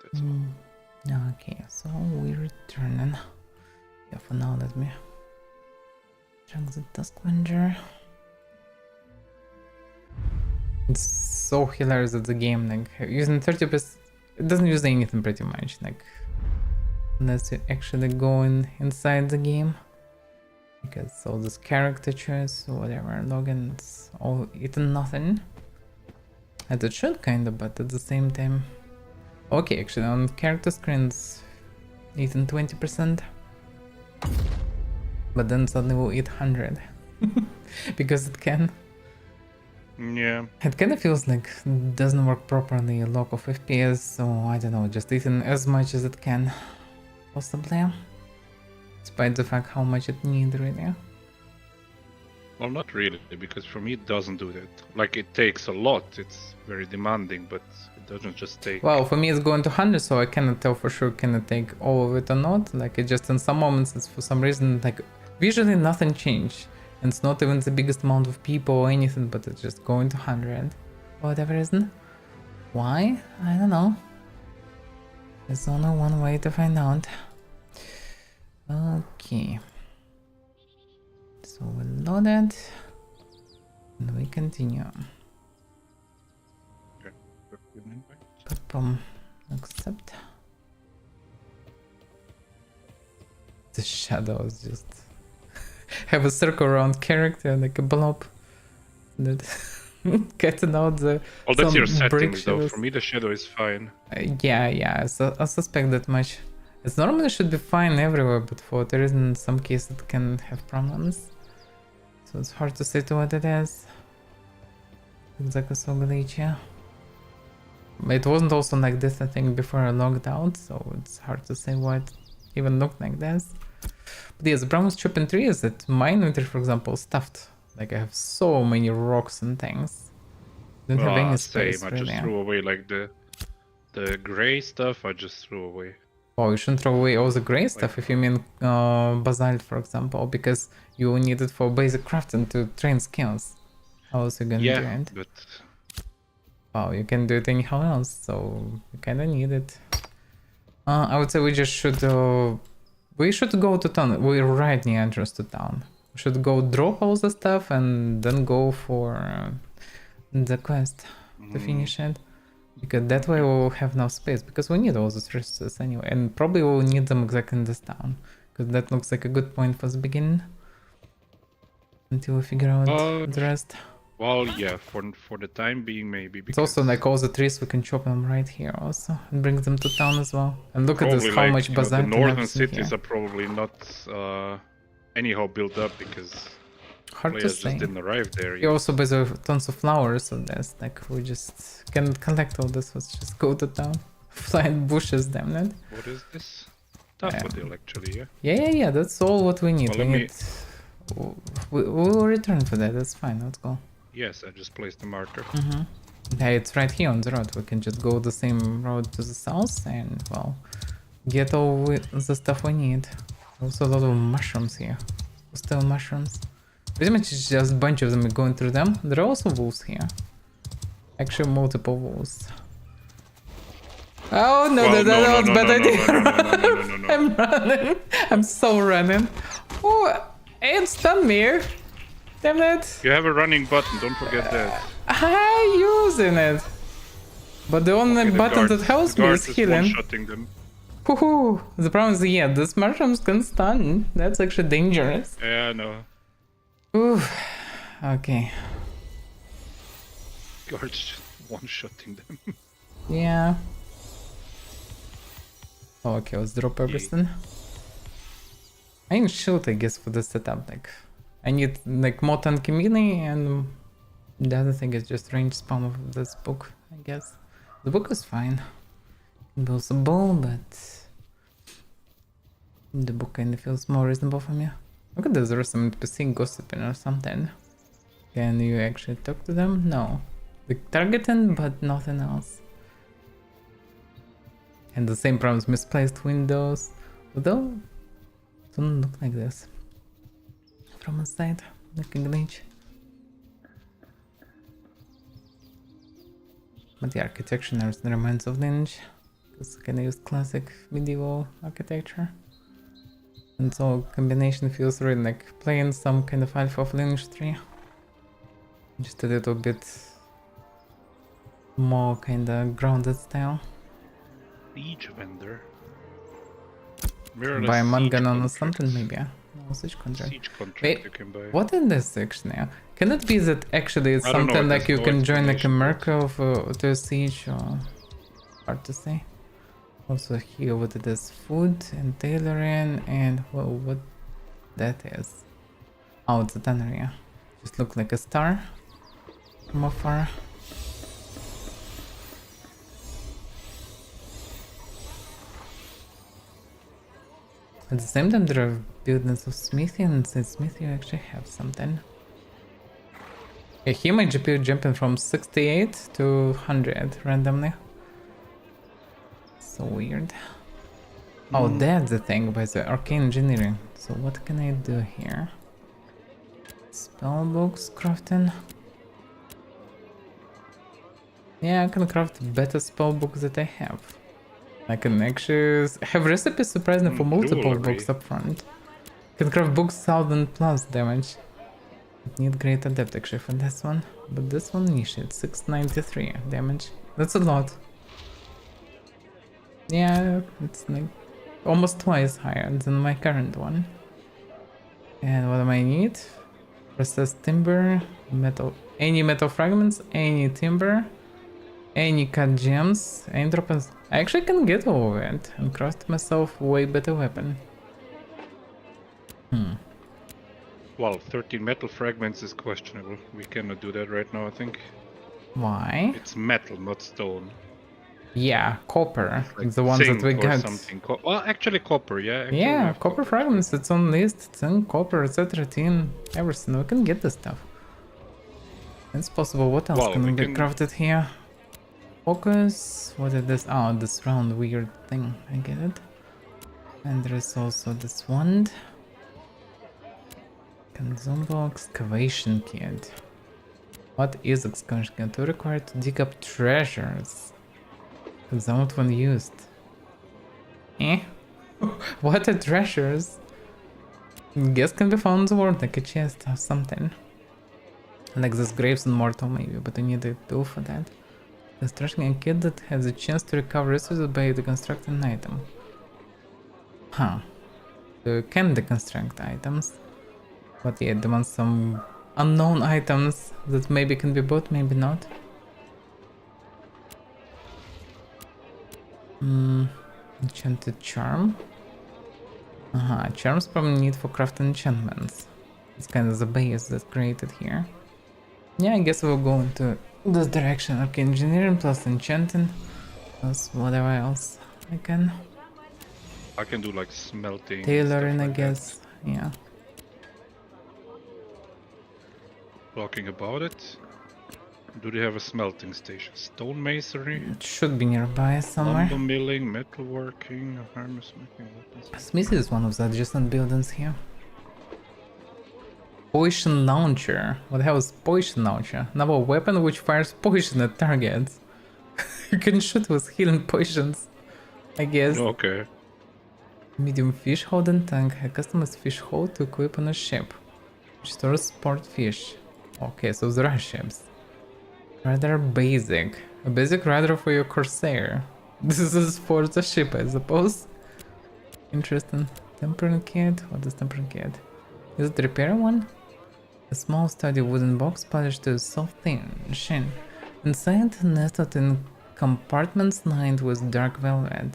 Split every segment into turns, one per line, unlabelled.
That's all.
Okay, so we're returning. Yeah, for now, let me check the task manager. It's so hilarious that the game, like, using 30%, it doesn't use anything pretty much, like, unless you actually go inside the game. Because all this character choice, whatever, login, it's all eaten nothing. And it should kinda, but at the same time. Okay, actually, on character screens, eaten 20%. But then suddenly we'll eat 100. Because it can.
Yeah.
It kind of feels like it doesn't work properly, a lock of FPS, so I don't know, just eating as much as it can. Possibly. Despite the fact how much it needs really.
Well, not really, because for me it doesn't do that. Like, it takes a lot. It's very demanding, but it doesn't just take.
Well, for me it's going to 100, so I cannot tell for sure can it take all of it or not. Like, it just in some moments, it's for some reason, like, visually nothing changed. And it's not even the biggest amount of people or anything, but it's just going to 100. For whatever reason. Why? I don't know. There's only one way to find out. Okay. So we load it. And we continue.
Okay.
Boom. Accept. The shadows just have a circle around character like a blob. That getting out the.
Well, that's your
some brick
settings, though.
shadows.
For me, the shadow is fine.
Yeah. So I suspect that much. It normally should be fine everywhere, but for whatever reason, in some cases it can have problems. So it's hard to say to what it is. Exactly so glitchy. It wasn't also like this, I think, before I logged out, so it's hard to say why it even looked like this. But yeah, the problem with chopping tree is that my inventory, for example, is stuffed. Like, I have so many rocks and things. Don't have any space,
Same. I
really.
just threw away, like, the gray stuff, I just threw away.
Oh, you shouldn't throw away all the gray stuff if you mean basalt, for example, because you will need it for basic crafting to train skills. How else are you gonna do
Yeah,
it?
but
Well, you can do it anyhow else, so you kinda need it. I would say we just should we should go to town. We're right near entrance to town. We should go drop all the stuff and then go for the quest to finish it. Because that way we'll have enough space, because we need all those resources anyway, and probably we'll need them exactly in this town, because that looks like a good point for the beginning. Until we figure out the rest.
Well, yeah, for the time being, maybe.
It's also like all the trees, we can chop them right here also, and bring them to town as well. And look at this, how
like,
much basalt
the
and
northern
everything
cities
here.
are probably not anyhow built up because
Hard to
players
say.
just didn't arrive there
We
yet.
also buy tons of flowers on this, like we just can collect all this, let's just go to town. Flying bushes, damn it.
What is this? Daffodil, actually, yeah.
Yeah, that's all what we need.
Well,
We need... We'll return for that, that's fine, let's go.
Yes, I just placed the marker.
Yeah, it's right here on the road. We can just go the same road to the south and, well, get all the stuff we need. Also a lot of mushrooms here. Still mushrooms. Pretty much it's just a bunch of them going through them. There are also wolves here. Actually, multiple wolves. Oh no,
Well,
that was bad idea.
no.
I'm running. I'm so running. Oh, it stunned me. Damn it.
You have a running button, don't forget that.
I'm using it. But the only
Okay, the
button
guards-
that helps
the
me
guards
is healing.
one-shotting them.
Woohoo! The problem is, yeah, these mushrooms can stun. That's actually dangerous.
Yeah, I know.
Ooh. Okay.
Guards just one-shotting them.
Yeah. Oh, okay, let's drop everything. I need shield, I guess, for the setup. Like, I need like more tanky melee, and the other thing is just range spam of this book, I guess. The book is fine. Buildable, but the book kind of feels more reasonable for me. Look at this, there's some NPC gossiping or something. Can you actually talk to them? No. The targeting, but nothing else. And the same problems, misplaced windows. Although, it doesn't look like this. From inside, like a glitch. But the architecture never reminds of Lynch. Because I can use classic medieval architecture. And so combination feels really like playing some kind of Alpha of Lineage 3. Just a little bit more kinda grounded style.
Siege vendor. Where are
Buy a
the siege
Manganon or
contracts?
something maybe. No, siege contract.
Siege contract
Wait,
you can buy.
what is this actually? Can it be that actually it's
I don't know,
something
it
like
has
you
no
can join like a
explanation,
merc
but-
of to a siege or hard to say. Also here what it is, food and tailoring and what that is. Oh, it's a tannery. Just look like a star from afar. At the same time there are buildings of smithy, and inside smithy you actually have something. Yeah, here my GPU jumping from 68 to 100 randomly. So weird. Oh, that's the thing by the arcane engineering. So what can I do here? Spellbooks crafting. Yeah, I can craft better spellbooks that I have. I can actually have recipes surprisingly for multiple
jewelry.
books up front. Can craft books 1000 plus damage. Need great adept actually for this one. But this one niche, it's 693 damage. That's a lot. Yeah, it's like almost twice higher than my current one. And what do I need? Processed timber, metal, any metal fragments, any timber, any cut gems, any droppers. I actually can get all of it and craft myself way better weapon.
Well, 13 metal fragments is questionable. We cannot do that right now, I think.
Why?
It's metal, not stone.
Yeah, copper.
Like
The ones that we
zinc or
got.
something. Well, actually copper, yeah. Actually, we
Yeah,
have
copper fragments, it's on list, zinc, copper, etc. tin, everything. We can get this stuff. It's possible. What else
Well,
can
we
be
can-
crafted here? Focus. What is this? Oh, this round weird thing. I get it. And there is also this wand. Consumable excavation kit. What is excavation kit? To require to dig up treasures. Because not one used. Eh? What are treasures? Guess can be found in the world, like a chest or something. Like this graves in Mortal maybe, but I need a tool for that. Constructing a kit that has a chance to recover resources by deconstructing an item. Huh. So you can deconstruct items. But yeah, they want some unknown items that maybe can be bought, maybe not. Enchanted charm. Charms probably need for crafting enchantments. It's kind of the base that's created here. Yeah, I guess we'll go into this direction. Okay, engineering plus enchanting plus whatever else I can.
I can do like smelting. and
Tailoring,
stuff
I
like
guess. Yeah.
that. Talking about it. Do they have a smelting station? Stone masonry,
It should be nearby somewhere.
lumber milling, metalworking, armor smithing, weapons.
Smith is one of the adjacent buildings here. Poison launcher. What the hell is poison launcher? Another weapon which fires poison at targets. You can shoot with hidden poisons, I guess.
Okay.
Medium fish hold and tank. A customized fish hold to equip on a ship, which stores sport fish. Okay, so there are ships. Rather basic. A basic radar for your Corsair. This is for the ship, I suppose. Interesting. Tempering kit. What is tempering kit? Is it the repair one? A small sturdy wooden box polished to a soft thin sheen. Inside, nestled in compartments lined with dark velvet,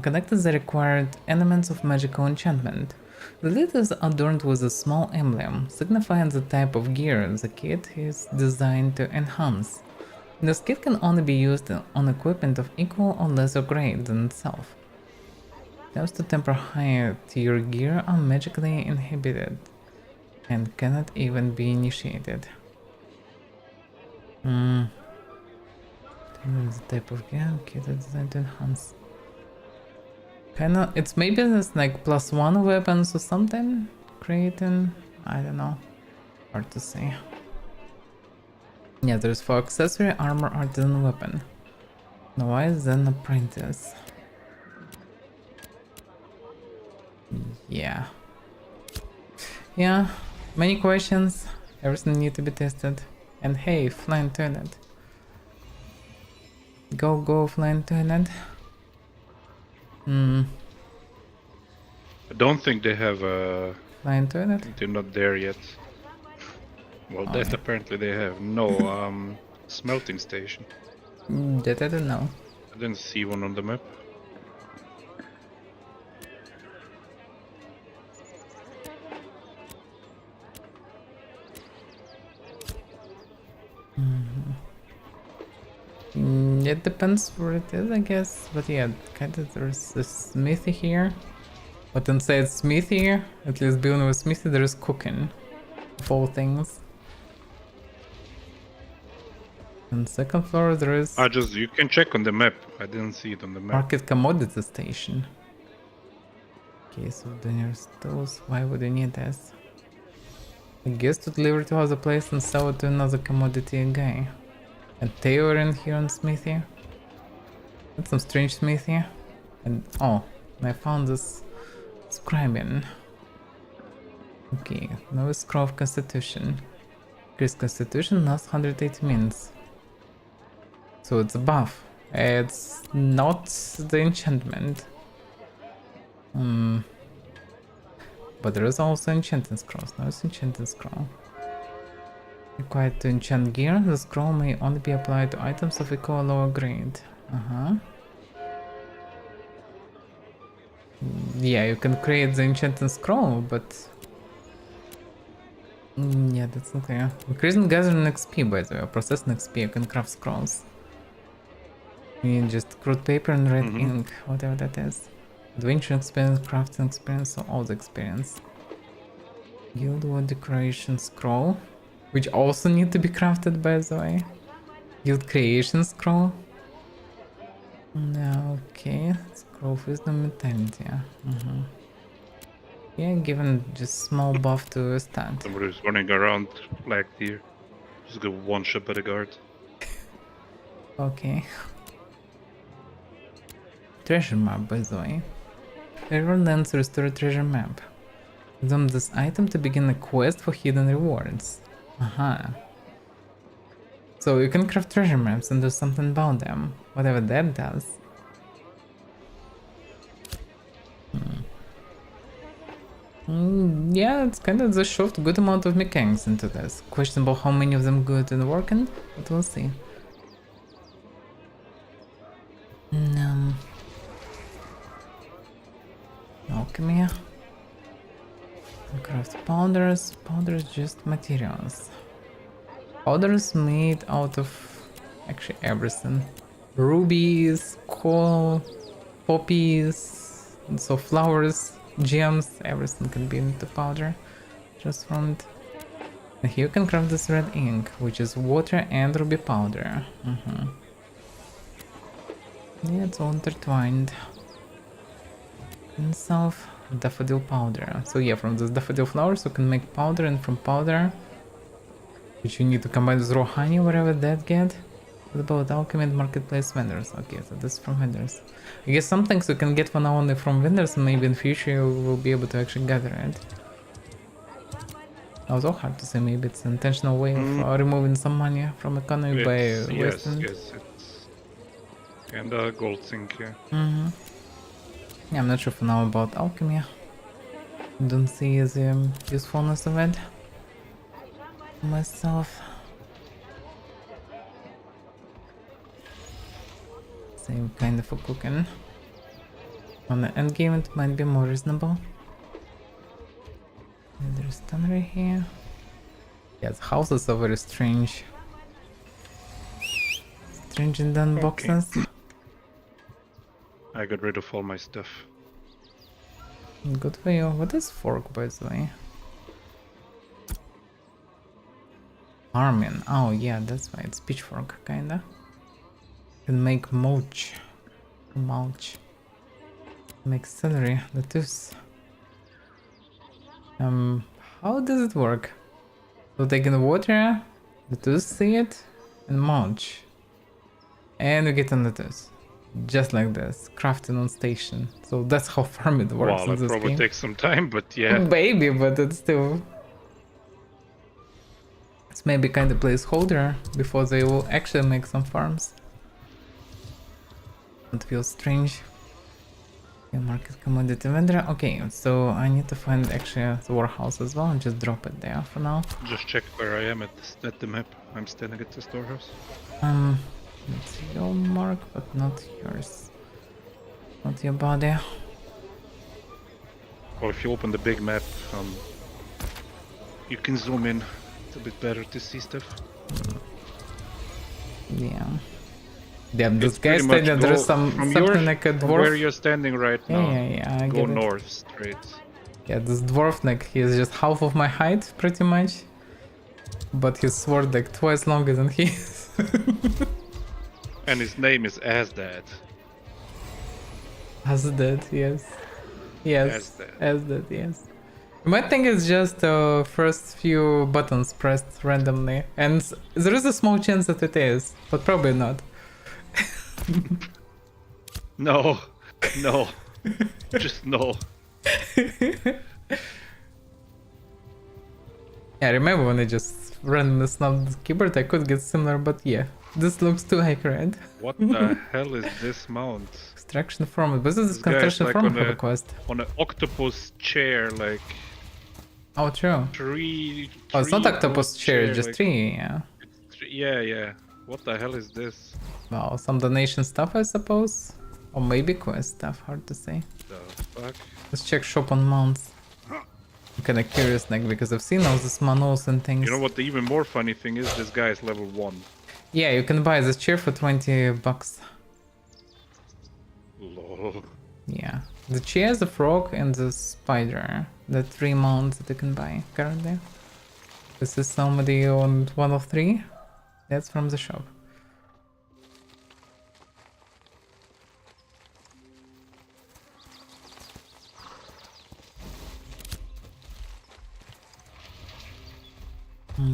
connected the required elements of magical enchantment. The lid is adorned with a small emblem, signifying the type of gear the kit is designed to enhance. This kit can only be used on equipment of equal or lesser grade than itself. Attempts to temper higher tier gear are magically inhibited and cannot even be initiated. The type of gear kit is designed to enhance. Kinda, it's maybe this like +1 weapons or something creating. I don't know. Hard to say. Yeah, there's for accessory, armor, artisan weapon. Now why is then apprentice? Yeah. Yeah, many questions. Everything need to be tested. And hey, flying toilet. Go, flying toilet. Hmm,
I don't think they have a.
flying
I
toilet?
think they're not there yet. Well,
Oh,
that
yeah.
apparently they have. No, smelting station.
That I don't know.
I didn't see one on the map.
It depends where it is, I guess. But yeah, kinda there's a smithy here. But inside smithy, at least building with smithy, there is cooking. Of all things. On second floor there is
You can check on the map. I didn't see it on the map.
market commodity station. Okay, so the nearest stores, why would you need this? I guess to deliver to other place and sell it to another commodity guy. And tailoring here on smithy. That's some strange smithy. And oh, I found this scribing. Okay, now scroll of constitution. Increase constitution lasts 180 minutes. So it's a buff. It's not the enchantment. But there is also enchanting scrolls. Now it's enchanting scroll. Required to enchant gear, the scroll may only be applied to items of equal or lower grade. Yeah, you can create the enchanting scroll, but... yeah, that's not clear. Increasing gathering XP, by the way, or processing XP, you can craft scrolls. You need just crude paper and red ink, whatever that is. Adventure experience, crafting experience, so all the experience. Guild War decoration scroll, which also need to be crafted, by the way. Guild creation scroll. No, okay. Scroll of wisdom mentality. Yeah, given just small buff to a stat.
Somebody's running around like deer. Just go one shot by the guard.
Okay. Treasure map, by the way. Error lens restore treasure map. Examine this item to begin a quest for hidden rewards. So you can craft treasure maps and do something about them, whatever that does. Yeah, it's kind of the shoved good amount of mechanics into this. Questionable how many of them good and working, but we'll see. Alchemy. Craft powders. Powders just materials. Powders made out of actually everything. Rubies, coal, poppies, and so flowers, gems, everything can be into powder. Just from it. And here you can craft this red ink, which is water and ruby powder. Yeah, it's all intertwined. And self daffodil powder. So yeah, from those daffodil flowers you can make powder, and from powder, which you need to combine with raw honey, whatever that get. What about alchemy and marketplace vendors? Okay, so this is from vendors. I guess some things you can get for now only from vendors, and maybe in future you will be able to actually gather it. Also hard to say, maybe it's an intentional way of removing some money from economy by wasting.
Yes, it's and a gold sink, yeah.
Yeah, I'm not sure for now about alchemy. Don't see the usefulness of it myself. Same kind of for cooking. On the end game it might be more reasonable. And there's tannery here. Yeah, the houses are very strange. Strange and done boxes.
I got rid of all my stuff.
Good for you. What is fork, by the way? Farming. Oh yeah, that's why it's pitchfork, kinda. Can make mulch. Mulch. Make celery, lettuce. How does it work? So they can water, lettuce seed, and mulch. And we get a lettuce. Just like this, crafting on station. So that's how farm it works
Well,
in
it
this
probably
game.
takes some time, but yeah.
Baby, but it's still... It's maybe kind of placeholder before they will actually make some farms. It feels strange. Yeah, market commodity vendor. Okay, so I need to find actually the warehouse as well and just drop it there for now.
Just check where I am at the map. I'm standing at the storehouse.
It's your mark, but not yours. Not your body.
Well, if you open the big map, you can zoom in. It's a bit better to see stuff.
Yeah. Damn, this
It's
guy
pretty much
standing there's
from
something like a
from
dwarf.
where you're standing right now.
Yeah, I
Go
get it.
north straight.
Yeah, this dwarf, like, he is just half of my height, pretty much. But his sword, like, twice longer than he is.
And his name is Asdad.
Asdad, yes. Yes,
Asdad.
Asdad, yes. You might think it's just first few buttons pressed randomly. And there is a small chance that it is, but probably not.
No, no, just no.
Yeah, I remember when I just randomly snapped the keyboard, I could get similar, but yeah. This looks too accurate.
What the hell is this mount?
Extraction format, but this is
This guy's
construction
like
format
on
for the
a-
quest.
On an octopus chair, like
Oh, true.
tree.
Oh, it's not
tree
octopus chair, it's just
like,
tree, yeah.
Yeah. What the hell is this?
Well, some donation stuff, I suppose. Or maybe quest stuff, hard to say.
The fuck?
Let's check shop on mounts. I'm kinda curious, like, because I've seen all these manuals and things.
You know what the even more funny thing is? This guy is level 1.
Yeah, you can buy this chair for 20 bucks.
Lol.
Yeah. The chair, the frog, and the spider. The 3 mounts that you can buy currently. This is somebody on one of 3. That's from the shop.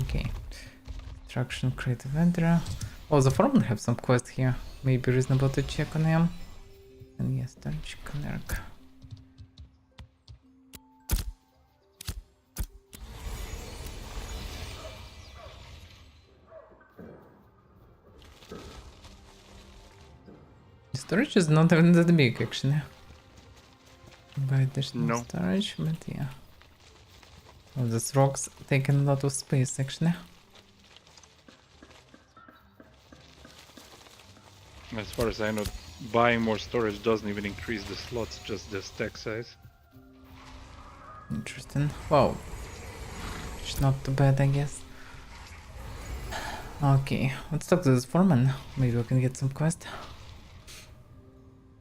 Okay. Construction creative vendor. Oh, the foreman have some quest here. Maybe reasonable to check on him. And yes, touch connect. Storage is not even that big actually. Buy additional
No.
storage, but yeah. Oh, this rock's taking a lot of space actually.
As far as I know, buying more storage doesn't even increase the slots, just the stack size.
Interesting. Wow. It's not too bad, I guess. Okay, let's talk to this foreman. Maybe we can get some quest.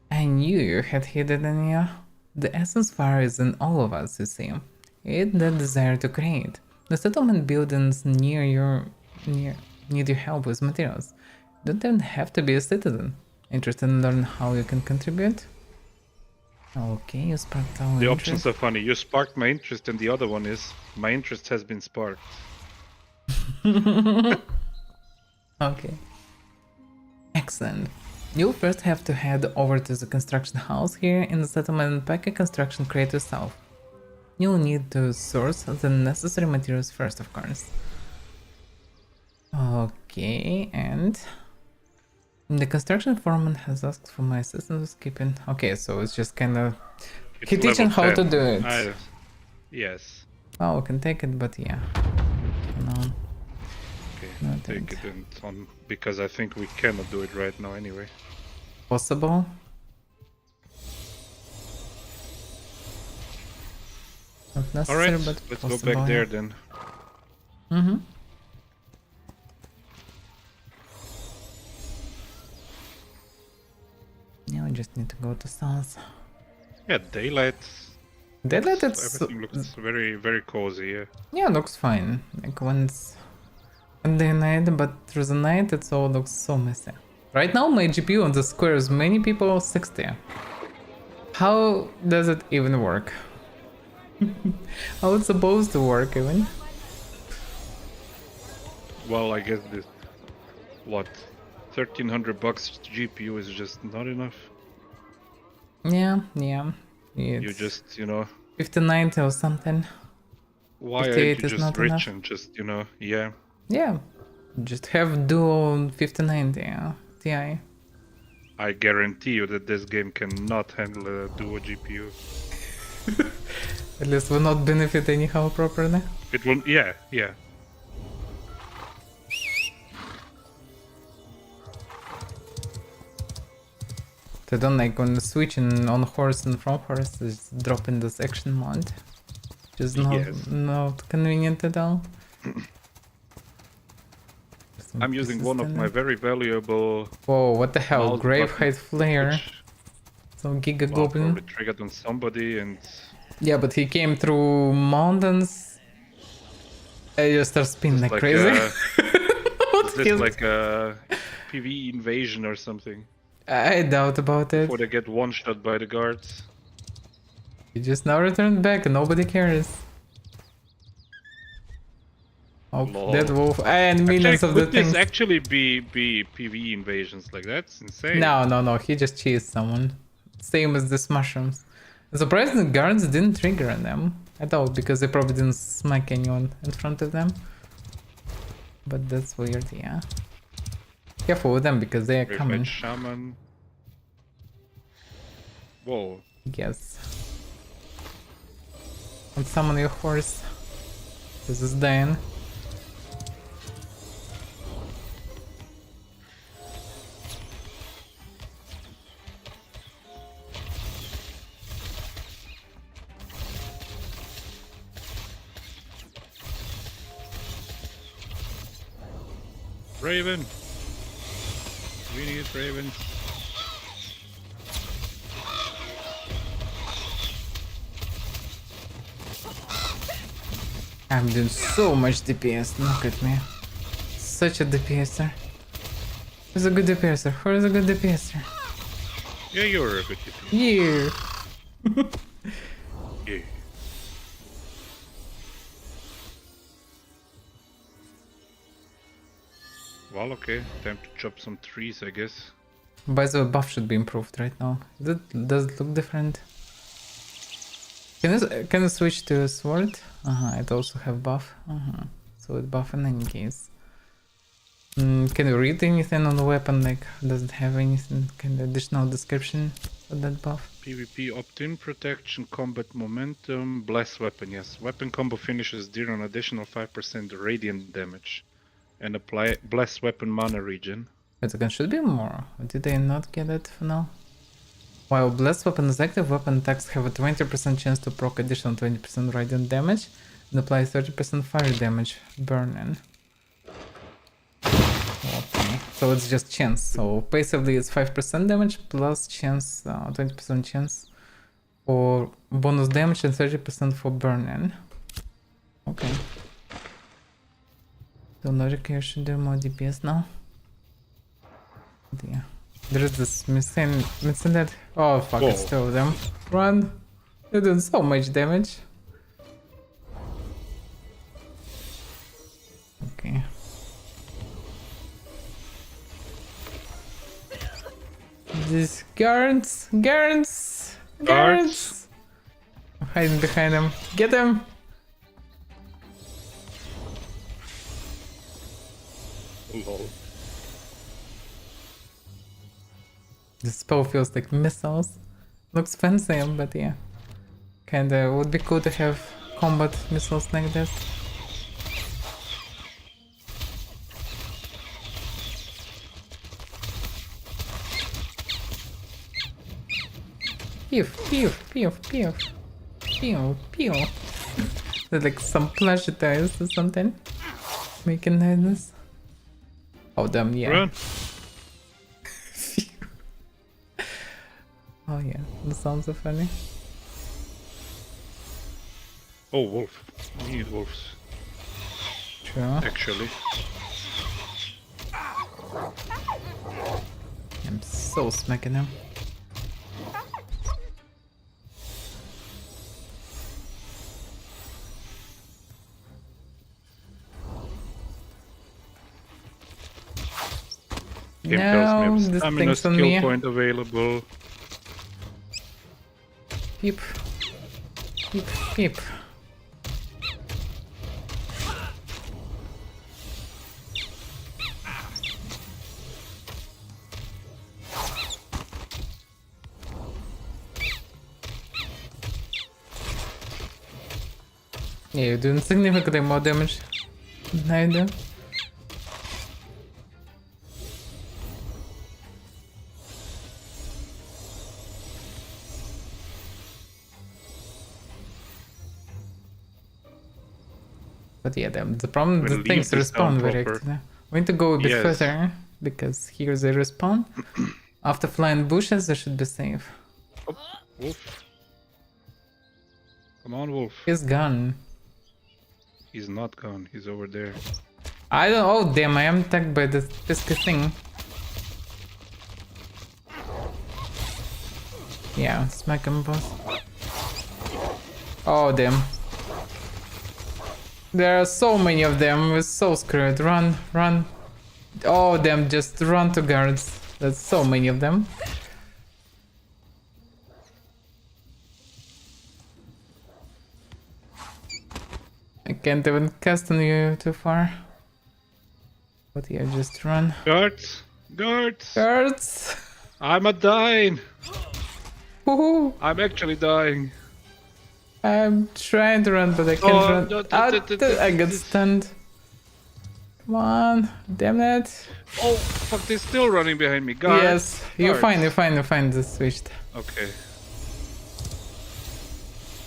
I knew you had hidden in here. The essence fire is in all of us, you see. It's the desire to create. The settlement buildings need your help with materials. You don't even have to be a citizen. Interested in learning how you can contribute? Okay, you sparked our
The
interest.
options are funny. You sparked my interest, and the other one is my interest has been sparked.
Okay. Excellent. You'll first have to head over to the construction house here in the settlement and pack a construction crate yourself. You'll need to source the necessary materials first, of course. Okay, and the construction foreman has asked for my assistance with keeping. Okay, so it's just kind of
It's
he teaching
level
how to
10.
do it.
Yes.
Oh, we can take it, but yeah. No,
Okay.
No,
Take it and on because I think we cannot do it right now anyway.
possible. Not
All
necessary,
right.
but
Let's
possible.
go back there then.
Mm-hmm. Yeah, we just need to go to south.
Yeah, daylight.
Daylight, it's
Everything looks very, very cozy. Yeah.
yeah, looks fine. Like when it's in the night, but through the night, it all looks so messy. Right now, my GPU on the square is many people 60. How does it even work? How it's supposed to work even?
Well, I guess this. What? $1,300 GPU is just not enough.
Yeah.
You
It's
just, you know,
5090 or something.
why aren't
58
you
is
just
not
rich
enough.
and just, you know, yeah.
Yeah. Just have dual 5090 Ti.
I guarantee you that this game cannot handle a dual GPU.
At least will not benefit anyhow properly.
It will, yeah.
I don't like when switching on horse and from horse is dropping this action mode. Just
Yes.
not convenient at all.
I'm using one of my very valuable
Whoa, what the hell?
mouse
Grave
buttons,
height flare.
which,
Some Giga
well,
Goblin.
probably triggered on somebody, and
Yeah, but he came through mountains. I just start spinning like crazy.
Is this like a PvE invasion or something?
I doubt about it.
Before they get one shot by the guards.
He just now returned back and nobody cares. Oh,
Lol.
dead wolf and millions of the
Could this
things.
actually be PvE invasions? Like, that's insane.
No, he just cheesed someone. Same as these mushrooms. I'm surprised the guards didn't trigger on them at all because they probably didn't smack anyone in front of them. But that's weird, yeah. Careful with them because they are
Verified
coming.
shaman. Whoa.
Yes. And summon your horse. This is dying.
Raven. We need ravens.
I'm doing so much DPS, look at me. Such a DPSer. Who's a good DPSer? Who's a good DPSer?
Yeah, you're a good DPS.
Yeah.
Yeah. Well, okay. Time to chop some trees, I guess.
By the way, buff should be improved right now. Does it look different? Can you switch to a sword? It also have buff. So it buff in any case. Can you read anything on the weapon? Like, does it have anything? Kind of additional description for that buff?
PvP opt-in protection, combat momentum, bless weapon. Yes, weapon combo finishes deal an additional 5% radiant damage, and apply bless weapon mana regen.
Wait a second, should be more. Or did I not get it for now? While blessed weapon is active, weapon attacks have a 20% chance to proc additional 20% radiant damage and apply 30% fire damage burning. Okay, so it's just chance. So passively it's 5% damage plus chance, 20% chance for bonus damage and 30% for burning. Okay. So Norika should do more DPS now. Yeah. There is this missing that. Oh fuck,
Whoa.
it's two of them. Run! They're doing so much damage. Okay. These guards! I'm hiding behind them. Get them!
Lol.
This spell feels like missiles. Looks fancy, but yeah. Kinda would be cool to have combat missiles like this. Pew, pew, pew, pew. Pew, pew. There's like some plush toys or something. Making noises. Oh damn, yeah.
Run.
Oh yeah, the sounds are funny.
Oh, wolf. We need wolves,
True.
actually.
I'm so smacking him.
Game tells me I
No,
have
this
stamina
thing's on
skill
me.
point available.
Peep. Peep, peep. Yeah, you're doing significantly more damage than I do. But yeah, the problem,
We'll
the
leave
things
this town
respawn very
proper.
actively. We need to go a bit
Yes.
further, because here they respawn. After flying bushes, they should be safe.
Oh, wolf. Come on, wolf.
He's gone.
He's not gone. He's over there.
I don't. Oh damn! I am attacked by this pesky thing. Yeah, smack him, boss. Oh damn! There are so many of them. We're so screwed. Run, run! Oh damn! Just run to guards. There's so many of them. I can't even cast on you too far. But yeah, just run.
Guards! Guards!
Guards!
I'm a dying!
Woohoo!
I'm actually dying.
I'm trying to run, but I can't
Oh,
run.
no,
I got stunned. Come on, damn it.
Oh, fuck, they're still running behind me. Guards!
Yes, you're
Guards.
fine, you're fine, you're fine. Just switched.
Okay.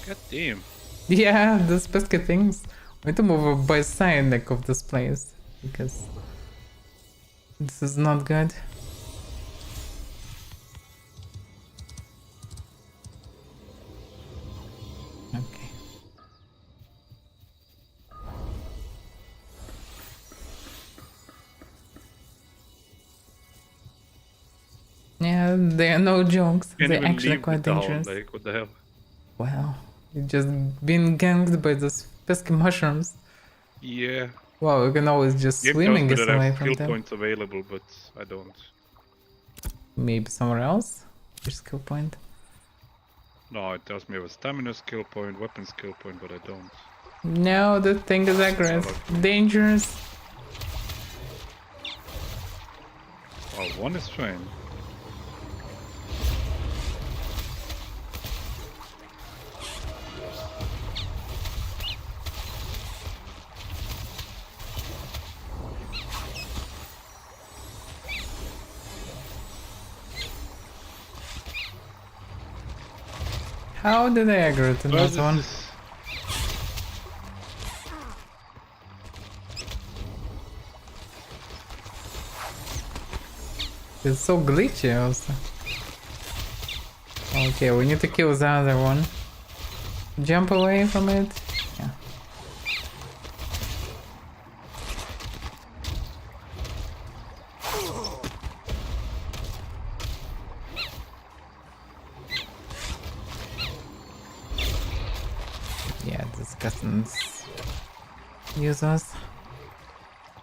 God damn.
Yeah, those pesky things. We need to move by side like of this place because this is not good. Okay. Yeah, they are no jokes.
Can't
They're
even
actually
leave
quite
the town,
dangerous.
like, what the hell?
Wow, you just been ganked by those pesky mushrooms.
Yeah.
Wow, you can always just
Game
swim
tells
and
me
get
that I
away
have
from
skill
them.
points available, but I don't.
Maybe somewhere else? Which skill point?
No, it tells me I have a stamina skill point, weapon skill point, but I don't.
No, that thing is aggressive. Dangerous.
Oh, one is fine.
How did I aggro to
Where
this
is
one?
this?
It's so glitchy also. Okay, we need to kill the other one. Jump away from it. Yeah. Yeah, this customs use us.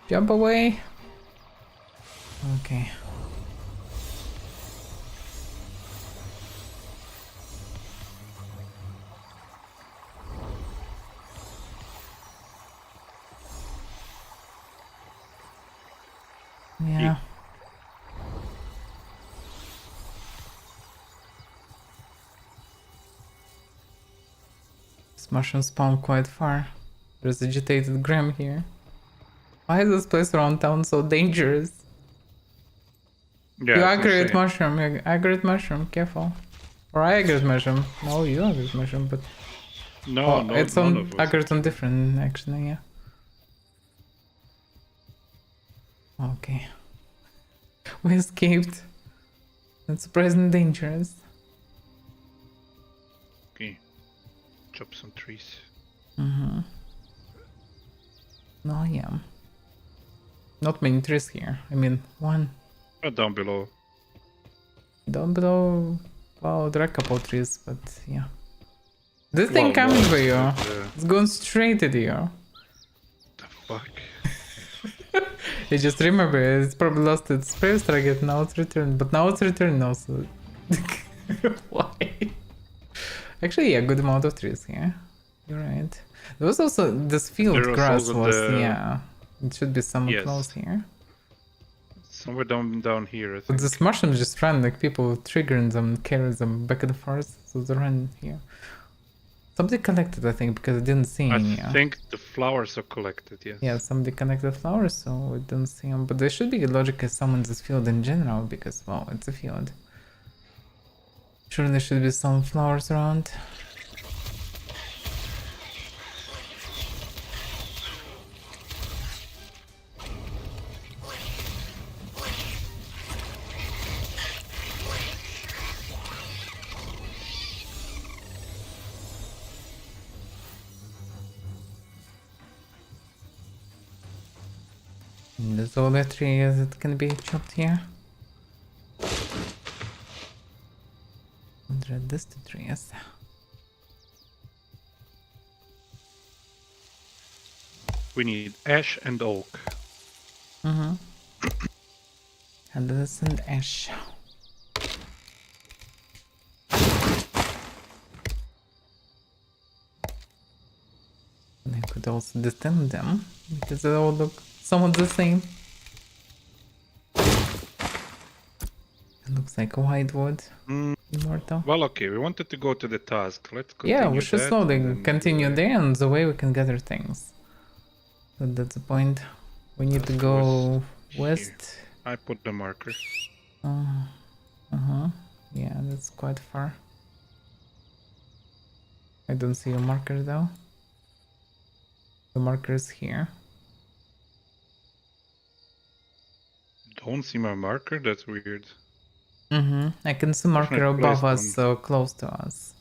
Jump away. Okay. Yeah. This mushroom spawned quite far. There's agitated Graham here. Why is this place around town so dangerous?
Yeah,
You
it's
aggroed
insane.
mushroom, you aggroed mushroom, careful. Or I aggroed mushroom. No, you aggroed mushroom, but
No,
oh,
no,
it's
none
on
of us.
aggroed on different actually, yeah. Okay. We escaped. That's surprisingly dangerous.
Okay. Chop some trees.
Mm-hmm. No, yeah. Not many trees here. I mean, one.
Down below.
Down below, well, there are a couple trees, but yeah. This thing
Well,
coming
more,
for you.
but,
It's going straight at you.
the fuck?
I just remember it's probably lost its previous target, now it's returned, but now it's returned also. Why? Actually, yeah, good amount of trees here. You're right. There was also this field
There was
grass
also
was,
the-
yeah. It should be somewhere
Yes.
close here.
Somewhere down here, I
But
think.
this mushroom just ran, like people triggering them, carrying them back and forth, so they ran here. Somebody collected, I think, because I didn't see any.
I think the flowers are collected, yes.
Yeah, somebody connected flowers, so we didn't see them. But there should be logical some in this field in general, because, well, it's a field. Sure, there should be some flowers around. There's all the trees that can be chopped here. 100 distant trees.
We need ash and oak.
Mm-hmm. And this and ash. And I could also distant them, because they all look somewhat the same. It looks like white wood. Immortal.
Well, okay, we wanted to go to the task. Let's continue.
Yeah, we should
that
slowly
and then
continue
go
there, and the way we can gather things. So that's the point. We need to go west.
I put the marker.
Uh-huh. Yeah, that's quite far. I don't see a marker though. The marker is here.
Don't see my marker? That's weird.
Mm-hmm. I can see marker
Definitely
above
placed
us, so close to us.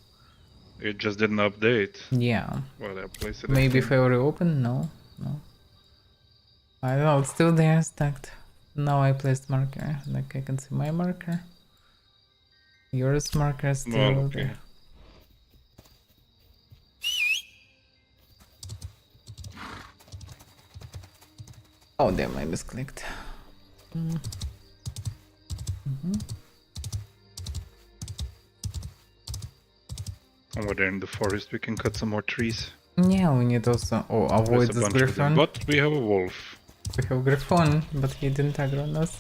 It just didn't update.
Yeah.
Well, I placed it.
Maybe if I reopen? No. No. I don't know, it's still there, stacked. Now I placed marker. Like I can see my marker. Yours marker is still
Well, okay.
there. Oh damn, I misclicked.
Somewhere there in the forest, we can cut some more trees.
Yeah, we need also avoid
There's a
this
bunch of them,
griffin.
but we have a wolf.
We have griffon, but he didn't aggro on us.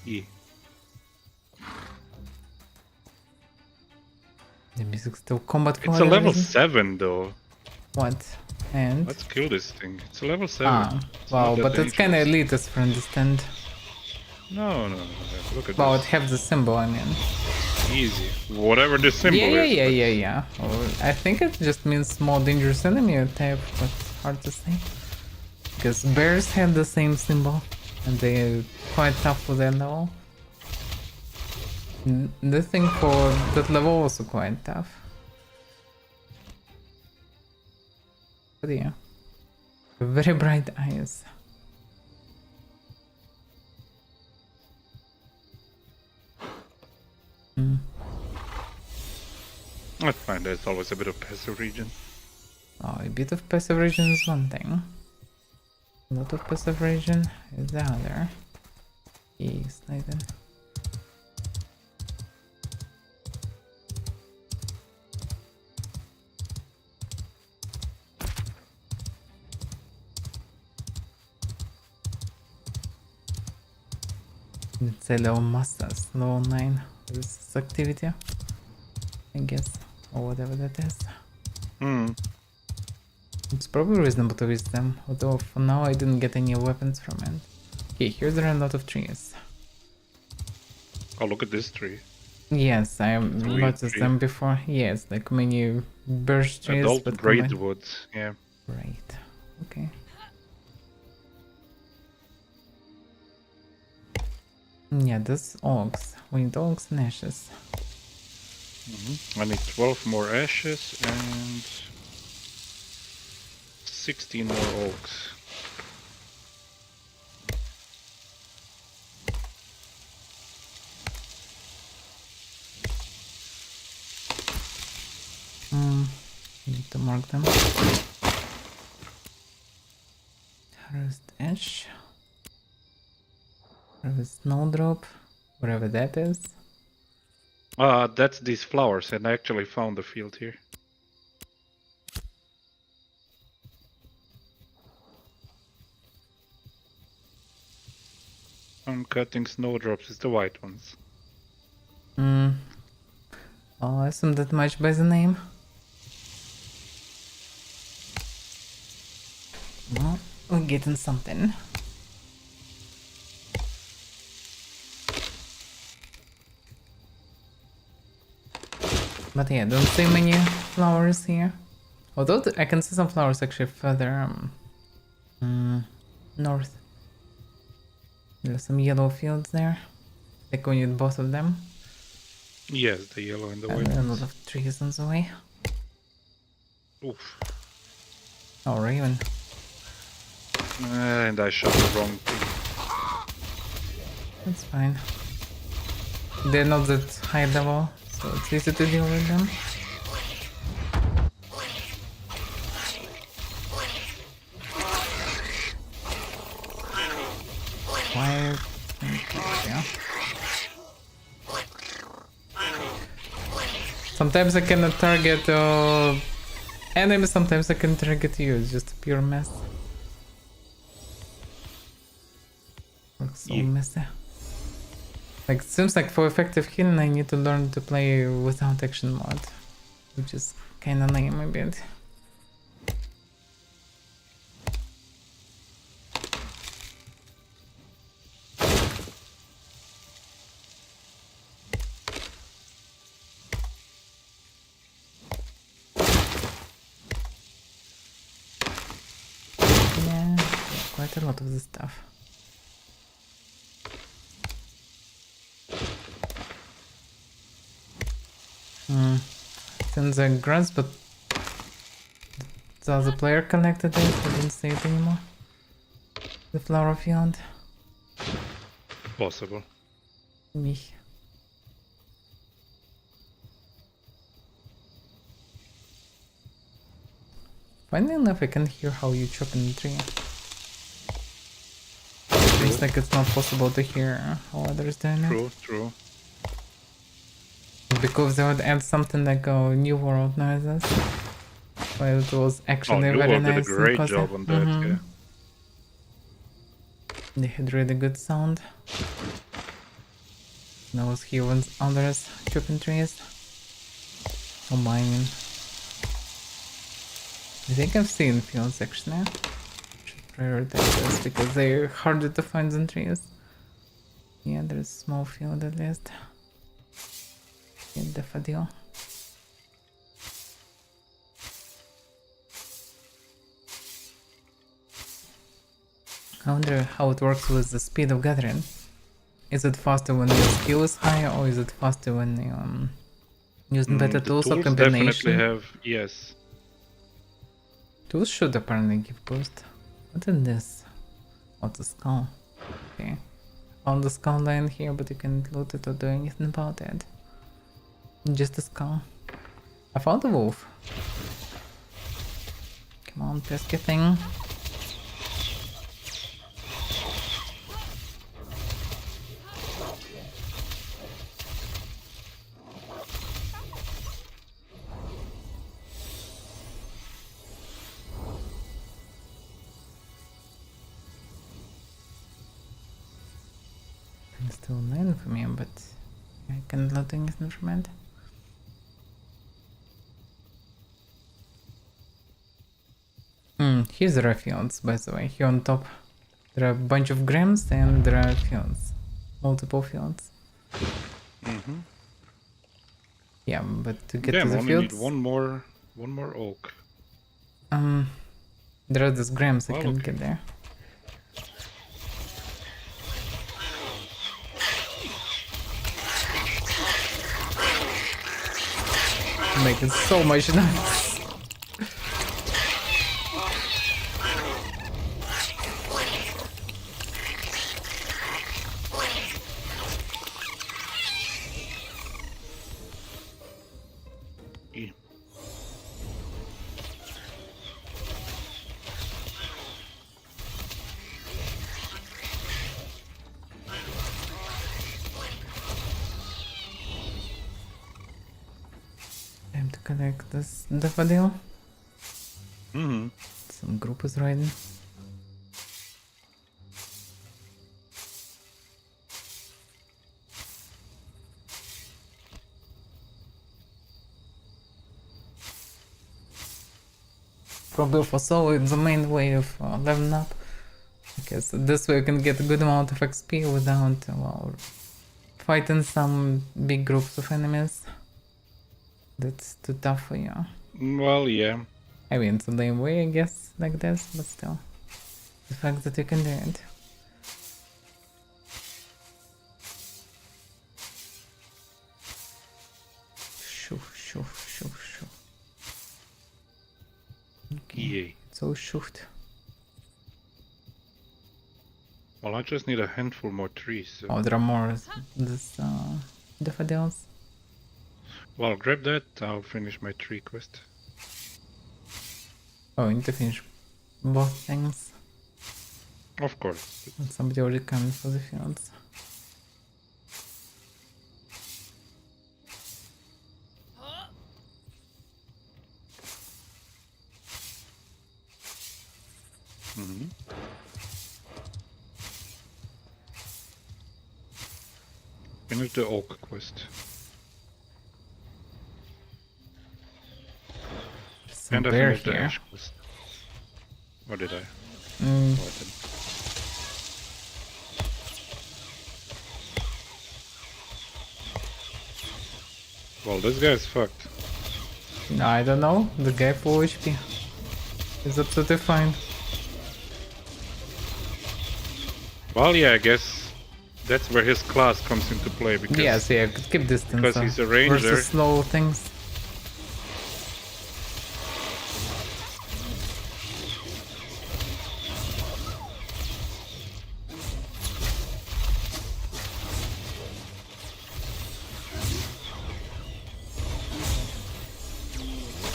Yeah.
The music still combat for
It's a level
reason.
7 though.
What? And?
Let's kill this thing. It's a level 7.
Ah,
It's
wow,
not that
but it's kinda
dangerous.
elitist from this stand.
No. Look at
Well, it
this.
have the symbol, I mean.
Easy. Whatever the symbol is.
Yeah. Oh, I think it just means more dangerous enemy type, but hard to say. Because bears have the same symbol, and they're quite tough with that level. The thing for that level also quite tough. But yeah. Very bright eyes.
I find there's always a bit of passive region.
Oh, a bit of passive region is one thing. A lot of passive region is the other. Yes, Nathan. It's a level masters, level 9. This activity, I guess, or whatever that is. It's probably reasonable to visit them, although for now I didn't get any weapons from it. Okay, here there are a lot of trees.
Oh, look at this tree.
Yes, I
Sweet
noticed
tree.
them before. Yes, like many birch trees,
Adult
but
great
combined.
woods. Yeah.
Right. Okay. Yeah, this oaks. We need oaks and ashes.
I need 12 more ashes and 16 more oaks.
Need to mark them. Harvest ash. Harvest snowdrop. Whatever that is.
That's these flowers, and I actually found the field here. I'm cutting snowdrops, it's the white ones.
Oh, I assume that much by the name. Well, we're getting something. But yeah, don't see many flowers here. Although I can see some flowers actually further north. There's some yellow fields there. Like we need both of them.
Yes, the yellow and the white
And a
ones.
lot of trees on the way.
Oof.
Oh, raven.
And I shot the wrong thing.
That's fine. They're not that high level, so it's easy to deal with them. Quiet. Yeah. Sometimes I cannot target enemies, sometimes I can target you. It's just a pure mess. Looks so messy. Like, it seems like for effective healing I need to learn to play without action mode, which is kinda lame a bit. Yeah, quite a lot of this stuff. Since the grass, but the other player collected it, I didn't see it anymore. The flower field.
Possible.
Me. Funny enough, I can hear how you chop in the tree. Seems like it's not possible to hear how others doing it.
True.
Because they would add something like a new world noises. Well, it was actually
New
very
World did a
nice.
great job on that, yeah.
They had really good sound. There was humans, others chopping trees. Or mining. I think I've seen fields actually. Should prioritize this because they're harder to find than trees. Yeah, there's a small field at least. Daffodil. I wonder how it works with the speed of gathering. Is it faster when your skill is higher, or is it faster when you use better
The
tools or
tools
combination?
definitely have, yes.
Tools should apparently give boost. What is this? Oh, the skull. Okay. Found the skull line here, but you can't loot it or do anything about it. Just a skull. I found a wolf. Come on, pesky thing. It's still 9 for me, but I can't loot anything from it. Here's the fields, by the way. Here on top, there are a bunch of grams and there are fields. Multiple fields. Yeah, but to get to the
only
fields...
need one more oak.
There are these grams, I can
okay.
get there. Making so much noise. Time to collect this daffodil.
Mm-hmm.
Some group is riding. Probably for solo it's the main way of leveling up. Because this way you can get a good amount of XP without, well, fighting some big groups of enemies. That's too tough for you.
Well, yeah.
I mean, it's a lame way, I guess, like this, but still. The fact that you can do it. Shoo, shoo, shoo, shoo. Okay.
Yay.
So shoot.
Well, I just need a handful more trees. So.
Oh, there are more this daffodils.
Well, grab that. I'll finish my tree quest.
Oh, I need to finish both things.
Of course.
And somebody already coming for the fields.
Mm-hmm. Finish the oak quest.
Some
And I
bear
finished the
here.
ash quest. Or did I?
Mm,
Oh, I didn't. Well, this guy's fucked.
I don't know. The guy full HP. Is absolutely fine.
Well, yeah, I guess that's where his class comes into play because
Yes, yeah, keep distance.
because he's a ranger.
Versus slow things.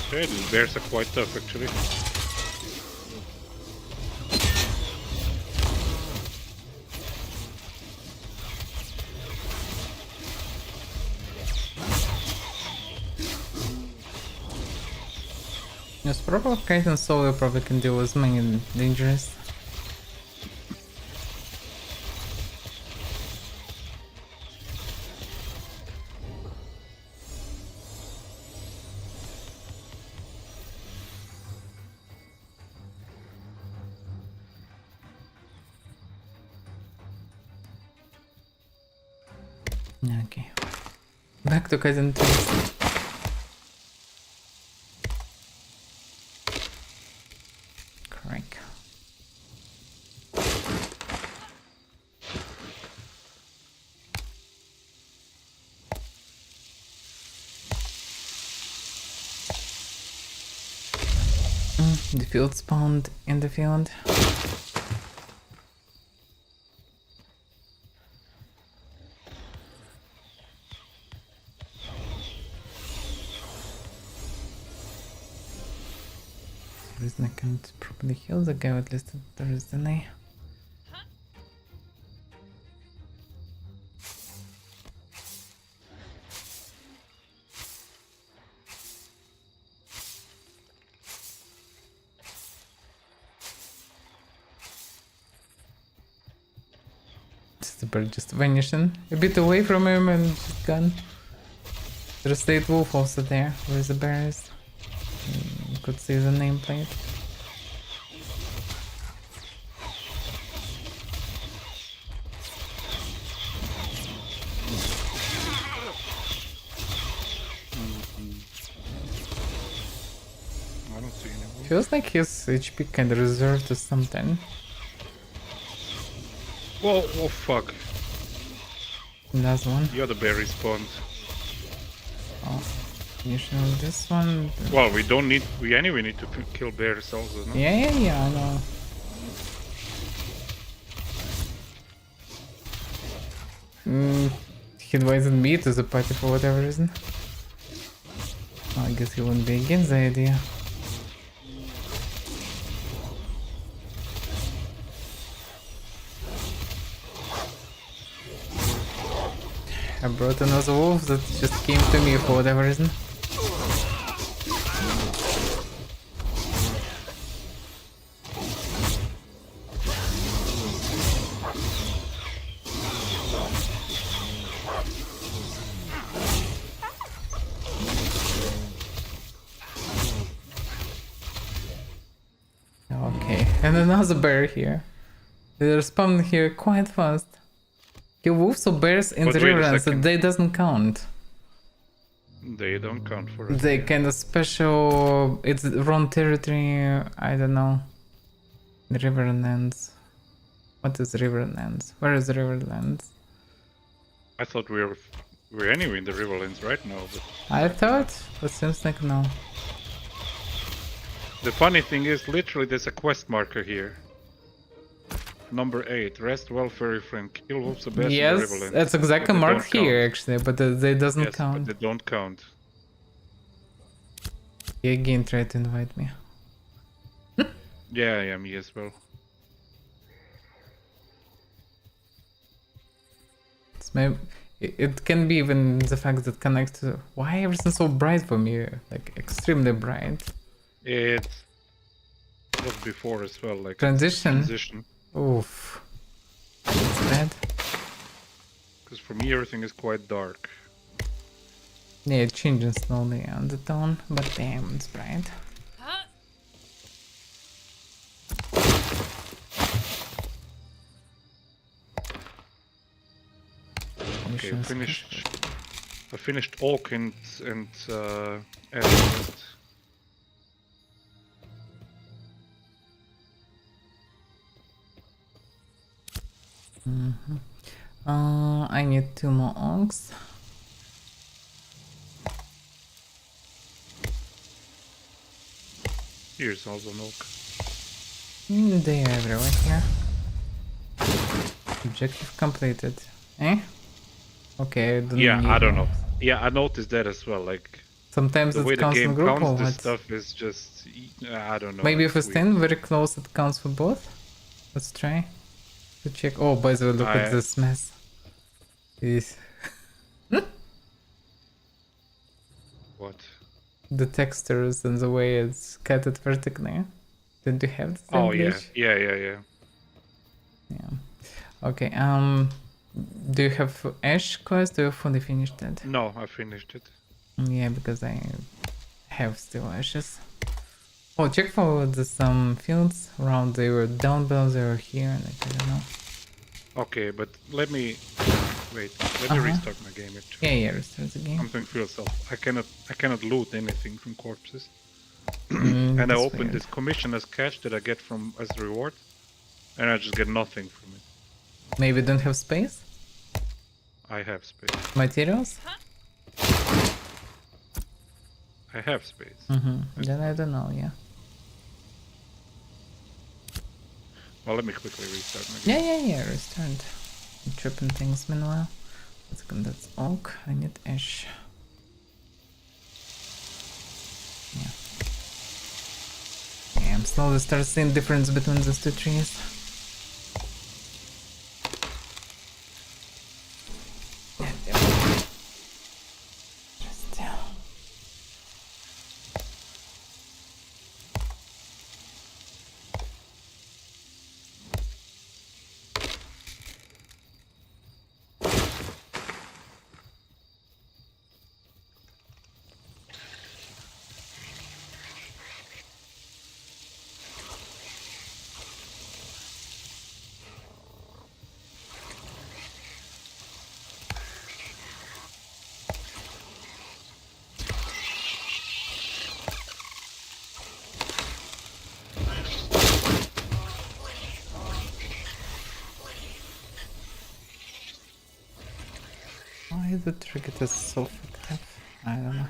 Okay, these bears are quite tough actually.
Yes, proper kite and solo probably can deal with many dangers. Okay. Back to kite and trees. Crank. The field spawned in the field. Reason I can't properly heal the guy, at least there is an A. Just the bird just vanishing a bit away from him and just gone. There's a state wolf also there, where the bear is. You could see the nameplate.
I don't see anyone.
Feels like his HP kinda reserved to something.
Whoa, oh fuck.
Last one.
The other bear respawned.
Oh. Usually this one.
Well, we don't need. We anyway need to kill bears also, no?
Yeah, I know. He invited me to the party for whatever reason. I guess he wouldn't be against the idea. I brought another wolf that just came to me for whatever reason. And another bear here. They're spawning here quite fast. Kill wolves or bears in
But
the
wait a
riverlands,
second.
they doesn't count.
They don't count for us.
They
here.
kind of special. It's wrong territory. I don't know. The Riverlands. What is Riverlands? Where is Riverlands?
I thought we're anyway in the Riverlands right now. But
I thought, but seems like no.
the funny thing is, literally, there's a quest marker here. Number 8, rest welfare friend, kill wolves or bears in the
Yes,
Riverlands.
that's exactly
But they
marked
don't
here
count.
actually, but they doesn't
Yes,
count.
but they don't count.
He again tried to invite me.
Yeah, me as well.
It's maybe, it can be even the fact that connects to why everything's so bright for me, like extremely bright.
It was before as well, like
Transition.
transition.
Oof. That's bad.
Because for me everything is quite dark.
Yeah, it changes slowly on the tone, but damn, it's bright.
Okay,
Missions
finished. I finished Oak and Everest.
I need 2 more oaks.
Here's also an Oak.
They are everywhere here. Objective completed. Eh? Okay,
Yeah, I don't know. Yeah, I noticed that as well. Like
Sometimes
the way
it
the
counts in
game
group or
counts this
what?
stuff is just I don't know.
Maybe if we
it's weird.
stand very close, it counts for both. Let's try to check. Oh, by the way, look at this mess. Is
What?
the textures and the way it's cut it vertically. Did you have the same
Oh yeah,
glitch?
yeah.
Yeah. Okay. Do you have Ash quest? Or you fully finished it?
No, I finished it.
Yeah, because I have still ashes. Oh, check for the some fields around. They were down below. They were here. Like, I don't know.
Okay, but let me wait. Let me restart my game. Actually.
Yeah, restart the game.
Something feels off. I cannot loot anything from corpses.
Mm,
And I
that's
opened
weird.
this commission as cash that I get from as reward, and I just get nothing from it.
Maybe don't have space.
I have space.
Materials.
I have space.
Then I don't know. Yeah.
Well, let me quickly restart my game.
Yeah. Restart. I'm tripping things meanwhile. That's oak. I need ash. Yeah, I'm slowly start seeing difference between these 2 trees. Just why the trigger is so fucked up? I don't know.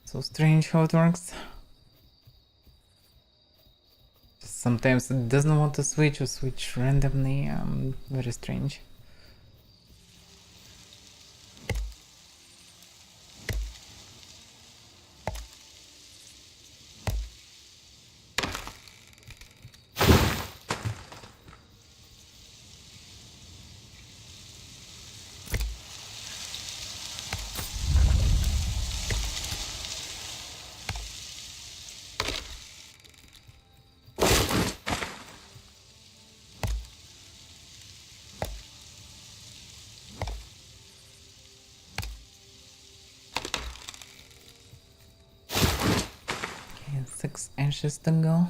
So strange how it works. Sometimes it doesn't want to switch or switch randomly. Very strange. Okay, 6 ashes to go.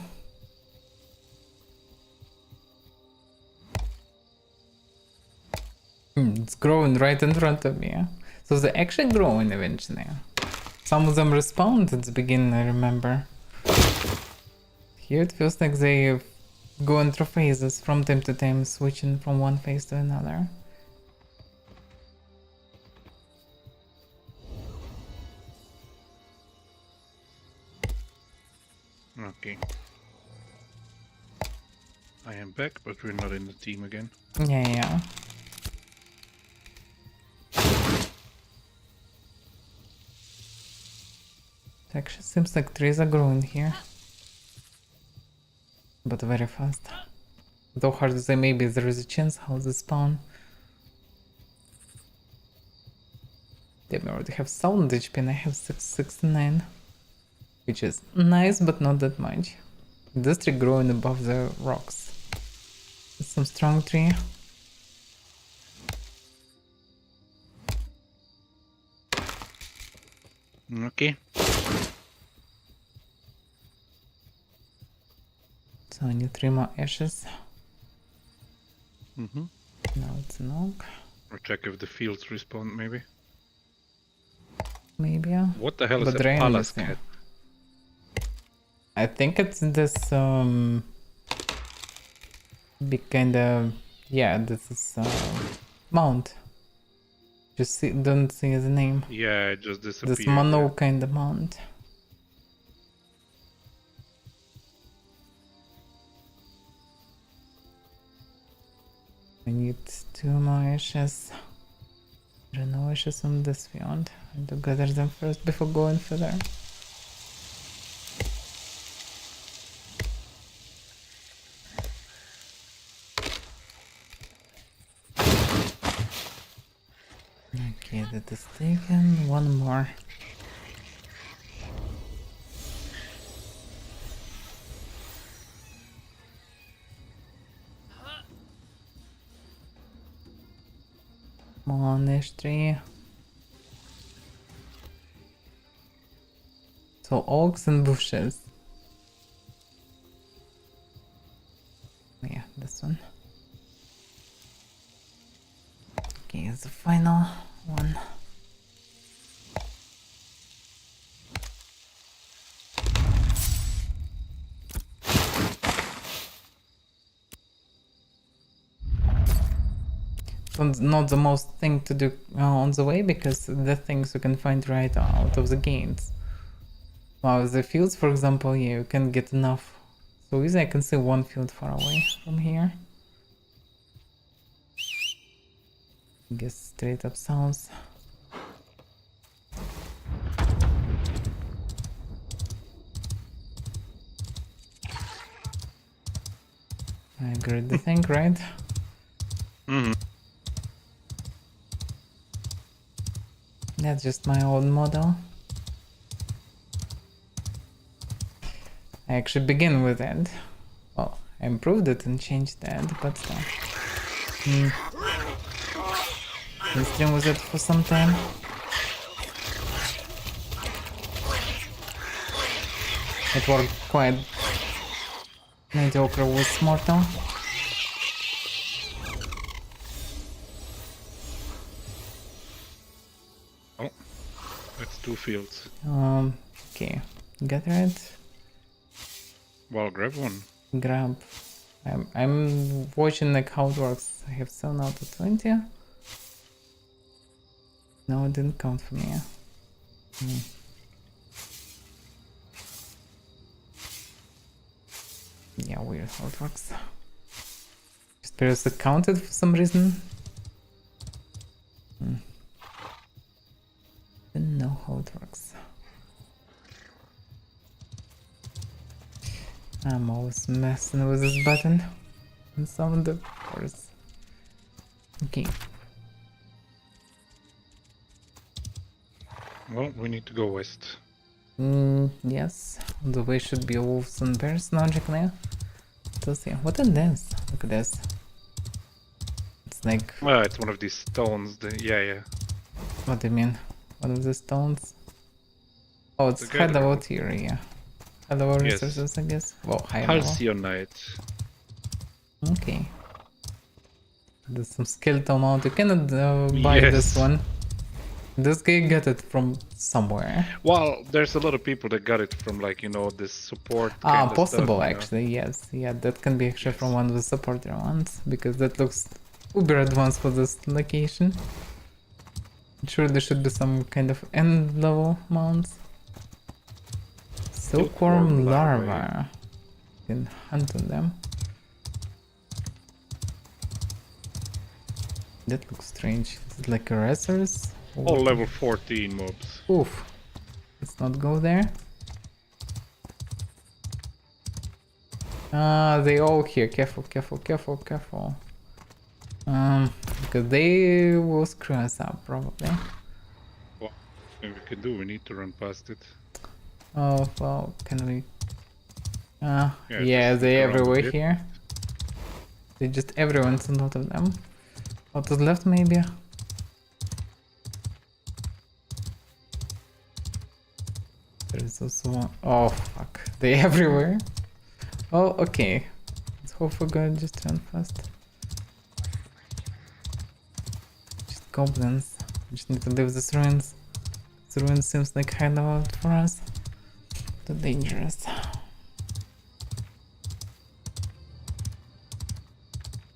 It's growing right in front of me. So they're actually growing eventually. Some of them respawned at the beginning, I remember. Here it feels like they go through phases from time to time, switching from one phase to another.
Okay. I am back, but we're not in the team again.
Yeah. It actually seems like trees are growing here. But very fast. Though hard to say, maybe there is a chance how they spawn. They already have 1000 HP and I have 669. Which is nice, but not that much. This tree growing above the rocks. It's some strong tree.
Okay.
So I need 3 more ashes.
Mm-hmm.
Now it's an oak.
Or check if the fields respawn, maybe.
Maybe, yeah.
What the hell is
But
a
rain
palace
is there.
cat?
I think it's this big kinda, yeah, this is mount. Just see, don't see the name.
Yeah, it just disappeared.
This mono kinda mount. I need 2 more ashes. There are no ashes on this field. I need to gather them first before going further. Okay, that is taken. 1 more. Come on, ash tree. So oaks and bushes. Yeah, this one. Okay, it's the final one. So it's not the most thing to do on the way because the things you can find right out of the gates. Wow, the fields, for example, yeah, you can get enough. So easy I can see 1 field far away from here. I guess straight up south. I agree the thing, right?
Mm-hmm.
That's just my old model. I actually begin with it. Well, I improved it and changed that, but still. Been stream with it for some time. It worked quite mediocre with Mortal.
Oh, that's 2 fields.
Okay, gather it.
Well, grab one.
Grab. I'm watching like how it works. I have 7 out of 20. No, it didn't count for me. Yeah, weird how it works. Just previously counted for some reason. Didn't know how it works. I'm always messing with this button and some of the parts. Okay.
Well, we need to go west.
Yes. The way should be wolves and bears logically. Let's see. What is this? Look at this. It's like.
Well, it's one of these stones. Yeah.
What do you mean? One of the stones? Oh, it's high level tier, yeah. High level resources, I guess. Well, high level.
Halcyonite.
Okay. There's some skeleton mount. You cannot buy this
Yes.
one. This guy got it from somewhere.
Well, there's a lot of people that got it from like, you know, this support
Ah,
kind of
possible
stuff, you know?
actually, yes. Yeah, that can be actually from
Yes.
one of the supporter ones, because that looks uber advanced for this location. I'm sure there should be some kind of end level mounts. Silkworm larva. You can hunt on them. That looks strange. Is it like a resource?
All level 14 mobs.
Oof. Let's not go there. They all here. Careful, careful, careful, careful. Because they will screw us up probably.
What we can do? We need to run past it.
Oh well, can we? Yeah,
just
they
around a
everywhere
bit.
here. They just everyone's a lot of them. What is left maybe? There is also one. Oh fuck, they everywhere. Oh okay. Let's hope for God. Just run fast. Just goblins. We just need to leave these ruins. The ruin seems like hideout for us. Too dangerous.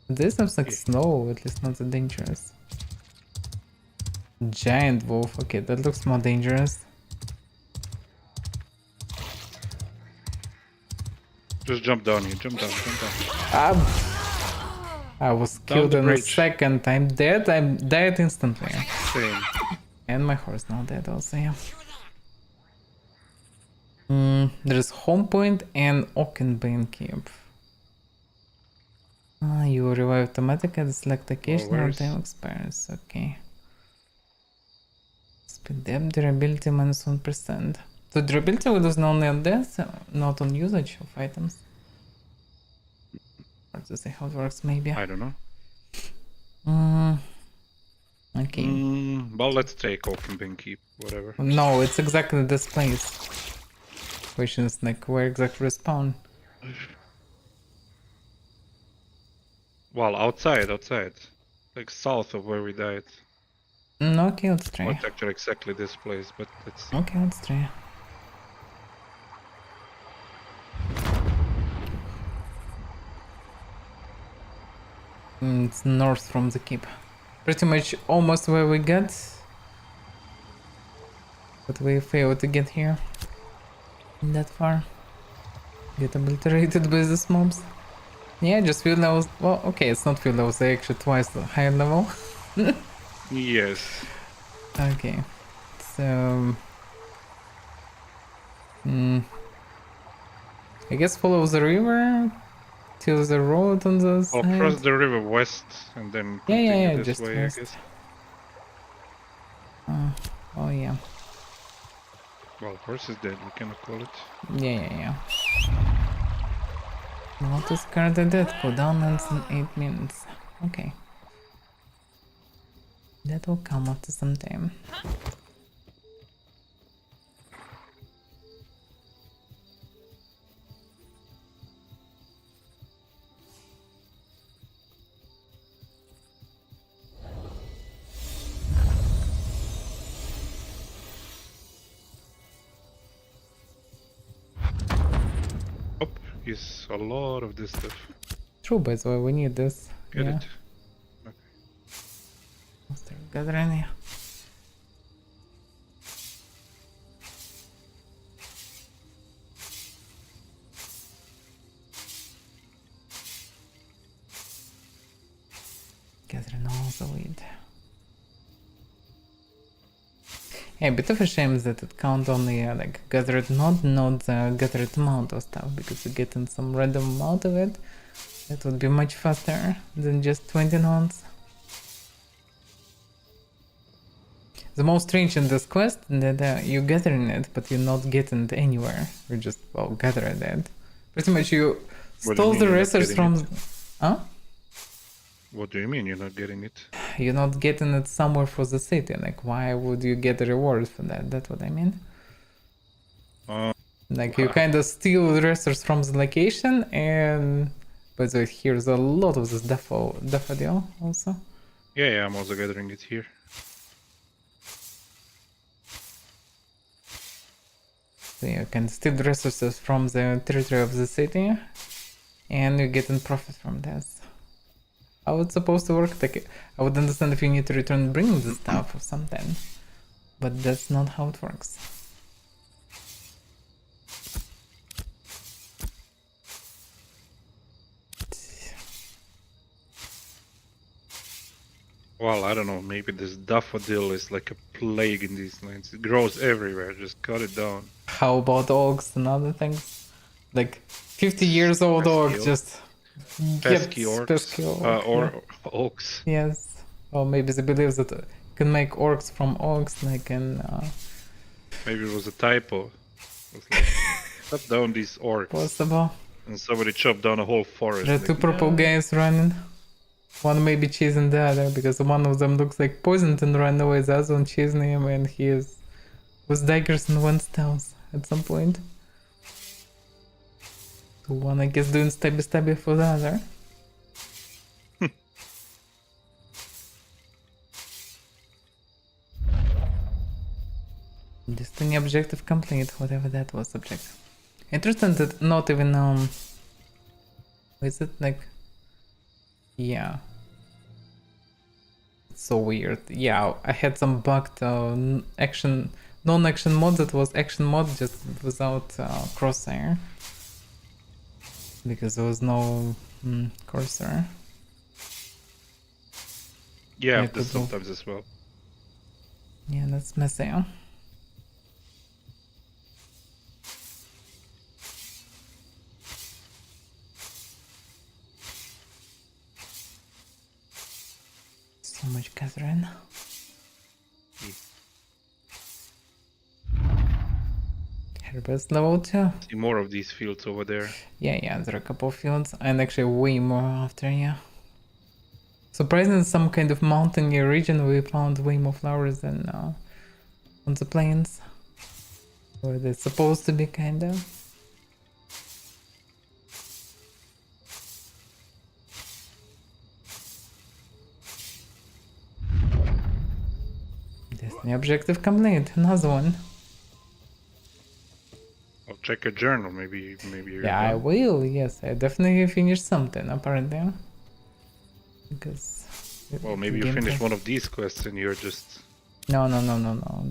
This seems like snow, at least not so dangerous. Giant wolf, okay, that looks more dangerous.
Just jump down here, jump down.
I was
Down
killed
the
in a
bridge.
second. I'm dead, I'm dead instantly.
Same.
And my horse now dead also, yeah. There's home point and Oakenbane Keep. You revive automatically at select location
where
or
is-
time expires, okay. Speed depth, durability minus 1%. So durability will lose only on death, not on usage of items. Or to say how it works, maybe.
I don't know.
Okay.
Well, let's take Oakenbane Keep, whatever.
No, it's exactly this place. Question is like where exactly respawn?
Well, outside. Like south of where we died.
Okay, let's try.
Not actually exactly this place, but let's see.
Okay, let's try. It's north from the keep. Pretty much almost where we got. But we failed to get here. That far. Get obliterated by these mobs. Yeah, just field levels. Well, okay, it's not field levels, they're actually twice the higher level.
Yes.
Okay. So... I guess follow the river till the road on the
I'll
side.
cross the river west and then
Yeah,
continue this
just
way,
west.
I guess.
Oh yeah.
Well, horse is dead, we cannot call it.
Yeah. Not as guarded dead, cooldown ends in 8 minutes. Okay. That will come after some time.
Oh, is a lot of this stuff.
True, by the way, we need this.
Get
yeah.
it? Okay.
Monster gathering, yeah. Gathering all the weed. Yeah, a bit of a shame that it count only like gathered not the gathered amount of stuff, because you're getting some random amount of it. That would be much faster than just 20 nodes. The most strange in this quest that you're gathering it, but you're not getting it anywhere. You're just, well, gathering it. Pretty much you
What do you
stole
mean
the
you're not
resource
getting
from... Huh?
What do you mean you're not getting it?
You're not getting it somewhere for the city. Like, why would you get a reward for that? That's what I mean. Like, you kind of steal the resource from the location, and By the way, here's a lot of this daffodil also.
Yeah, I'm also gathering it here.
So you can steal resources from the territory of the city, and you get in profit from this. How it's supposed to work? Like, I would understand if you need to return bring the stuff or something, but that's not how it works.
Well, I don't know, maybe this daffodil is like a plague in these lands. It grows everywhere, just cut it down.
How about oaks and other things? Like 50 years old oak just
Pesky
gets
orcs.
pesky oak,
Or
yeah.
oaks.
Yes. Or maybe they believe that you can make orcs from oaks, like in
Maybe it was a typo. It was like, cut down these orcs.
possible.
And somebody chopped down a whole forest.
There are
like,
two purple guys running. One may be chasing the other because one of them looks like poisoned and ran away. The other one chasing him, and he is with daggers and one stealth at some point. So one, I guess, doing stabby for the other. Destiny objective complete, whatever that was objective. Interesting that not even is it like, yeah, it's so weird. Yeah, I had some bugged non-action mod that was action mod just without crosshair because there was no cursor.
Yeah,
I
this
could
sometimes as well.
Yeah, that's messy. Huh? So much gathering. Herbest level 2.
See more of these fields over there.
Yeah, there are a couple of fields, and actually way more after, yeah. Surprisingly, in some kind of mountainy region, we found way more flowers than on the plains, where they're supposed to be, kinda. Destiny objective complete. Another one.
I'll check your journal. Maybe you're
Yeah, I
done.
will. Yes, I definitely finished something apparently. Because.
Well, maybe you finished one of these quests and you're just
No.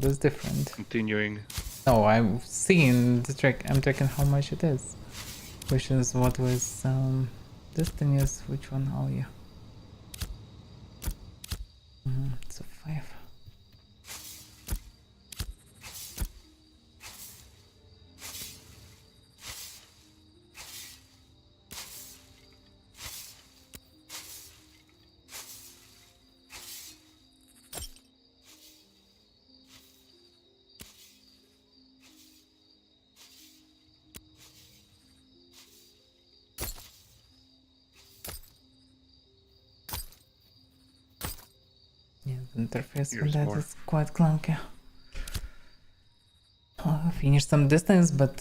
That's different.
continuing.
No, I'm seeing the track. I'm checking how much it is. Question is what was Destiny's. Which one? Oh yeah. It's a 5. Yeah, the interface for
Here's
that
more.
is quite clunky. Oh, I finished some distance, but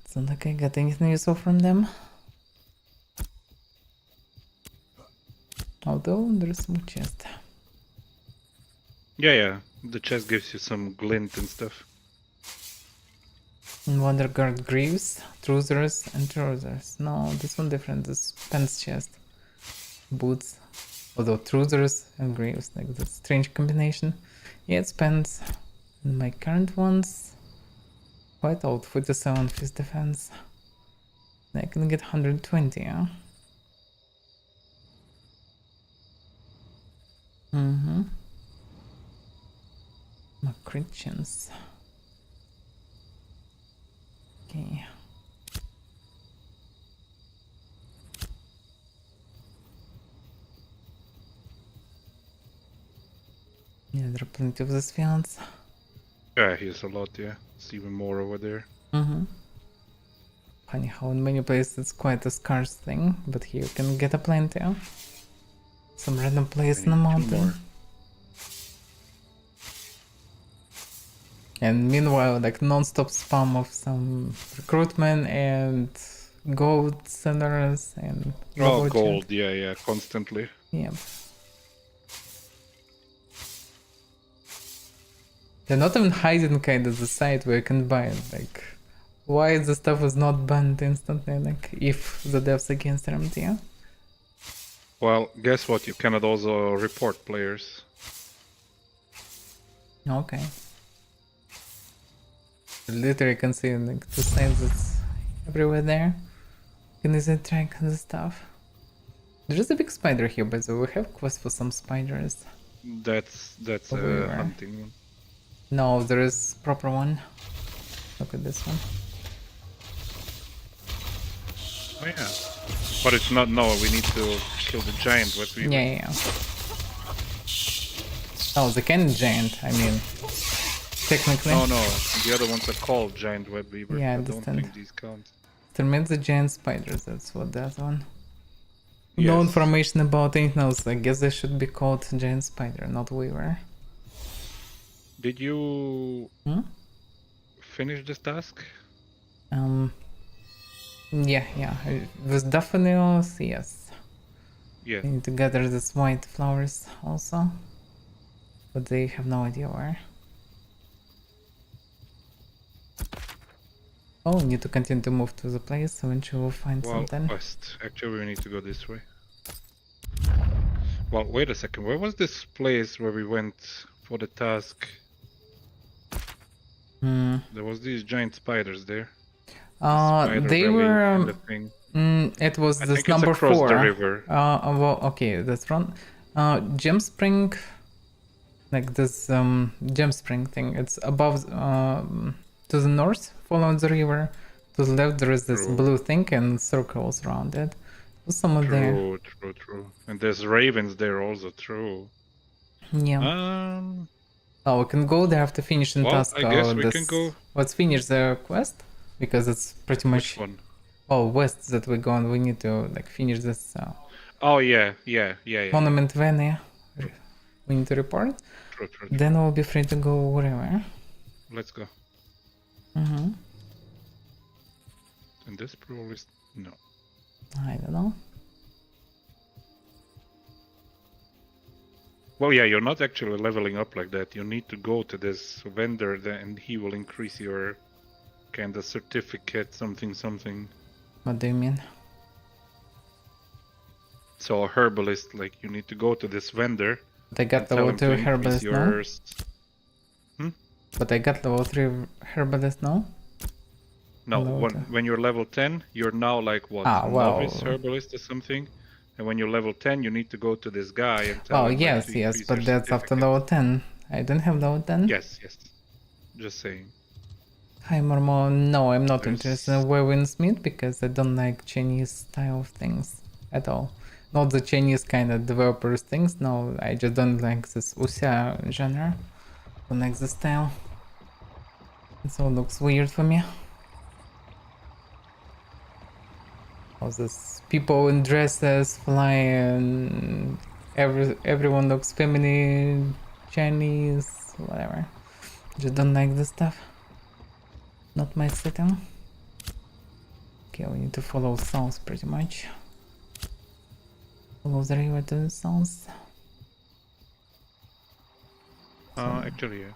it's not like I got anything useful from them. Although there's some chest.
Yeah. The chest gives you some glint and stuff.
Wonder Guard Greaves, Trousers, and Trousers. No, this one different. This pants chest. Boots. Although Trousers and Greaves, like that strange combination. Yeah, it's pants. And my current ones. Quite old, 47 fist defense. I can get 120, huh? My Christians. Okay. Yeah, there are plenty of these fields.
Yeah, here's a lot, yeah. It's even more over there.
Funny how in many places it's quite a scarce thing, but here you can get a plenty. Huh? Some random place in the
I need 2
mountain.
more.
And meanwhile, like non-stop spam of some recruitment and gold sellers and
Oh,
level
gold. Yeah, constantly.
Yeah. They're not even hiding kind of the site where you can buy it. Like, why the stuff is not banned instantly? Like, if the devs against RMT?
Well, guess what? You cannot also report players.
Okay. Literally can see like the signs that's everywhere there. You can easily track the stuff. There's a big spider here, by the way. We have quest for some spiders.
That's
Avaira.
a hunting one.
No, there is proper one. Look at this one.
Oh yeah. But it's not, no, we need to kill the giant what we
Yeah. Oh, the cannon giant, I mean. Technically.
No, the other ones are called giant web weavers.
Yeah, I
I don't
understand.
think these count.
Terminate the giant spiders, that's what that one.
Yes.
No information about anything else. I guess they should be called giant spider, not weaver.
Did you finish this task?
Yeah. With daffodils, yes.
Yeah.
We need to gather these white flowers also. But they have no idea where. Oh, we need to continue to move to the place, eventually we'll find something.
West. Actually, we need to go this way. Well, wait a second. Where was this place where we went for the task? There was these giant spiders there.
They were... it was this number 4.
The river.
Well, okay, that's wrong. Gem Spring, like this Gem Spring thing. It's above, to the north, follow the river. To the left, there is this blue thing and circles around it. There's someone there.
True. And there's ravens there also. True.
Yeah. Oh, we can go there after finishing task.
I guess we can go.
Let's finish the quest because it's pretty much.
Which one?
Oh, west that we go and we need to like finish this.
Oh yeah.
Monument Venia. We need to report.
True.
Then we'll be free to go wherever.
Let's go.
And
this probably is... no.
I don't know.
Well, yeah, you're not actually leveling up like that. You need to go to this vendor and he will increase your kind of certificate, something.
What do you mean?
So a herbalist, like you need to go to this vendor.
But I got level 2 herbalist now. But I got level 3 herbalist now.
No, when you're level 10, you're now like what? Novice herbalist or something. And when you're level 10, you need to go to this guy and tell him
yes, but that's after level 10. I don't have level 10.
Yes. Just saying.
Hi, Mormo. No, I'm not interested in weaving smith because I don't like Chinese style of things at all. Not the Chinese kind of developers things. No, I just don't like this wuxia genre. Don't like the style. It all looks weird for me. All these people in dresses flying, everyone looks feminine, Chinese, whatever. Just don't like this stuff. Not my setting. Okay, we need to follow south pretty much. Follow the river to the south.
Actually, yeah.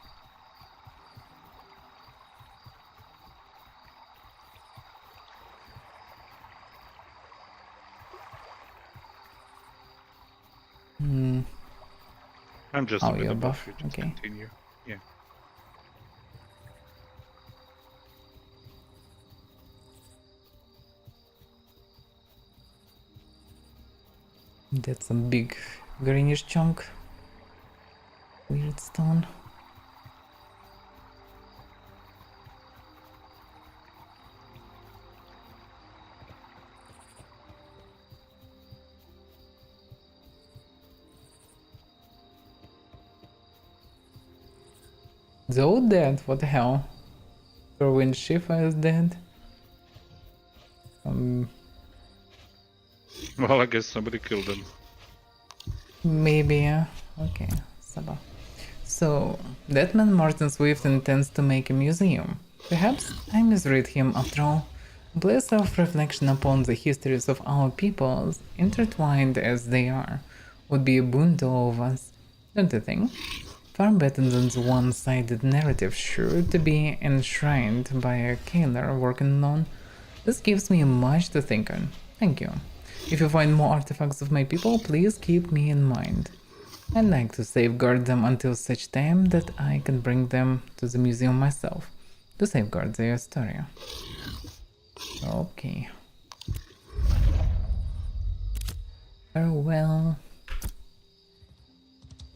I'm just a bit above you, just continue. Yeah.
That's a big greenish chunk. Weird stone. They're all dead, what the hell? Erwin Schiffer is dead.
Well, I guess somebody killed them.
Maybe, yeah. Okay, Saba. So, that man Martin Swift intends to make a museum. Perhaps I misread him after all. Play self-reflection upon the histories of our peoples, intertwined as they are, would be a boon to all of us, don't you think? Far better than the one-sided narrative sure to be enshrined by a killer working alone. This gives me much to think on. Thank you. If you find more artifacts of my people, please keep me in mind. I'd like to safeguard them until such time that I can bring them to the museum myself to safeguard their story. Okay. Farewell.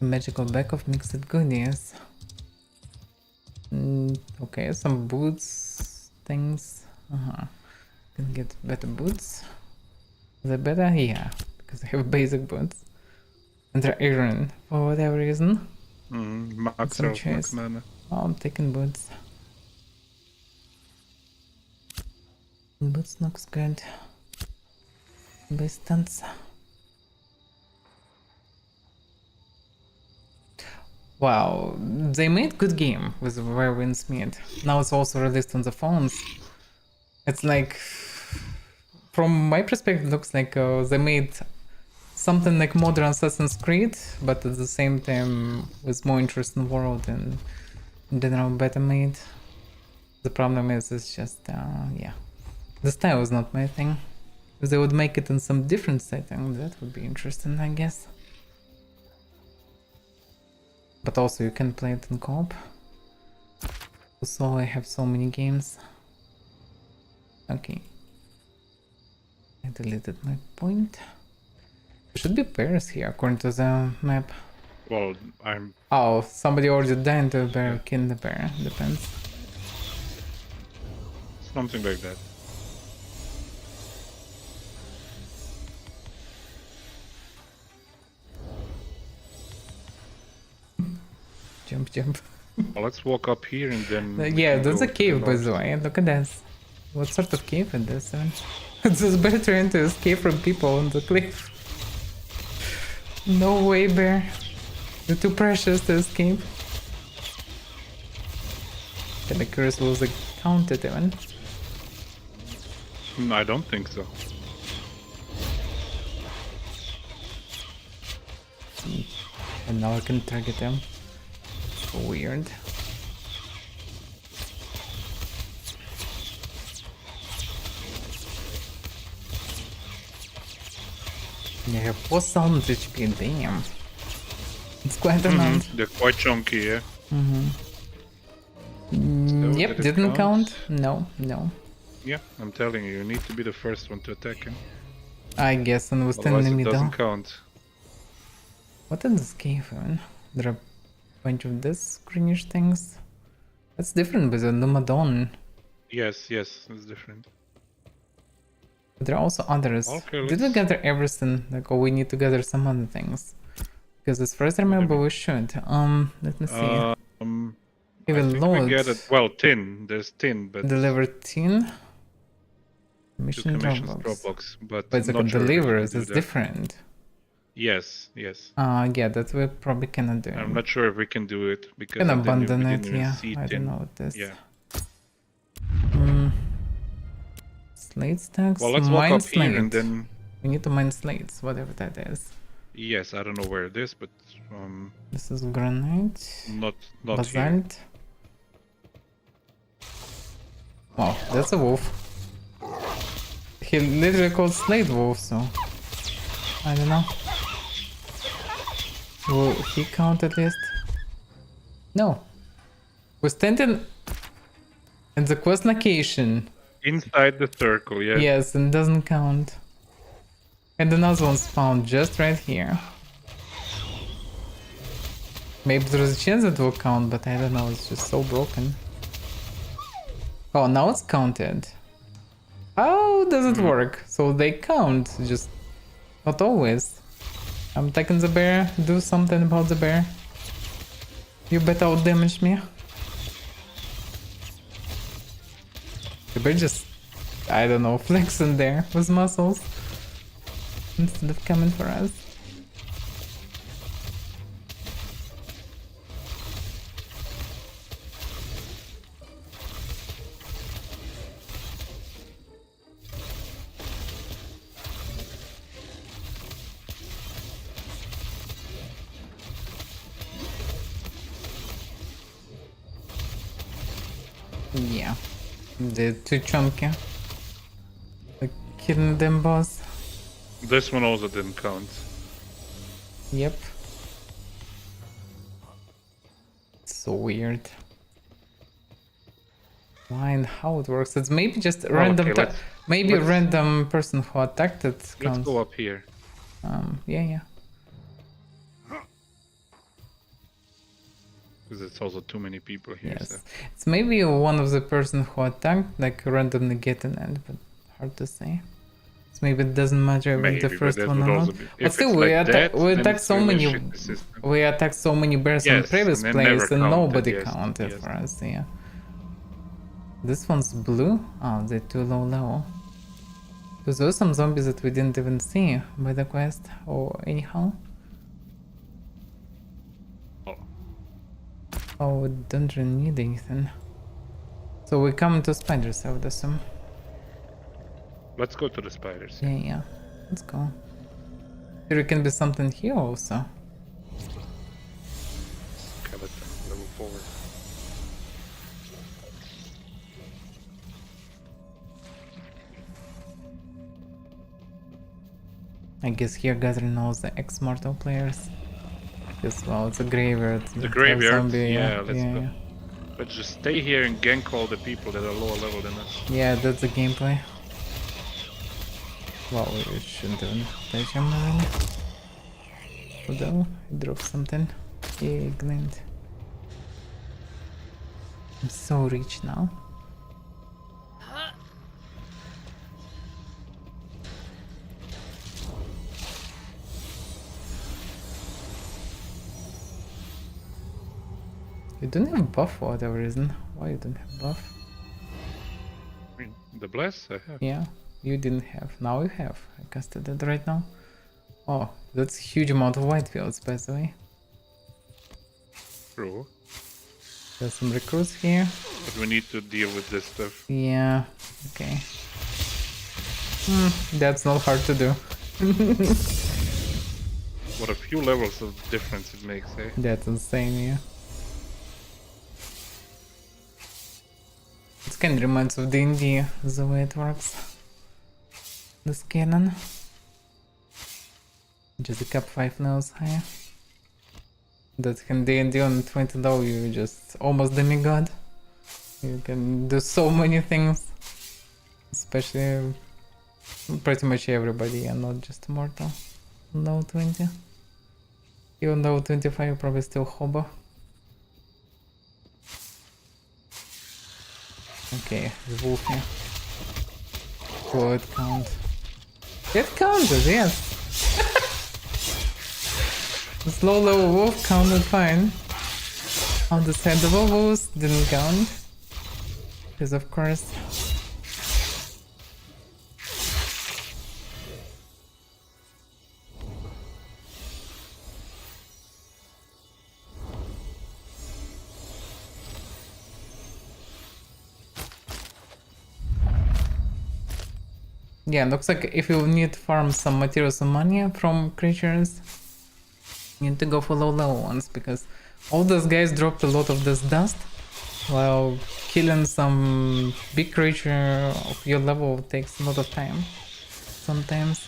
Magical bag of mixed goodies. Okay, some boots, things. Can get better boots. The better? Yeah, because I have basic boots. And they're iron for whatever reason.
Max
Some
health, max
chest.
mana.
Oh, I'm taking boots. Boots looks good. Distance. Wow, they made good game with Werewolf Smith. Now it's also released on the phones. It's like, from my perspective, it looks like they made something like modern Assassin's Creed, but at the same time with more interesting world and in general better made. The problem is it's just, yeah. The style is not my thing. If they would make it in some different setting, that would be interesting, I guess. But also you can play it in co-op. So I have so many games. Okay. I deleted my point. There should be bears here according to the map.
Well, I'm...
Oh, somebody already died to a bear, killed the bear. Depends.
Something like that.
Jump, jump.
Well, let's walk up here and then...
Yeah,
we can
that's
go
a
to
cave, by
north.
the way. Look at this. What sort of cave is this one? This bear trying to escape from people on the cliff. No way, bear. You're too precious to escape. The curse was counted even.
I don't think so.
And now I can target him. So weird. You have 4,000 HP, damn. It's quite a amount.
They're quite chunky, yeah. So
Yep,
did it
didn't count. No, no.
Yeah, I'm telling you, you need to be the first one to attack him.
I guess, and we're standing
Otherwise
in the
it
middle.
doesn't count.
What is this cave even? There are a bunch of this greenish things. That's different with the Lumadon.
Yes, yes, it's different.
But there are also others.
Okay,
Did we
let's...
gather everything? Like, oh, we need to gather some other things. Because as far as I remember, we should. Let me see.
I
Even
think
load.
we gathered... Well, tin. There's tin, but...
Deliver tin.
to
Mission
commissions
Dropbox.
Dropbox, but
But it's like a
not sure if we
deliver,
can do
it's
that.
different.
Yes, yes.
Yeah, that we probably cannot do.
I'm not sure if we can do it because
Can
then
abandon
we
it,
didn't even
yeah.
see
I
tin.
don't know what this.
Yeah.
Slate stacks.
Well, let's
mine
walk up
slate.
here and then...
We need to mine slates, whatever that is.
Yes, I don't know where it is, but
This is granite.
not here.
Basalt. Wow, that's a wolf. He literally called Slate Wolf, so I don't know. Will he count at least? No. We're standing at the quest location.
Inside the circle, yeah.
Yes, and doesn't count. And another one's found just right here. Maybe there's a chance it will count, but I don't know, it's just so broken. Oh, now it's counted. How does it work? So they count, just not always. I'm taking the bear, do something about the bear. You better out damage me. The bear just, I don't know, flexing there with muscles instead of coming for us. Yeah. They're too chunky. Like killing them boss.
This one also didn't count.
Yep. So weird. Why and how it works? It's maybe just a random.
Okay,
maybe a
let's-
random person who attacked it
Let's
counts.
go up here.
Yeah.
Because it's also too many people here.
Yes.
So.
It's maybe one of the person who attacked, like randomly get an end, but hard to say. So maybe it doesn't matter if
Maybe,
the first
that
one
would
or
also
not.
be-
But
if
still,
it's
we
like that, then
attacked
it's
so
really a
many.
shitty system.
We attacked so many bears in
Yes,
previous
and it
plays,
never
and
counted,
nobody
yes,
counted
yes.
for us. Yeah. This one's blue. Oh, they're too low level. Because there were some zombies that we didn't even see by the quest or anyhow.
Oh.
Oh, we don't really need anything. So we come to spiders, I would assume.
Let's go to the spiders.
Yeah. Let's go. There can be something here also.
Skeleton, level 4.
I guess here gathering all the ex-mortal players. Because, well, it's a graveyard.
The graveyard?
Zombie,
Yeah, let's go.
yeah.
Let's just stay here and gank all the people that are lower level than us.
Yeah, that's the gameplay. Well, we shouldn't even touch him already. Although, he dropped something. Yeah, glint. I'm so rich now. You don't have buff for whatever reason. Why you don't have buff?
I mean, the bless I have.
Yeah, you didn't have. Now you have. I casted it right now. Oh, that's a huge amount of white fields, by the way.
True.
There's some recruits here.
But we need to deal with this stuff.
Yeah, okay. That's not hard to do.
What a few levels of difference it makes, eh?
That's insane, yeah. It kind of reminds of D&D, the way it works. This cannon. Just a cap 5 levels higher. That can D&D on 20 low, you just almost demigod. You can do so many things. Especially pretty much everybody and not just mortal. Low 20. Even though 25 you're probably still hobo. Okay, the wolf here. Will it count? It counted, yes! The slow level wolf counted fine. Understandable wolves didn't count. Because of course. Yeah, looks like if you need to farm some materials and money from creatures, you need to go for low level ones, because all those guys dropped a lot of this dust, while killing some big creature of your level takes a lot of time sometimes.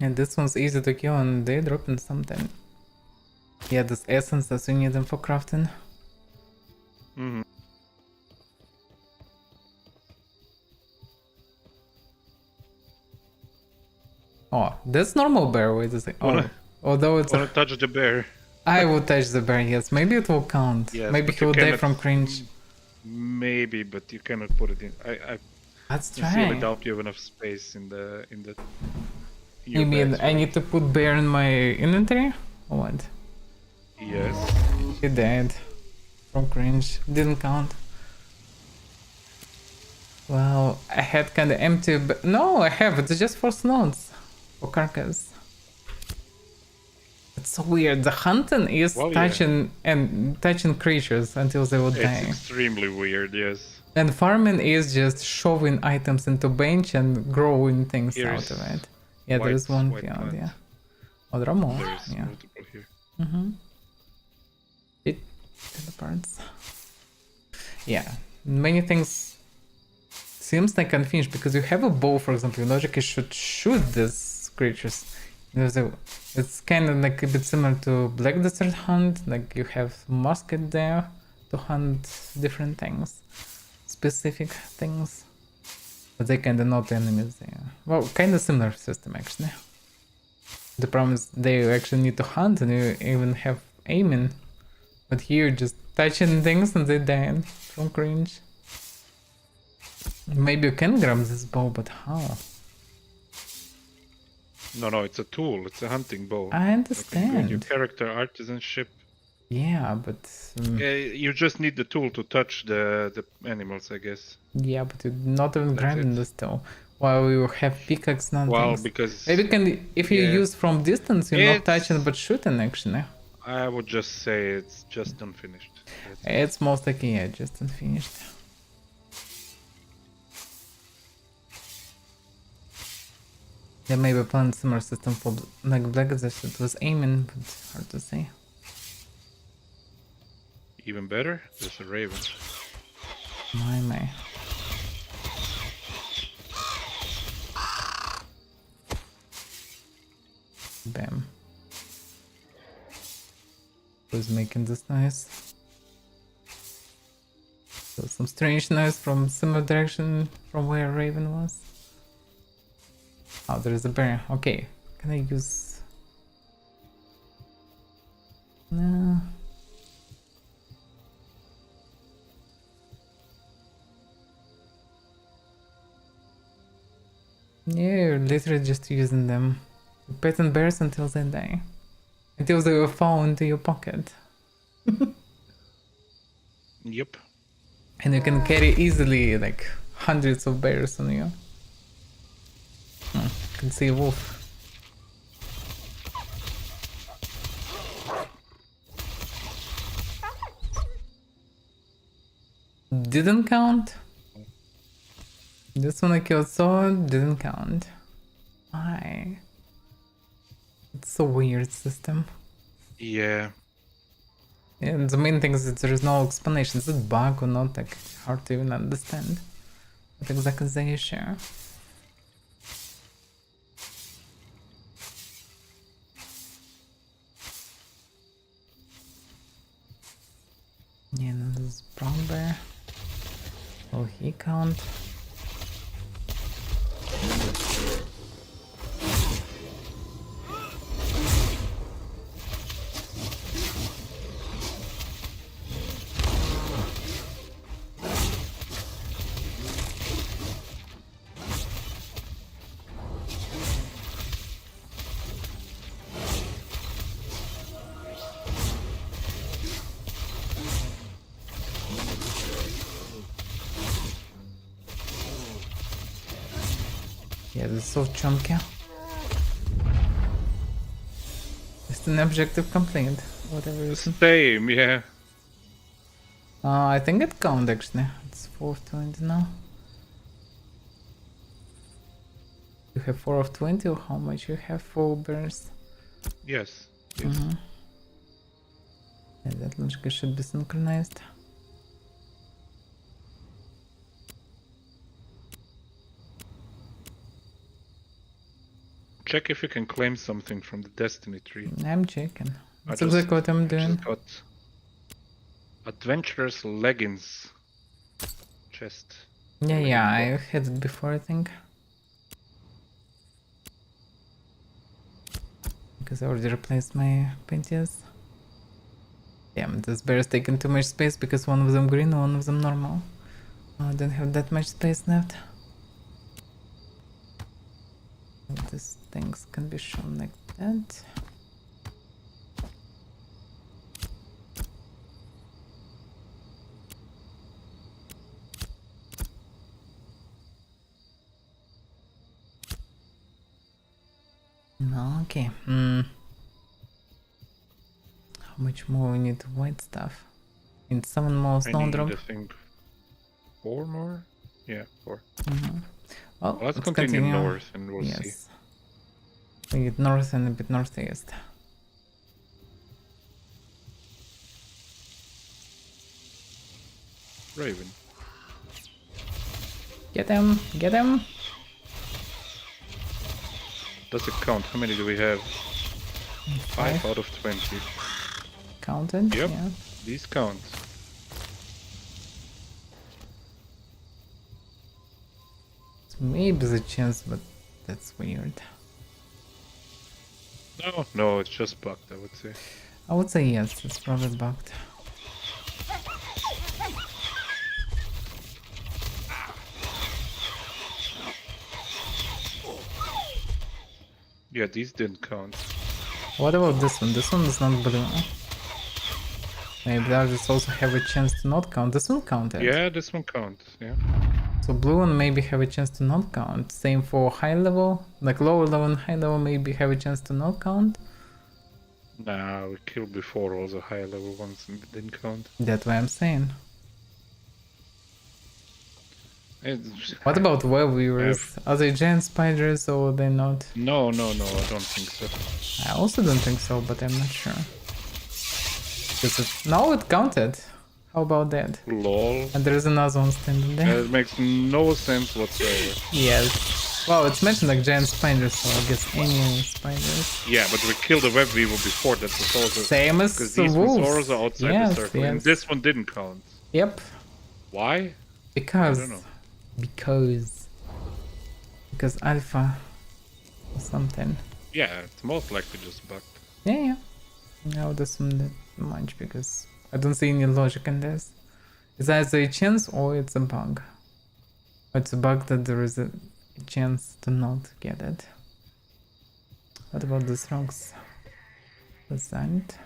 And this one's easy to kill and they're dropping something. Yeah, this essence that you need them for crafting.
Mm-hmm.
Oh, that's normal bear, wait a second. Oh, although it's
Wanna touch the bear?
I will touch the bear, yes. Maybe it will count.
Yes,
Maybe
but
he
you
will die
cannot-
from cringe.
Maybe, but you cannot put it in. I
Let's
sincerely
try.
doubt you have enough space in the in
You
your
mean
bags,
I
right?
need to put bear in my inventory? Or what?
Yes.
He died from cringe. Didn't count. Well, I had kinda empty, but no, I have. It's just for slots. For carcass. It's so weird. The hunting is
Well, yeah.
touching creatures until they will
It's
die.
extremely weird, yes.
And farming is just shoving items into bench and growing things
Here
out
is
of it. Yeah, there is one
white
field,
plant.
yeah. Oh, there are more,
There is
yeah.
multiple here.
Mm-hmm. Teleports. Yeah, many things seems like unfinished because you have a bow, for example. You logically should shoot these creatures. It's kind of like a bit similar to Black Desert Hunt. Like you have musket there to hunt different things, specific things, but they kind of not enemies there. Well, kind of similar system actually. The problem is they actually need to hunt and you even have aiming, but here just touching things and they dying from cringe. Maybe you can grab this bow, but how?
No, it's a tool. It's a hunting bow.
I understand.
Your character artisanship.
Yeah, but
you just need the tool to touch the animals, I guess.
yeah, but you're not even grabbing the still. While you have pickaxe and
Well,
things.
because
Maybe if you use from distance, you're not touching but shooting actually.
I would just say it's just unfinished.
It's most likely just unfinished. There may be a planned similar system for like Black Desert. It was aiming, but hard to say.
Even better, there's a raven.
My. Bam. Who's making this noise? So some strange noise from similar direction from where Raven was. Oh, there is a bear. Okay, can I use? No. Yeah, you're literally just using them. You pet bears until they die. Until they fall into your pocket.
Yep.
And you can carry easily like hundreds of bears on you. I can see a wolf. Didn't count. This one I killed sword didn't count. Why? It's a weird system.
Yeah.
And the main thing is that there is no explanation. Is it bug or not? Like hard to even understand. What exactly is the issue? Yeah, and this brown bear. Will he count? Yeah, this is so chunky. It's an objective complaint. Whatever it is.
Same, yeah.
I think it counts actually. It's 4 of 20 now. You have 4 of 20 or how much you have for bears?
Yes.
Yeah, that logic should be synchronized.
Check if you can claim something from the destiny tree.
I'm checking. That's exactly what I'm doing.
Got adventurer's leggings chest.
Yeah, I had it before, I think. Because I already replaced my panties. Damn, this bear is taking too much space because one of them green, one of them normal. I don't have that much space left. These things can be shown like that. No, okay. How much more we need white stuff? Need 7 more snowdrop.
I think 4 more? Yeah, 4.
Well,
Let's continue north and we'll see.
We get north and a bit northeast.
Raven.
Get him! Get him!
Does it count? How many do we have? 5 out of 20.
Counted?
Yep.
Yeah.
These count.
Maybe there's a chance, but that's weird.
No, it's just bugged, I would say.
I would say yes, it's probably bugged.
Yeah, these didn't count.
What about this one? This one is not blue. Maybe that just also have a chance to not count. This one counted.
Yeah, this one counts, yeah.
So blue one maybe have a chance to not count. Same for high level. Like lower level and high level maybe have a chance to not count.
Nah, we killed before all the higher level ones and it didn't count.
That's what I'm saying.
It's-
What about web weavers? Are they giant spiders or they're not?
No, I don't think so.
I also don't think so, but I'm not sure. No, it counted. How about that?
Lol.
And there's another one standing there.
It makes no sense whatsoever.
Yes. Well, it's mentioned like giant spiders, so I guess any spiders.
Yeah, but we killed a web weaver before that was also...
Same as
Because
the
these
wolves.
ones are outside
Yes,
the circle.
yes.
And this one didn't count.
Yep.
Why?
Because.
I don't know.
Because alpha or something.
Yeah, it's most likely just bugged.
Yeah. No, this one that much because I don't see any logic in this. It's either a chance or it's a bug. It's a bug that there is a chance to not get it. What about these rocks? Present.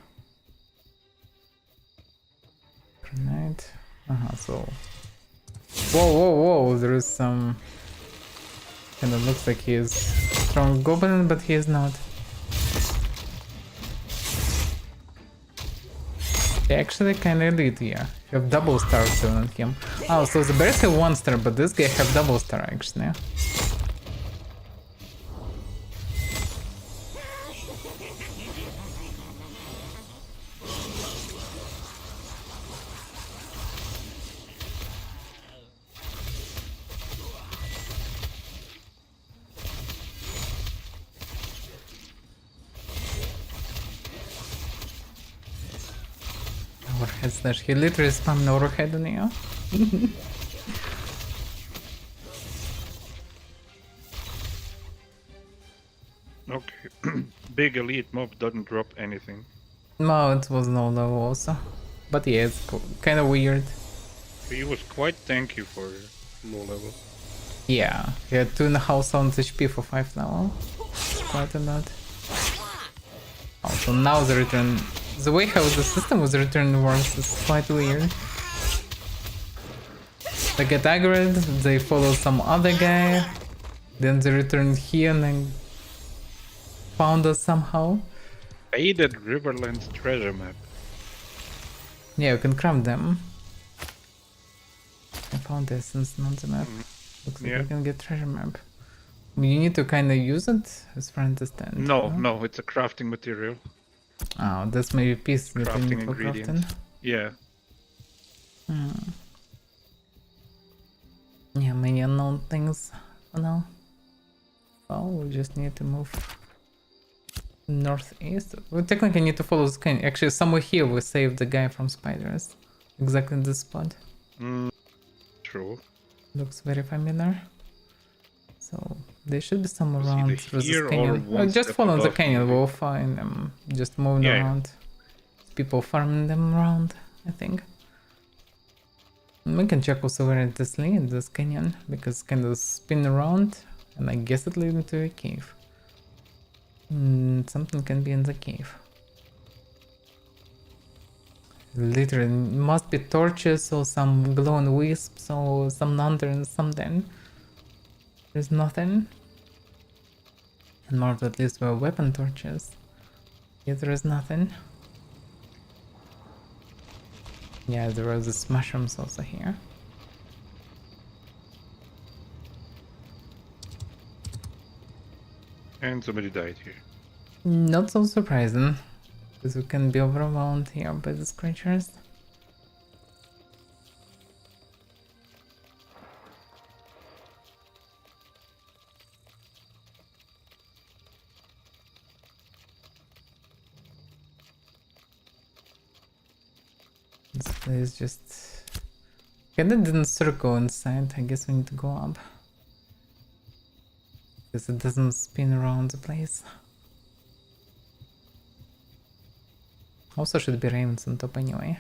Grenade. So. Whoa, there is some. Kinda looks like he is strong goblin, but he is not. He actually kinda elite here. You have double star still on him. Oh, so the bears have 1 star, but this guy have double star actually. Overhead slash. He literally spammed overhead on you.
Okay. Big elite mob doesn't drop anything.
No, it was no level also. But yeah, it's kind of weird.
He was quite tanky for low level.
Yeah, he had 2,500 HP for 5 level. Quite a lot. Oh, so now the return. The way how the system was return works is quite weird. They get aggroed, they follow some other guy, then they return here and then found us somehow.
Faded Riverlands treasure map.
Yeah, you can craft them. I found the essence on the map. Looks like
Yeah.
you can get treasure map. You need to kinda use it, as far as I understand.
No, it's a crafting material.
Oh, that's maybe a piece that you
Crafting
need for
ingredient.
crafting.
Yeah.
Yeah, many unknown things for now. Oh, we just need to move northeast. We technically need to follow the scan. Actually, somewhere here we saved the guy from spiders. Exactly in this spot.
True.
Looks very familiar. So there should be some
Was
around
either
through
here
this
or
canyon.
one
Just
step
follow the
above,
canyon,
maybe.
we'll find them. Just moving
Yeah.
around. People farming them around, I think. We can check also where it is lead, this canyon, because kind of spin around, and I guess it leads into a cave. Something can be in the cave. Literally, must be torches or some glowing wisps or some lanterns, something. There's nothing. And more at least were weapon torches. Yeah, there is nothing. Yeah, there are these mushrooms also here.
And somebody died here.
Not so surprising, because we can be overwhelmed here by these creatures. There's just... Kinda didn't circle inside. I guess we need to go up. Because it doesn't spin around the place. Also should be ravens on top anyway.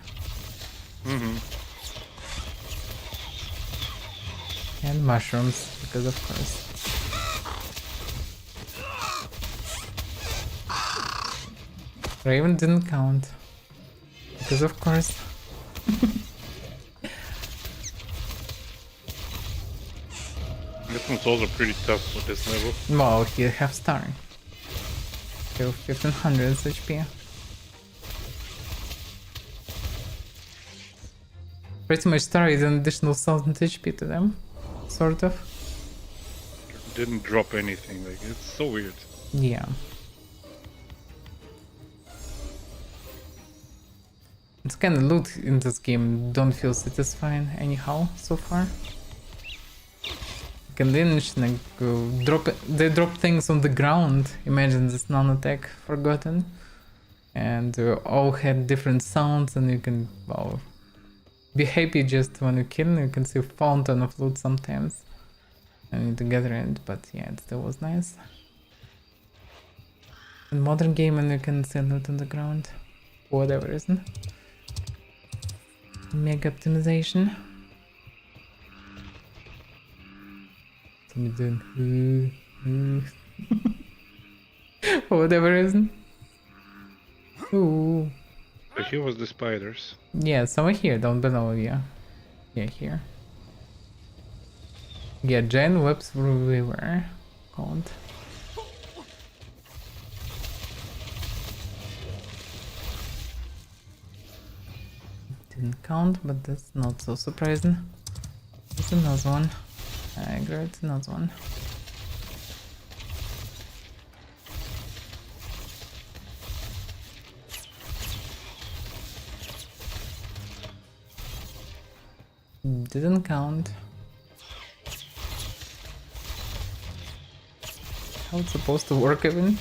And mushrooms, because of course. Raven didn't count. Because of course.
This one's also pretty tough for this level.
Well, he have star. Still 1500 HP. Pretty much star is an additional 1000 HP to them. Sort of.
Didn't drop anything, like, it's so weird.
Yeah. It's kind of loot in this game don't feel satisfying anyhow so far. Can lynch like they drop things on the ground. Imagine this non-attack forgotten, and all had different sounds, and you can well be happy just when you kill. You can see a fountain of loot sometimes. I need to gather it, but yeah, it still was nice. In modern game, and you can see loot on the ground, for whatever reason. Mega optimization. Somebody doing for whatever reason. Ooh.
So here was the spiders.
Yeah, somewhere here, down below, yeah. Yeah, here. Yeah, giant webs everywhere. Count. Didn't count, but that's not so surprising. There's another one. I grabbed another one. Didn't count. How it's supposed to work even?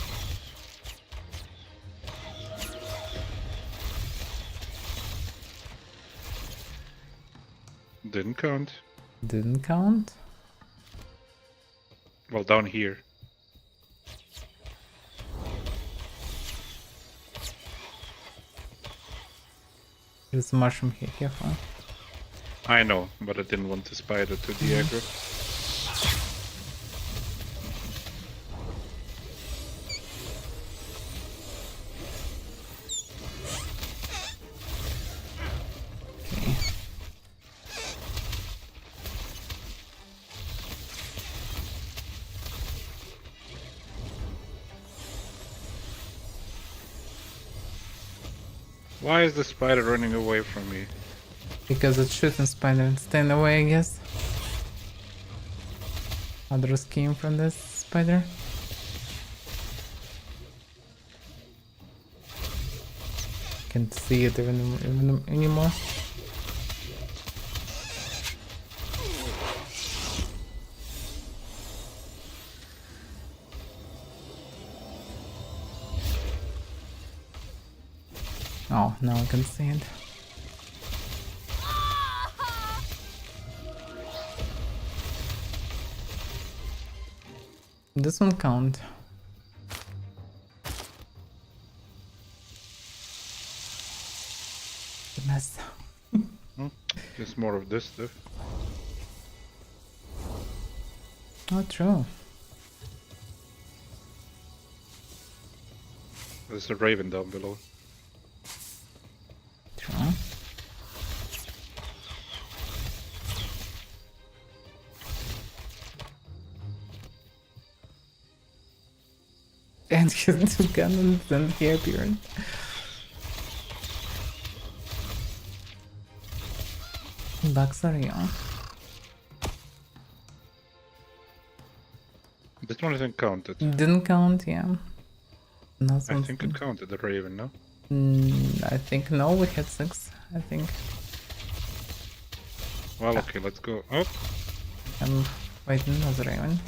Didn't count.
Didn't count.
Well, down here.
There's a mushroom here, careful.
I know, but I didn't want the spider to the aggro. Why is the spider running away from me?
Because it's shooting spider and staying away, I guess. Other scheme from this spider. Can't see it even anymore. Oh, now I can see it. This one count. The mess.
Just more of this stuff.
Oh, true.
There's a raven down below.
True. And his two cannons and he appeared. Bugs are young.
This one isn't counted.
Didn't count, yeah. No,
I think it counted the raven, no?
I think no, we had 6, I think.
Well, okay, let's go up.
I'm waiting another raven.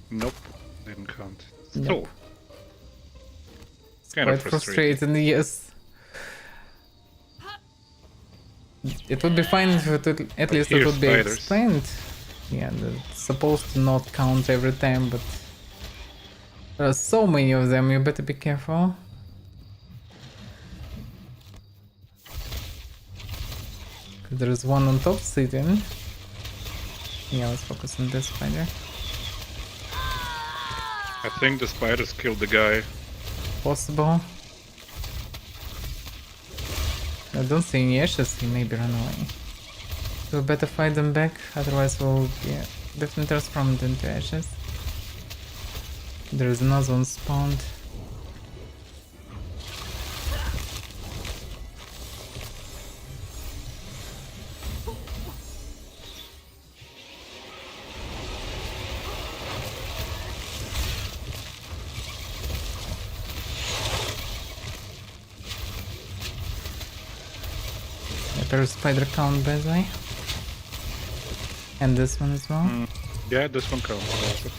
Nope, didn't count.
Nope.
Kind of
quite
frustrating.
frustrating, yes. It would be fine if it would, at
But
least it
here's
would be
spiders.
explained. Yeah, it's supposed to not count every time, but there are so many of them, you better be careful. There is one on top sitting. Yeah, let's focus on this spider.
I think the spiders killed the guy.
Possible. I don't see any ashes, he maybe run away. We better fight them back, otherwise we'll be definitely transformed into ashes. There is another one spawned. Better spider count by the way. And this one as well.
Yeah, this one counts also.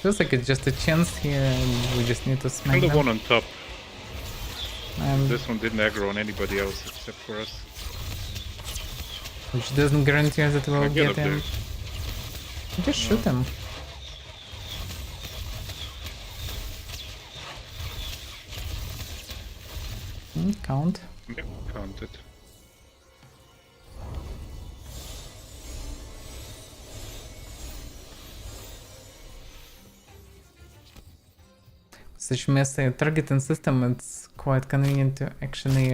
Feels like it's just a chance here and we just need to smack
Kill the
them.
one on top.
Um,
This one didn't aggro on anybody else except for us.
which doesn't guarantee us that we'll
Get
get
up there.
him. Just shoot him. Count.
Yep, counted.
Such messy targeting system, it's quite convenient to actually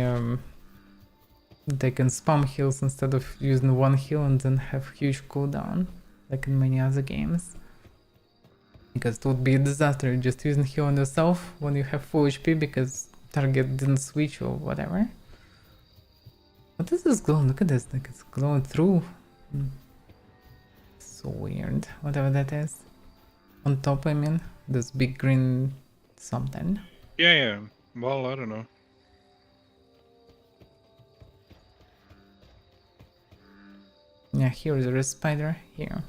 they can spam heals instead of using one heal and then have huge cooldown like in many other games. Because it would be a disaster just using heal on yourself when you have full HP because target didn't switch or whatever. What is this glowing? Look at this, like it's glowing through. So weird, whatever that is. On top, I mean, this big green something.
Yeah. Well, I don't know.
Yeah, here is a spider, here.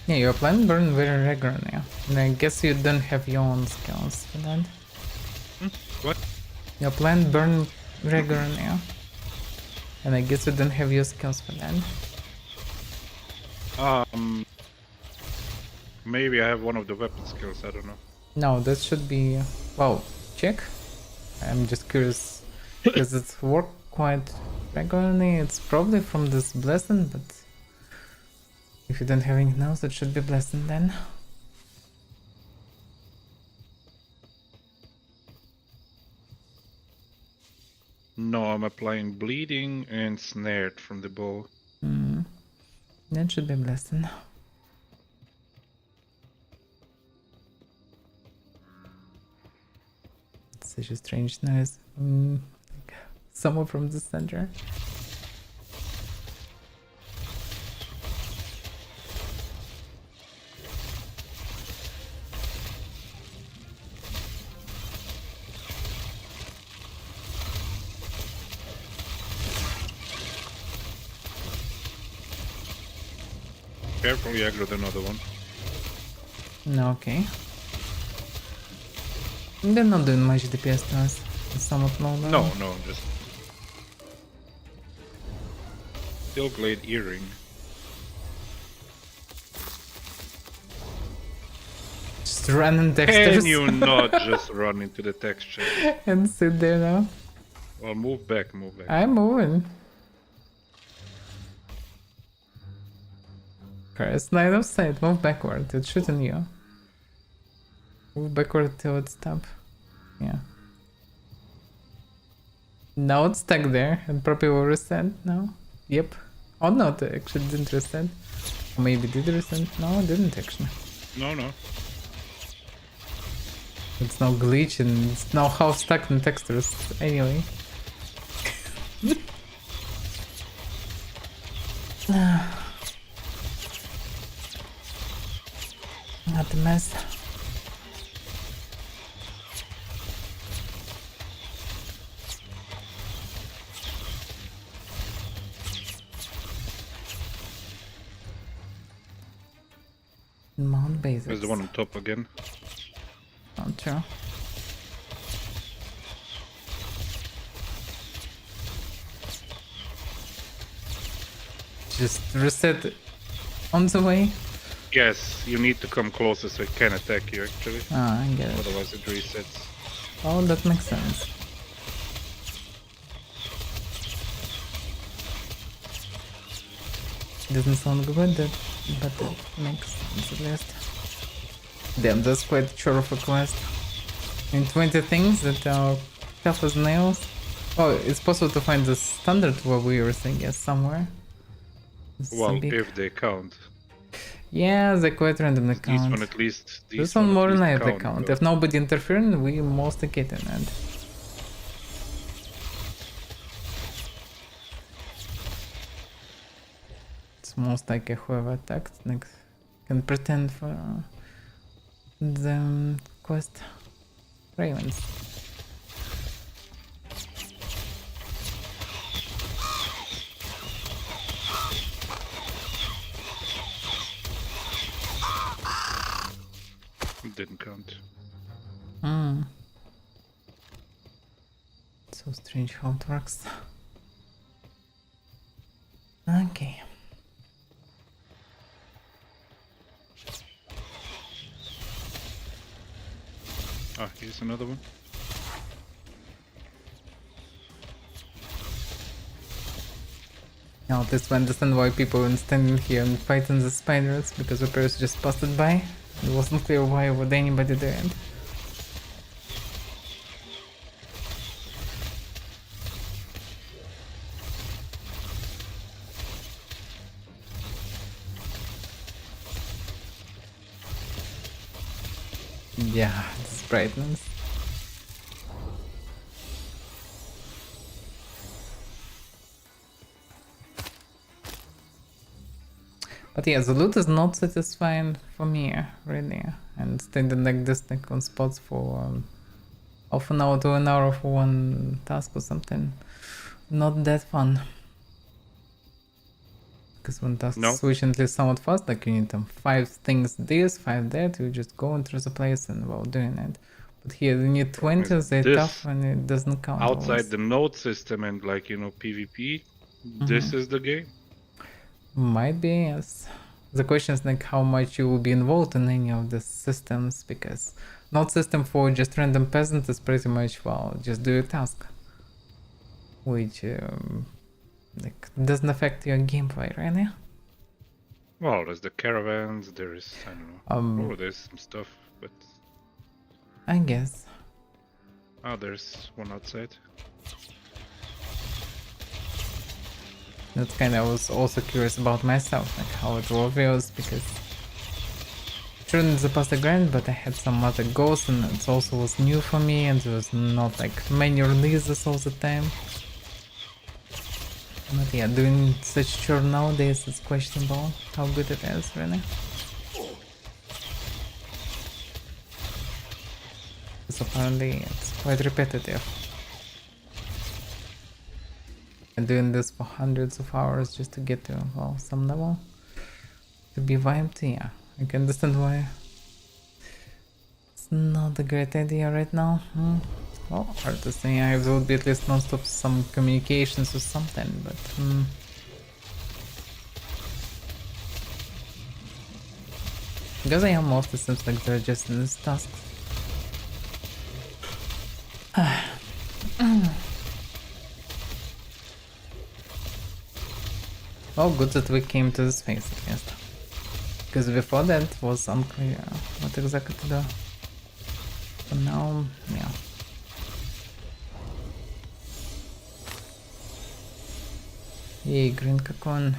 Yeah, your plant burn very regularly, and I guess you don't have your own skills for that.
What?
Your plant burn regularly, and I guess you don't have your skills for that.
Maybe I have one of the weapon skills, I don't know.
No, that should be... Well, check. I'm just curious. Does it work quite regularly? It's probably from this blessing, but... If you don't have anything else, it should be blessing then.
No, I'm applying bleeding and snared from the bow.
That should be blessing. Such a strange noise. Like someone from the center.
Carefully aggro another one.
No, okay. They're not doing much DPS to us. It's somewhat low now.
No, just... Steel Glade Earring.
Just run in textures
Can you not just run into the texture?
and sit there now.
Well, move back.
I'm moving. It's line of sight, move backward, it's shooting you. Move backward till it's stop. Yeah. Now it's stuck there and probably will reset now. Yep. Oh no, it actually didn't reset. Or maybe did reset? No, it didn't actually.
No.
It's now glitch and it's now half stuck in textures anyway. Not a mess. Mount basics.
There's the one on top again.
Not true. Just reset on the way.
Yes, you need to come closer so it can attack you actually.
Ah, I get it.
Otherwise it resets.
Oh, that makes sense. Doesn't sound good, but it makes sense at least. Damn, that's quite sure of a quest. In 20 things that are tough as nails. Oh, it's possible to find the standard warriors, I guess, somewhere. It's so
Well,
big.
if they count.
Yeah, they quite randomly
These
count.
one at least.
This one more than likely
count.
count. If nobody interfering, we mostly get in it. It's most likely whoever attacked next can pretend for the quest. Ravens.
Didn't count.
Hmm. So strange how it works. Okay.
Ah, here's another one.
Now at least we understand why people were standing here and fighting the spiders, because the person just passed it by. It wasn't clear why would anybody do it. Yeah, this brightness. But yeah, the loot is not satisfying for me, really. And standing like this like on spots for half an hour to an hour for one task or something, not that fun. Because when tasks switch at least somewhat fast, like you need 5 things this, 5 that, you just go into the place and while doing it. But here you need 20, they're tough and it doesn't count.
Outside
always.
the node system and like, you know, PvP, this is the game.
Might be, yes. The question is like how much you will be involved in any of the systems, because node system for just random peasants is pretty much, well, just do your task. Which like doesn't affect your gameplay, really.
Well, there's the caravans, there's, I don't know, there's some stuff, but...
I guess.
Ah, there's one outside.
That's kind of, I was also curious about myself, like how it reveals, because shouldn't surpass the grind, but I had some other goals and it also was new for me and there was not like many releases all the time. But yeah, doing such chore nowadays is questionable how good it is, really. Because apparently it's quite repetitive. And doing this for hundreds of hours just to get to, well, some level. To be wiped, yeah. I can understand why it's not a great idea right now. Well, hard to say. I would be at least non-stop some communications or something, but because I am most, it seems like they're just in this task. Oh, good that we came to this phase at least. Because before that it was unclear what exactly to do. But now, yeah. Yay, green cocoon.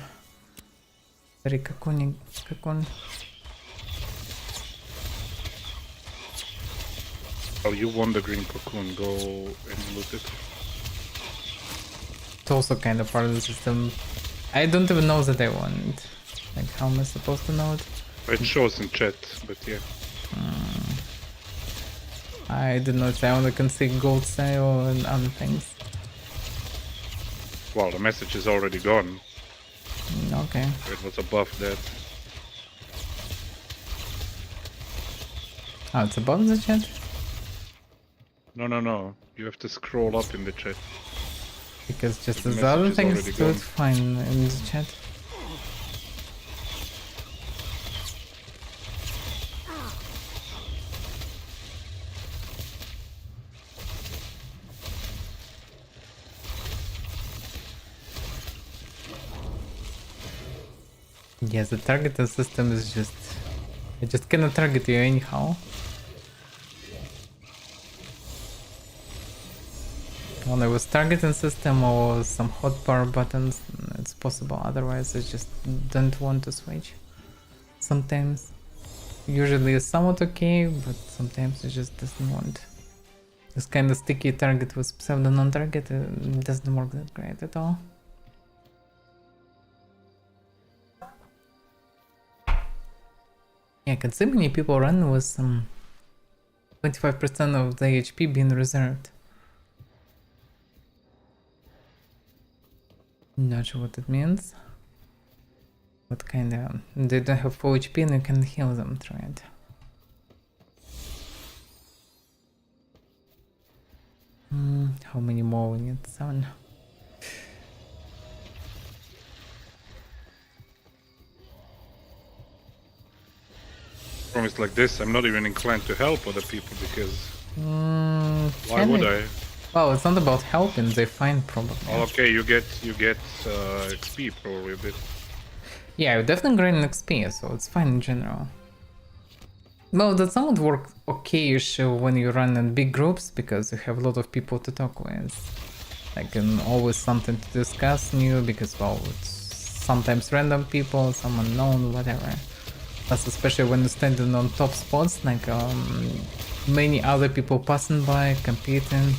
Very cocoon.
Oh, you want the green cocoon, go and loot it.
It's also kind of part of the system. I don't even know that I want it. Like, how am I supposed to know it?
It shows in chat, but yeah.
I did not. I only can see gold sale and other things.
Well, the message is already gone.
Okay.
It was above that.
Oh, it's above the chat?
No. You have to scroll up in the chat.
Because just
The
the
message
other
is
things
already
do it
gone.
fine in the chat. Yes, the targeting system is just... I just cannot target you anyhow. Only with targeting system or some hotbar buttons, it's possible. Otherwise, I just don't want to switch. Sometimes. Usually it's somewhat okay, but sometimes it just doesn't want. This kind of sticky target with pseudo non-target doesn't work that great at all. Yeah, I can see many people run with some 25% of the HP being reserved. Not sure what it means. What kind of... They don't have full HP and you can heal them, try it. How many more we need? 7.
Promise like this, I'm not even inclined to help other people because why
Can
would
I? Well, it's not about helping, they find probably.
Oh, okay, you get XP probably a bit.
Yeah, you definitely gain XP, so it's fine in general. Well, that somewhat work okay-ish when you run in big groups, because you have a lot of people to talk with. Like, and always something to discuss new, because, well, it's sometimes random people, some unknown, whatever. That's especially when you're standing on top spots, like, many other people passing by, competing,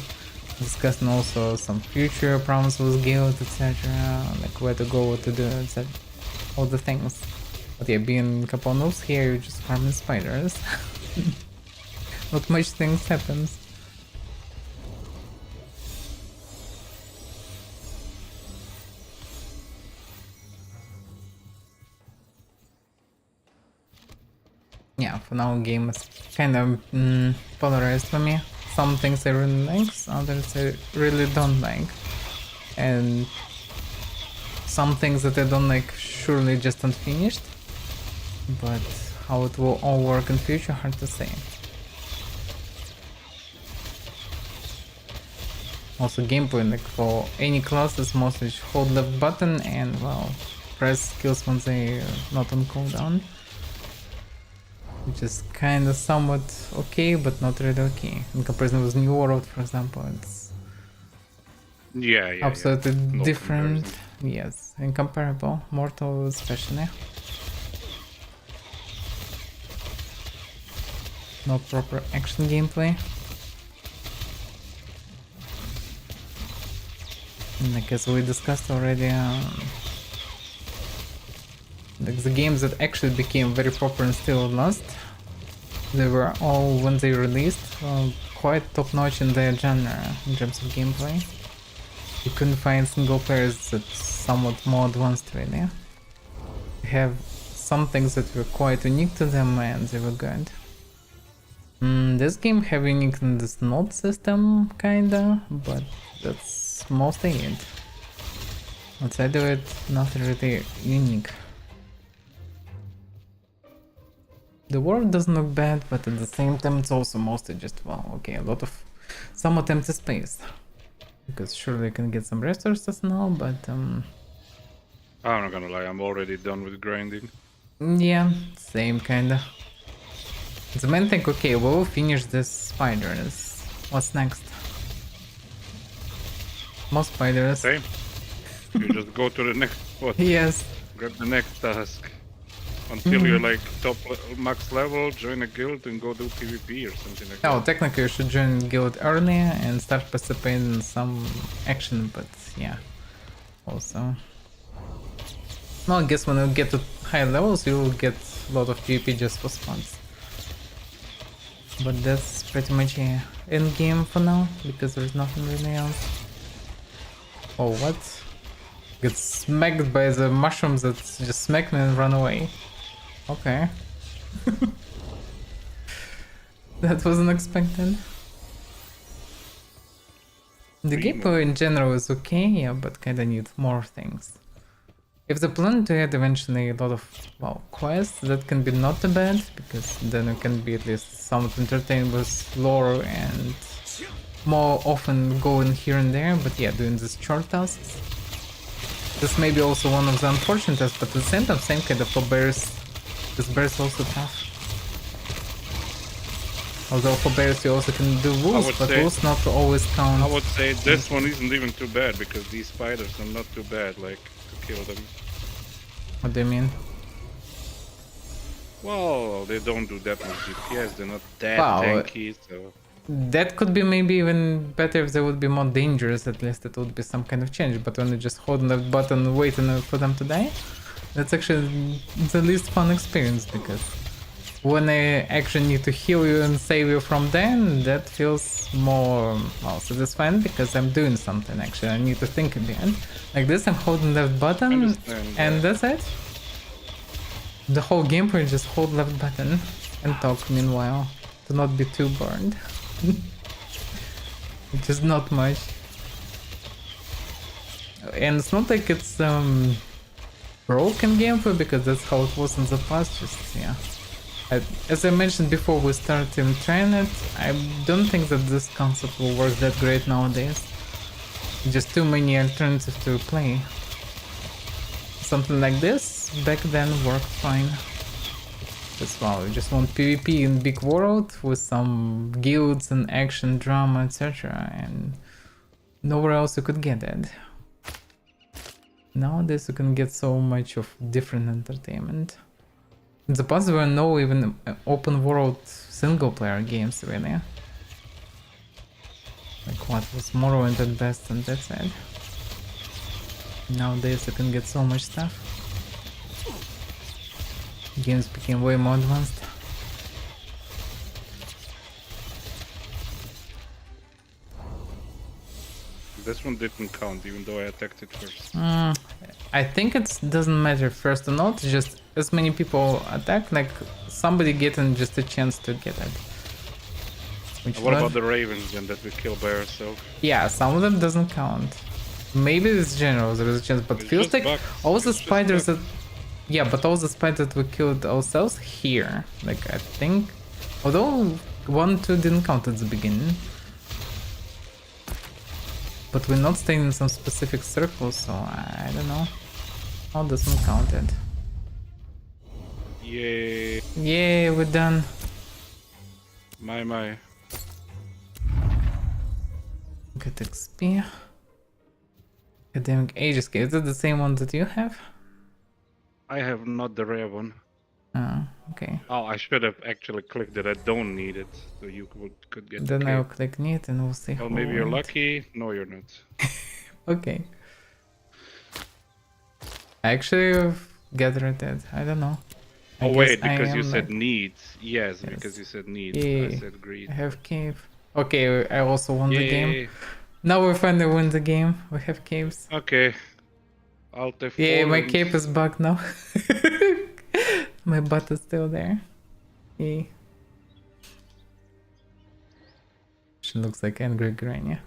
discussing also some future problems with guild, etc. Like, where to go, what to do, etc. All the things. But yeah, being a couple noobs here, you're just farming spiders. Not much things happens. Yeah, for now game is kind of polarized for me. Some things I really like, others I really don't like. And some things that I don't like surely just unfinished. But how it will all work in future, hard to say. Also gameplay, like for any classes, mostly just hold left button and, well, press skills when they not on cooldown. Which is kind of somewhat okay, but not really okay. In comparison with New World, for example, it's absolutely
No
different.
comparison.
Yes, incomparable. Mortal especially. No proper action gameplay. And like as we discussed already, like the games that actually became very proper and still last, they were all, when they released, quite top-notch in their genre in terms of gameplay. You couldn't find single players that's somewhat more advanced really. You have some things that were quite unique to them and they were good. This game have unique in this node system kinda, but that's mostly it. Outside of it, nothing really unique. The world doesn't look bad, but at the same time it's also mostly just, well, okay, a lot of somewhat empty space. Because surely you can get some resources now, but
I'm not gonna lie, I'm already done with grinding.
yeah, same kinda. The main thing, okay, we'll finish this spiders. What's next? More spiders.
Same. You just go to the next spot.
Yes.
Grab the next task. Until you're like max level, join a guild and go do PvP or something like
Oh,
that.
technically you should join guild early and start participating in some action, but yeah. Also. Well, I guess when you get to high levels, you will get a lot of PvP just for spawns. But that's pretty much end game for now, because there's nothing really else. Oh, what? Get smacked by the mushrooms that just smack me and run away. Okay. That wasn't expected. The gameplay in general is okay, yeah, but kinda need more things. If they plan to add eventually a lot of, well, quests, that can be not too bad, because then it can be at least somewhat entertaining with lore and more often going here and there, but yeah, doing these short tasks. This may be also one of the unfortunate tasks, but at the same time, same kind of for bears. This bear's also tough. Although for bears you also can do wolves, but wolves not always count.
I would say this one isn't even too bad, because these spiders are not too bad, like, to kill them.
What do you mean?
Well, they don't do that much DPS, they're not that tanky, so...
That could be maybe even better if they would be more dangerous, at least it would be some kind of change, but when you just hold the button waiting for them to die, that's actually the least fun experience, because when I actually need to heal you and save you from them, that feels more, well, satisfying, because I'm doing something actually, I need to think at the end. Like this, I'm holding left button, and that's it. The whole gameplay, just hold left button and talk meanwhile, to not be too burned. Just not much. And it's not like it's broken gameplay, because that's how it was in the past, just yeah. As I mentioned before we started trying it, I don't think that this concept will work that great nowadays. Just too many alternatives to play. Something like this back then worked fine. As well, you just want PvP in big world with some guilds and action, drama, etc. And nowhere else you could get it. Nowadays you can get so much of different entertainment. In the past there were no even open world single player games really. Like what was Morrowind at best, and that's it. Nowadays you can get so much stuff. Games became way more advanced.
This one didn't count, even though I attacked it first.
I think it doesn't matter first or not, just as many people attack, like somebody getting just a chance to get it.
What about the ravens then that we kill by ourselves?
Yeah, some of them doesn't count. Maybe it's general, there is a chance, but it feels like all the spiders that... Yeah, but all the spiders that we killed ourselves here, like I think... Although 1, 2 didn't count at the beginning. But we're not staying in some specific circles, so I don't know. How does one count it?
Yay!
Yay, we're done.
My.
Get XP. Academic Age Escape. Is it the same one that you have?
I have not the rare one.
Oh, okay.
Oh, I should have actually clicked that I don't need it, so you could get.
Then I'll click need and we'll see.
Well, maybe you're lucky. No, you're not.
Okay. I actually gathered it. I don't know.
Oh wait, because you said needs. Yes, because you said needs. I said greed.
I have cave. Okay, I also won the game. Now we finally win the game. We have caves.
Okay. Alt F4.
Yeah, my cape is bugged now. My butt is still there. Yeah. She looks like angry Grania.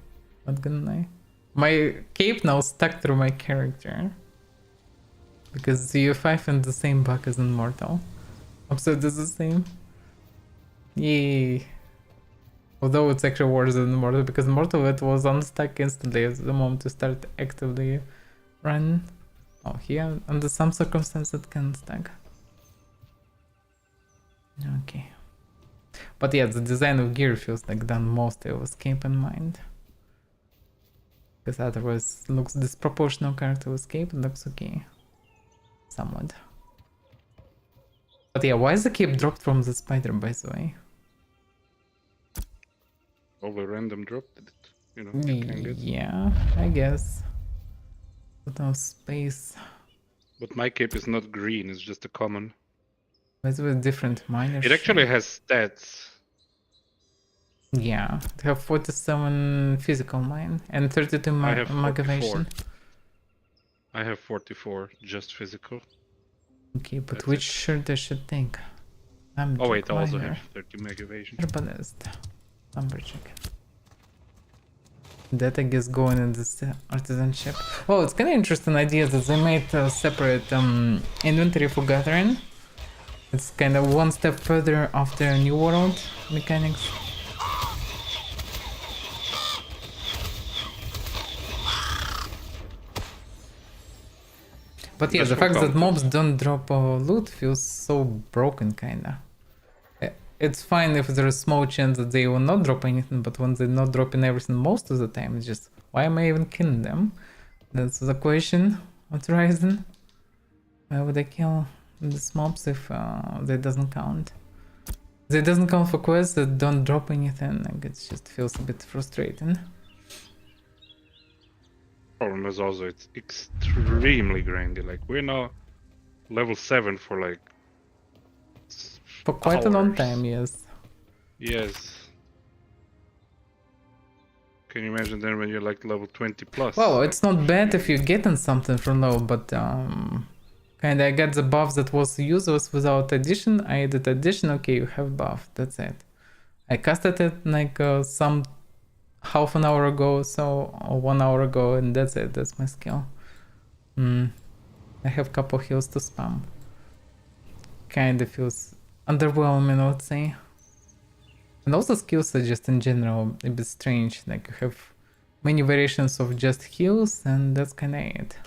Not gonna lie. My cape now stuck through my character. Because the U5 and the same bug as in Mortal. Upset is the same. Yay. Although it's actually worse than Mortal, because Mortal it was unstuck instantly at the moment to start actively run. Oh, here under some circumstances it can stuck. Okay. But yeah, the design of gear feels like done mostly with cape in mind. Because otherwise it looks disproportional character with cape, it looks okay. Somewhat. But yeah, why is the cape dropped from the spider, by the way?
Probably random dropped it, you know.
Yeah, I guess. But no space.
But my cape is not green, it's just a common.
It's with different miners.
It actually has stats.
Yeah, they have 47 physical mine and 32 motivation.
I have 44, just physical.
Okay, but which shirt I should take?
Oh wait, I also
miner,
have 30 meg evasion.
herbalist, lumberjack. That I guess going in this artisan ship. Oh, it's kind of interesting idea that they made a separate inventory for gathering. It's kind of one step further after New World mechanics. But yeah,
Just
the
for
fact that
context.
mobs don't drop loot feels so broken, kinda. It's fine if there's a small chance that they will not drop anything, but when they're not dropping everything most of the time, it's just, why am I even killing them? That's the question. What's rising? Why would I kill these mobs if that doesn't count? That doesn't count for quests that don't drop anything, like it just feels a bit frustrating.
Problem is also it's extremely grindy. Like we're now level 7 for like
For quite a long
hours.
time, yes.
Yes. Can you imagine then when you're like level 20 plus?
Well,
like,
it's not bad if you're getting something from low, but kinda I got the buff that was useless without addition. I added addition, okay, you have buff, that's it. I casted it like some half an hour ago, so or 1 hour ago, and that's it, that's my skill. I have couple heals to spam. Kinda feels underwhelming, I would say. And also skills are just in general a bit strange, like you have many variations of just heals, and that's kinda it.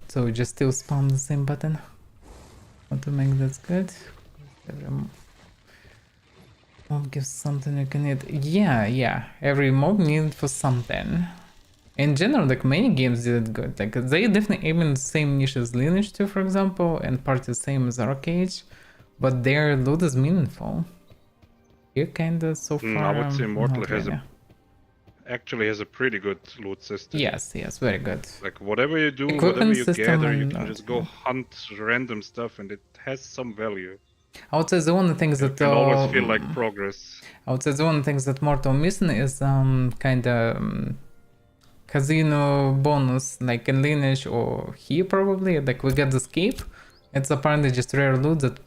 So just still spam the same button. Want to make that good. Every mob gives something you can eat. Yeah. Every mob needed for something. In general, like many games did it good. Like they definitely aim in the same niche as Lineage 2, for example, and part the same as Arcade, but their loot is meaningful. Here kinda so far.
I would say Mortal
not
has
really.
actually has a pretty good loot system.
Yes, very good.
Like whatever you do,
Equipment
whatever you
system
gather, you
and
can
not,
just go hunt random stuff, and it has some value.
I would say the only things
You
that
can always feel like progress.
I would say the only things that Mortal missing is kinda casino bonus, like in Lineage or here probably. Like we get the escape. It's apparently just rare loot that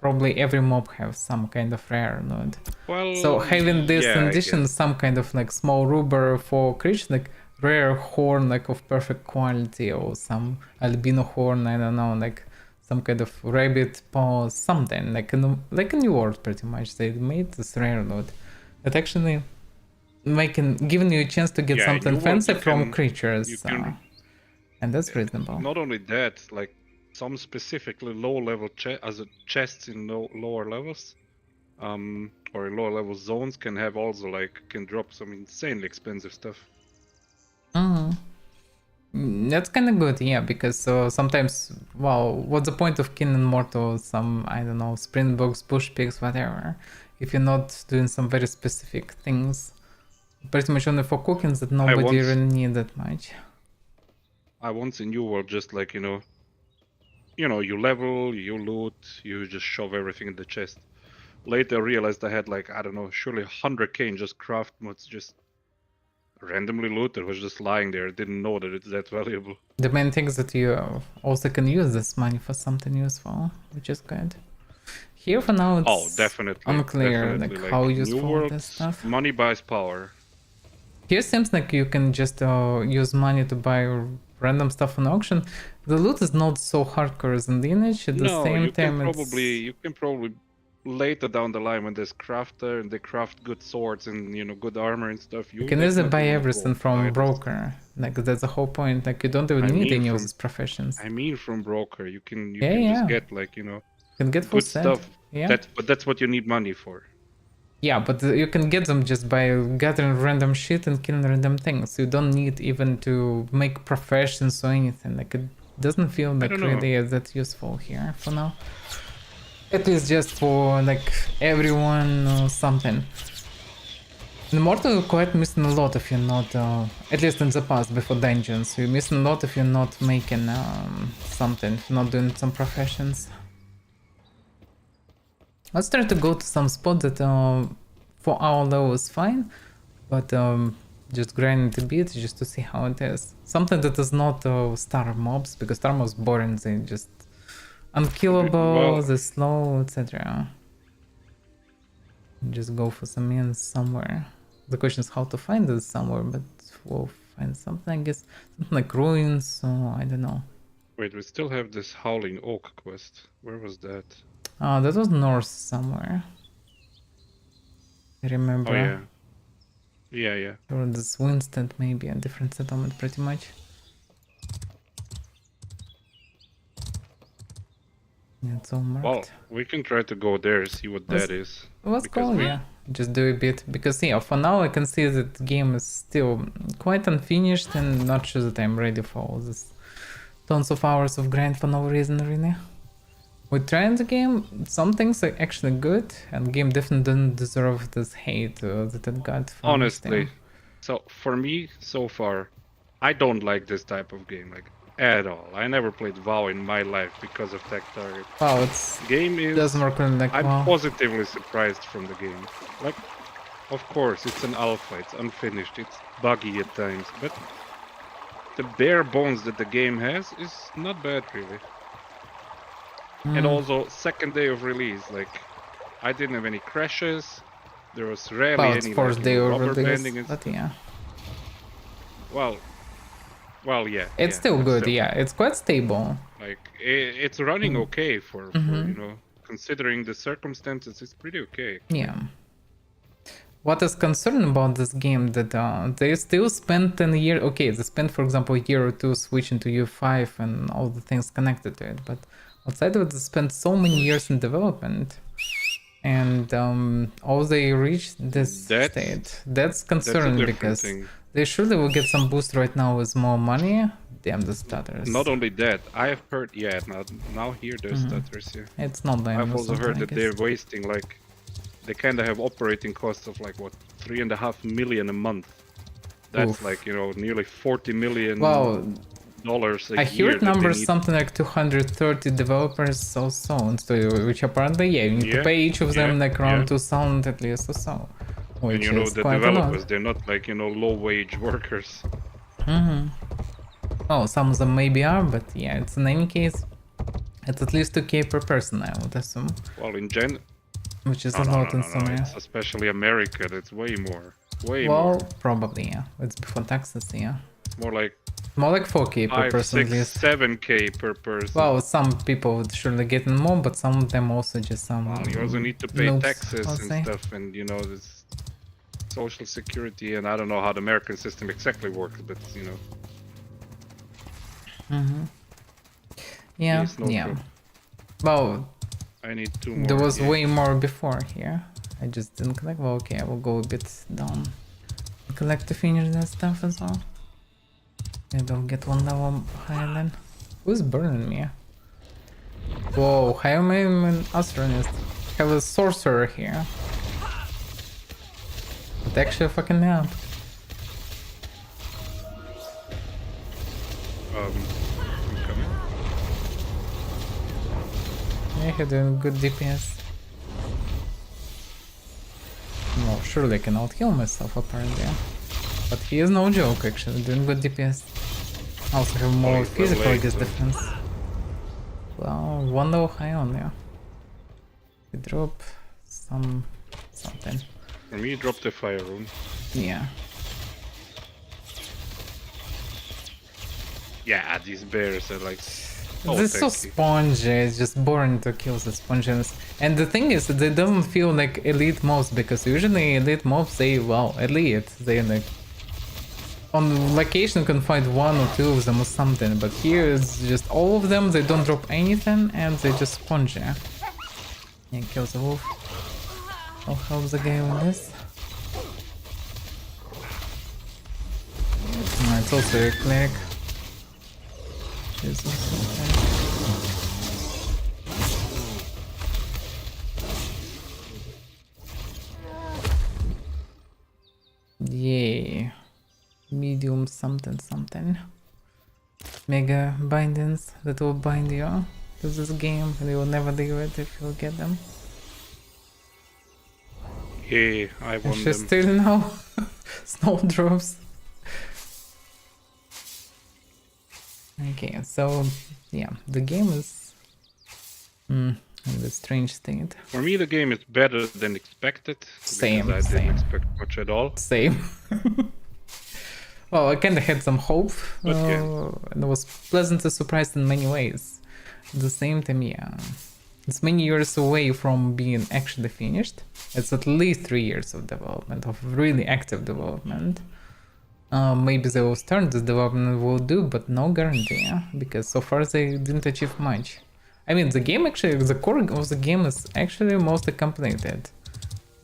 probably every mob have some kind of rare loot.
Well,
So having this
yeah,
in
I
addition,
guess.
some kind of like small rubber for creatures, like rare horn like of perfect quality, or some albino horn, I don't know, like some kind of rabbit paw, something like in New World pretty much. They made this rare loot that actually giving you a chance to get
Yeah, in
something
New World
fancy
you
from
can-
creatures,
you can-
and that's reasonable.
Not only that, like some specifically low level chests in lower levels, or in lower level zones can have also like can drop some insanely expensive stuff.
That's kind of good, yeah, because sometimes, well, what's the point of killing mortal, some, I don't know, springboks, bush pigs, whatever, if you're not doing some very specific things, pretty much only for cooking that nobody really need that much.
I once in New World just like you level, you loot, you just shove everything in the chest. Later I realized I had like I don't know, surely 100k in just craft mods, just randomly looted, was just lying there. Didn't know that it's that valuable.
The main thing is that you also can use this money for something useful, which is good. Here for now it's
definitely
unclear
definitely.
like how
New
useful
World,
this stuff.
money buys power.
Here seems like you can just use money to buy random stuff on auction. The loot is not so hardcore as in Lineage. At the same time,
you can probably later down the line when there's crafter and they craft good swords and good armor and stuff.
You can easily buy everything from broker. Like that's the whole point. Like you don't even need any of these professions.
I mean, from broker, you can
Yeah.
just get like
You can get full
good
set.
stuff.
Yeah.
But that's what you need money for.
Yeah, but you can get them just by gathering random shit and killing random things. You don't need even to make professions or anything. Like it doesn't feel like really that useful here for now. At least just for like everyone or something. In Mortal you're quite missing a lot if you're not, at least in the past before dungeons, you're missing a lot if you're not making something, if you're not doing some professions. Let's try to go to some spot that for our level is fine, but just grind it a bit just to see how it is. Something that is not star mobs, because star mobs boring, they just unkillable, they're slow, etc. Just go for some means somewhere. The question is how to find this somewhere, but we'll find something, I guess. Something like ruins, or I don't know.
Wait, we still have this Howling Oak quest. Where was that?
Oh, that was north somewhere. I remember.
Oh yeah. Yeah.
Or this Winston, maybe a different settlement, pretty much. Yeah, it's all marked.
Well, we can try to go there, see what that is.
Let's
Because
go, yeah. Just do a bit. Because, yeah, for now I can see that the game is still quite unfinished and not sure that I'm ready for all this. Tons of hours of grind for no reason, really. We tried the game, some things are actually good, and game definitely didn't deserve this hate that it got from
honestly,
Steam.
so for me, so far, I don't like this type of game, like, at all. I never played WoW in my life because of Tech Target.
Wow, it's
Game is...
doesn't work on like
I'm
WoW.
positively surprised from the game. Like, of course, it's an alpha, it's unfinished, it's buggy at times, but the bare bones that the game has is not bad, really. And also, second day of release, like, I didn't have any crashes. There was rarely
Well, it's
any
first day of
rubber
release,
banding and
but
stuff.
yeah.
Well, yeah.
It's
yeah,
still
but
good, yeah. It's quite stable.
Like, it's running okay for considering the circumstances, it's pretty okay.
Yeah. What is concerning about this game that they still spent 10 years. Okay, they spent, for example, a year or two switching to U5 and all the things connected to it, but outside of it, they spent so many years in development, and all they reached this state. That's concerning because
thing.
they surely will get some boost right now with more money. Damn the stutters.
Not only that, I've heard, yeah, now here there's stutters, yeah.
It's not that.
I've also heard that they're wasting, like, they kind of have operating costs of, like, what, $3.5 million a month. That's
Oof.
like, nearly $40 million
Wow.
a
I
year.
heard numbers something like 230 developers or so, which apparently, yeah, you need to pay each of them like around 2,000 at least or so. Which
And
is
the
quite
developers, they're not like, low-wage workers.
Oh, some of them maybe are, but yeah, it's in any case, it's at least 2k per person, I would assume.
Well,
Which is a lot in some
it's especially America, that's way more. Way
well,
more.
probably, yeah. It's before taxes, yeah.
It's more like
4k per
5,
person
6,
at least.
7k per person.
Well, some people would surely get in more, but some of them also just some.
Well, you also need to pay
noobs,
taxes
I'll
and
say.
stuff, and this social security, and I don't know how the American system exactly works, but
Yeah,
It's no
yeah.
joke.
Well,
I need 2 more.
there was
yeah.
way more before here. I just didn't collect. Well, okay, I will go a bit down. Collect to finish that stuff as well. Maybe I'll get one level higher then. Who's burning me? Whoa, how am I an astronist? I have a sorcerer here. It actually fucking me up.
I'm coming.
Yeah, you're doing good DPS. Well, surely I can out-heal myself apparently. But he is no joke actually, doing good DPS. Also have more
he's
physical, I guess,
late,
defense. Well, one level high on, yeah. We drop something.
For me, drop the fire rune.
Yeah.
Yeah, these bears are like... Oh,
This is so
thank you.
spongy, it's just boring to kill the sponginess. And the thing is, they don't feel like elite mobs, because usually elite mobs, elite, they like... On location you can find 1 or 2 of them or something, but here it's just all of them, they don't drop anything, and they just spongy. Yeah, kill the wolf. I'll help the guy with this. It's also a cleric. She's also a cleric. Yeah. Medium something. Mega bindings that will bind you to this game, and you will never leave it if you get them.
Yeah, I
And
want
she's
them.
still now. Snowdrops. Okay, so yeah, the game is in the strange state.
For me, the game is better than expected.
Same,
because I
same.
didn't expect much at all.
Same. Well, I kind of had some hope,
But yeah.
and I was pleasantly surprised in many ways. At the same time, yeah, it's many years away from being actually finished. It's at least 3 years of development, of really active development. Maybe they will start this development and will do, but no guarantee, yeah? Because so far they didn't achieve much. I mean, the game actually, the core of the game is actually mostly completed.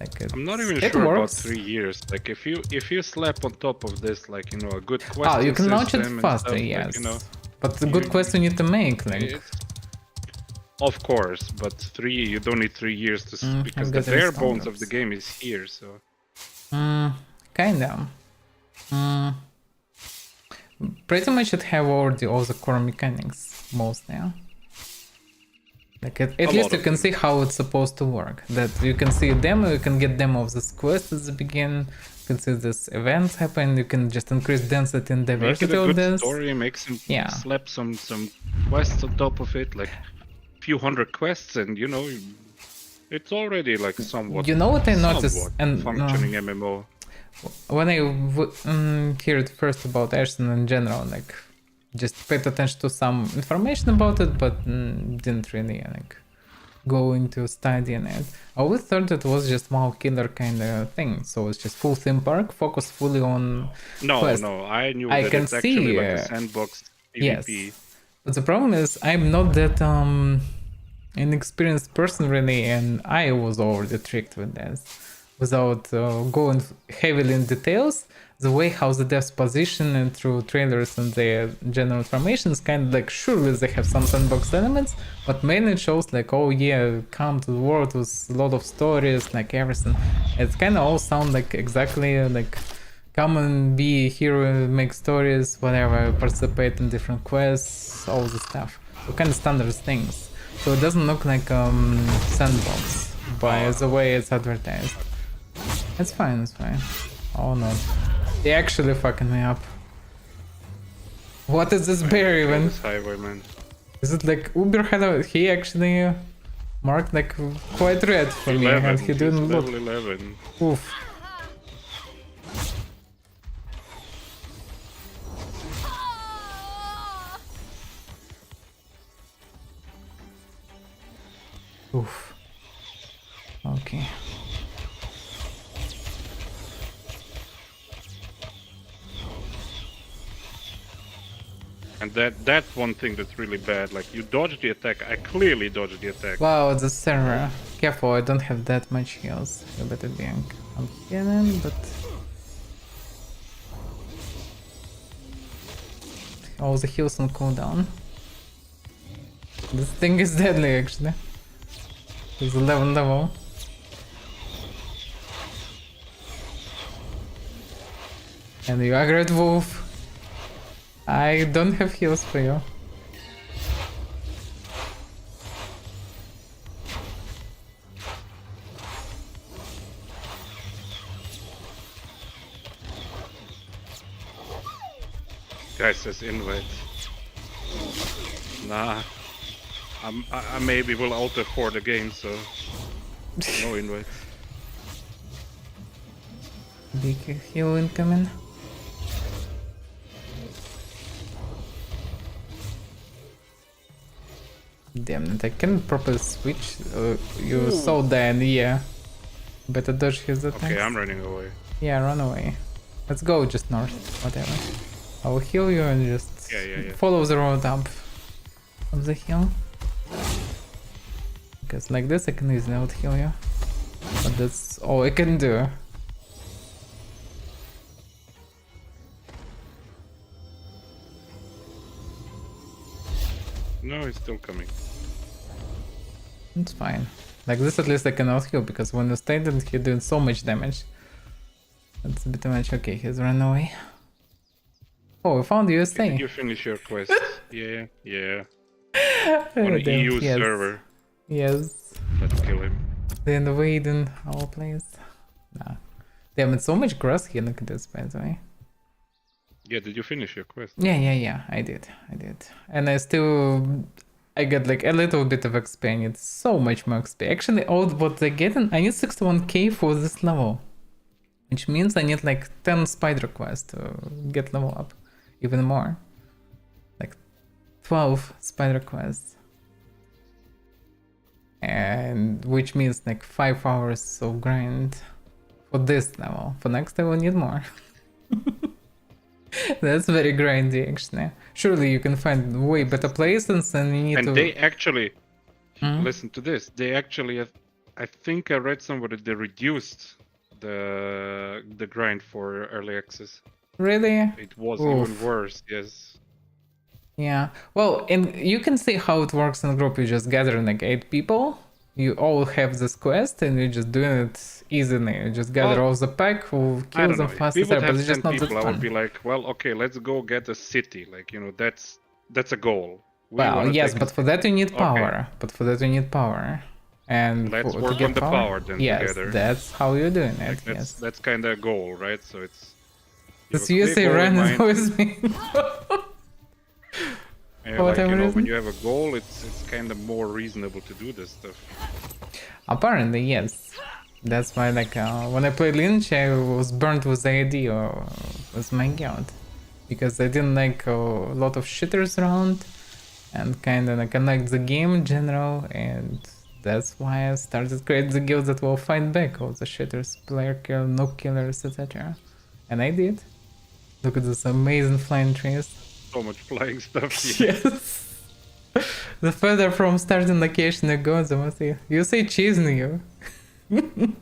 Like
I'm not even
it
sure about
works.
3 years. Like if you slap on top of this, like a good question.
Oh, you can launch it faster,
stuff,
yes.
Like,
but the good quest you need to make, like.
Of course, but you don't need 3 years to because the bare bones of the game is here. So.
Kinda. Pretty much it have already all the core mechanics, mostly. Yeah? Like at least you can see how it's supposed to work. That you can see a demo, you can get demo of this quest at the beginning, you can see this events happen, you can just increase density and diversity of this.
Story, make some slap some quests on top of it, like a few hundred quests, and it's already like somewhat.
You know what I noticed? And
functioning MMO.
When I heard first about Ashton in general, like just paid attention to some information about it, but didn't really like go into studying it. I always thought it was just WoW killer kind of thing, so it's just full theme park, focused fully on quest.
No, I knew that it's actually like a sandbox PvP.
Yes. But the problem is I'm not that inexperienced person really, and I was already tricked with this. Without going heavily in details, the way how the devs position and through trailers and their general information is kind of like, surely they have some sandbox elements, but mainly it shows like, oh yeah, come to the world with a lot of stories, like everything. It's kind of all sound like exactly like come and be a hero, make stories, whatever, participate in different quests, all this stuff. So kind of standard things. So it doesn't look like sandbox by the way it's advertised. It's fine, it's fine. Oh no. They actually fucking me up. What is this bear even?
This highwayman.
Is it like Uber had he actually marked like quite red for
11,
me and he didn't look.
Level 11.
Oof. Oof. Okay.
And that's one thing that's really bad. Like you dodged the attack. I clearly dodged the attack.
Wow, the server. Careful, I don't have that much heals. You better be I'm healing, but all the heals on cooldown. This thing is deadly actually. It's 11 level. And you are great wolf. I don't have heals for you.
Guy says invite. Nah. I maybe will alter for the game, so no invite.
Big heal incoming. Damn it, I can't properly switch. You saw that, yeah. Better dodge his attacks.
Okay, I'm running away.
Yeah, run away. Let's go just north, whatever. I will heal you and just follow the road up of the hill. Because like this I can easily out heal you. But that's all I can do.
No, he's still coming.
It's fine. Like this at least I can out heal because when you stay then he's doing so much damage. That's a bit much. Okay, he's run away. Oh, we found USA.
Did you finish your quest? yeah. On an EU server.
Yes.
Let's kill him.
They invade in our place. Nah. Damn, it's so much grass here, look at this by the way.
Yeah, did you finish your quest?
Yeah, I did. And I still I get like a little bit of XP. I need so much more XP. Actually, all what I get, I need 61k for this level. Which means I need like 10 spider quests to get level up. Even more. Like 12 spider quests. And which means like 5 hours of grind for this level. For next I will need more. That's very grindy actually. Surely you can find way better places and you need
And
to...
they actually,
Hmm?
listen to this, they actually, I think I read somewhere that they reduced the grind for early access.
Really?
It was
Oof.
even worse, yes.
Yeah. Well, and you can see how it works in a group. You just gather like 8 people. You all have this quest and you're just doing it easily. You just gather
Well,
all the pack who
I
kills
don't
them
know. If
fast
we
as
would
but
have
it's
10
just not that
people, I would be
fun.
like, well, okay, let's go get a city. Like, you know, that's a goal. We
Well,
wanna
yes,
take a
but for
city.
that you need
Okay.
power. But for that you need power. And
Let's
to
work
get
on the power then
yes,
together.
that's how you're doing it.
Like
Yes.
that's kind of a goal, right? So it's you have
This
a clear
USA
goal in
ran is
mind.
always me.
And
For
like, you
whatever
know, when
reason.
you have a goal, it's kind of more reasonable to do this stuff.
Apparently, yes. That's why, like, when I played Lynch, I was burnt with the idea with my guild. Because I didn't like a lot of shitters around. And kinda like I liked the game in general. And that's why I started creating the guild that will fight back all the shitters, player kill, no killers, etc. And I did. Look at this amazing flying trees.
So much flying stuff here.
Yes. The further from starting location you go, the more you say chasing you.
Can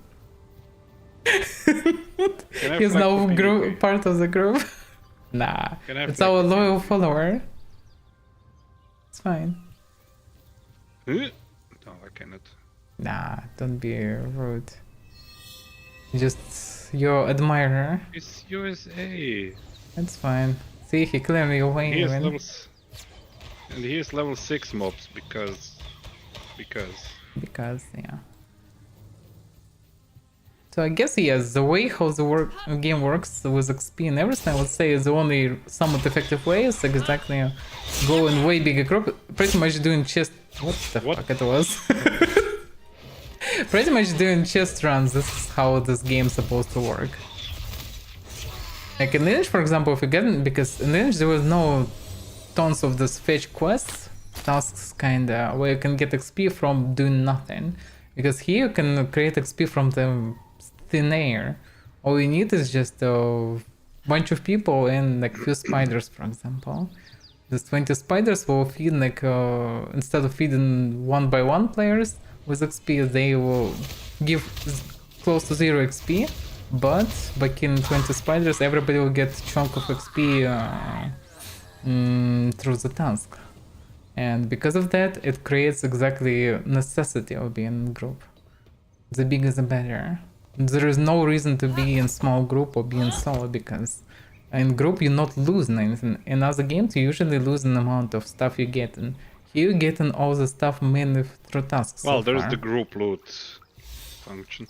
I
He's
fly
now
for PvP?
part of the group. Nah,
Can I
it's
fly
our
for
loyal
PvP?
follower. It's fine.
Huh? No, I cannot.
Nah, don't be rude. Just your admirer.
It's USA.
It's fine. See, he cleared me away
He is
even.
and he is level 6 mobs because
Because, yeah. So I guess, yes, the way how the game works with XP and everything, I would say is the only somewhat effective way is exactly go in way bigger group, pretty much doing chest... What the fuck it was? Pretty much doing chest runs, this is how this game's supposed to work. Like in Lineage, for example, if you get... Because in Lineage there was no tons of this fetch quests, tasks kinda, where you can get XP from doing nothing. Because here you can create XP from the thin air. All you need is just a bunch of people and like few spiders, for example. These 20 spiders will feed like, instead of feeding one by one players with XP, they will give close to 0 XP. But by killing 20 spiders, everybody will get a chunk of XP through the task. And because of that, it creates exactly necessity of being in group. The bigger the better. There is no reason to be in small group or be in solo, because in group you're not losing anything. In other games you usually lose an amount of stuff you get, and here you're getting all the stuff mainly through tasks.
well,
so
there's
far.
the group loot function.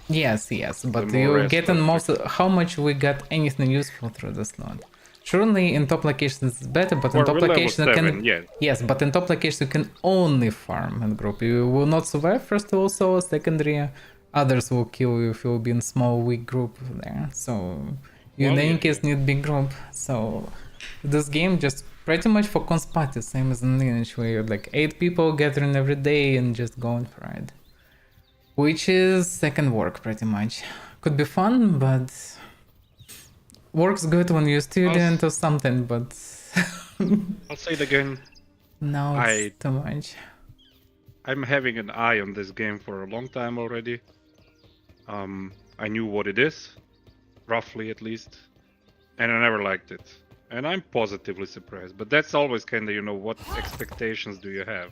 Yes, but
more
you're
rest
getting
aspect.
most. How much we got anything useful through this loot? Surely in top locations it's better, but in
We're
top
level
locations you
7,
can.
yeah.
Yes, but in top locations you can only farm in group. You will not survive first of all, so secondary, others will kill you if you'll be in small weak group there. So you in
Well,
any
yeah,
case need big group. So this game just pretty much for cons party, same as in Lineage, where you're like 8 people gathering every day and just going for it. Which is second work pretty much. Could be fun, but works good when you're student or something, but
I'll say it again.
now it's too much.
I'm having an eye on this game for a long time already. I knew what it is, roughly at least, and I never liked it. And I'm positively surprised, but that's always kind of, you know, what expectations do you have?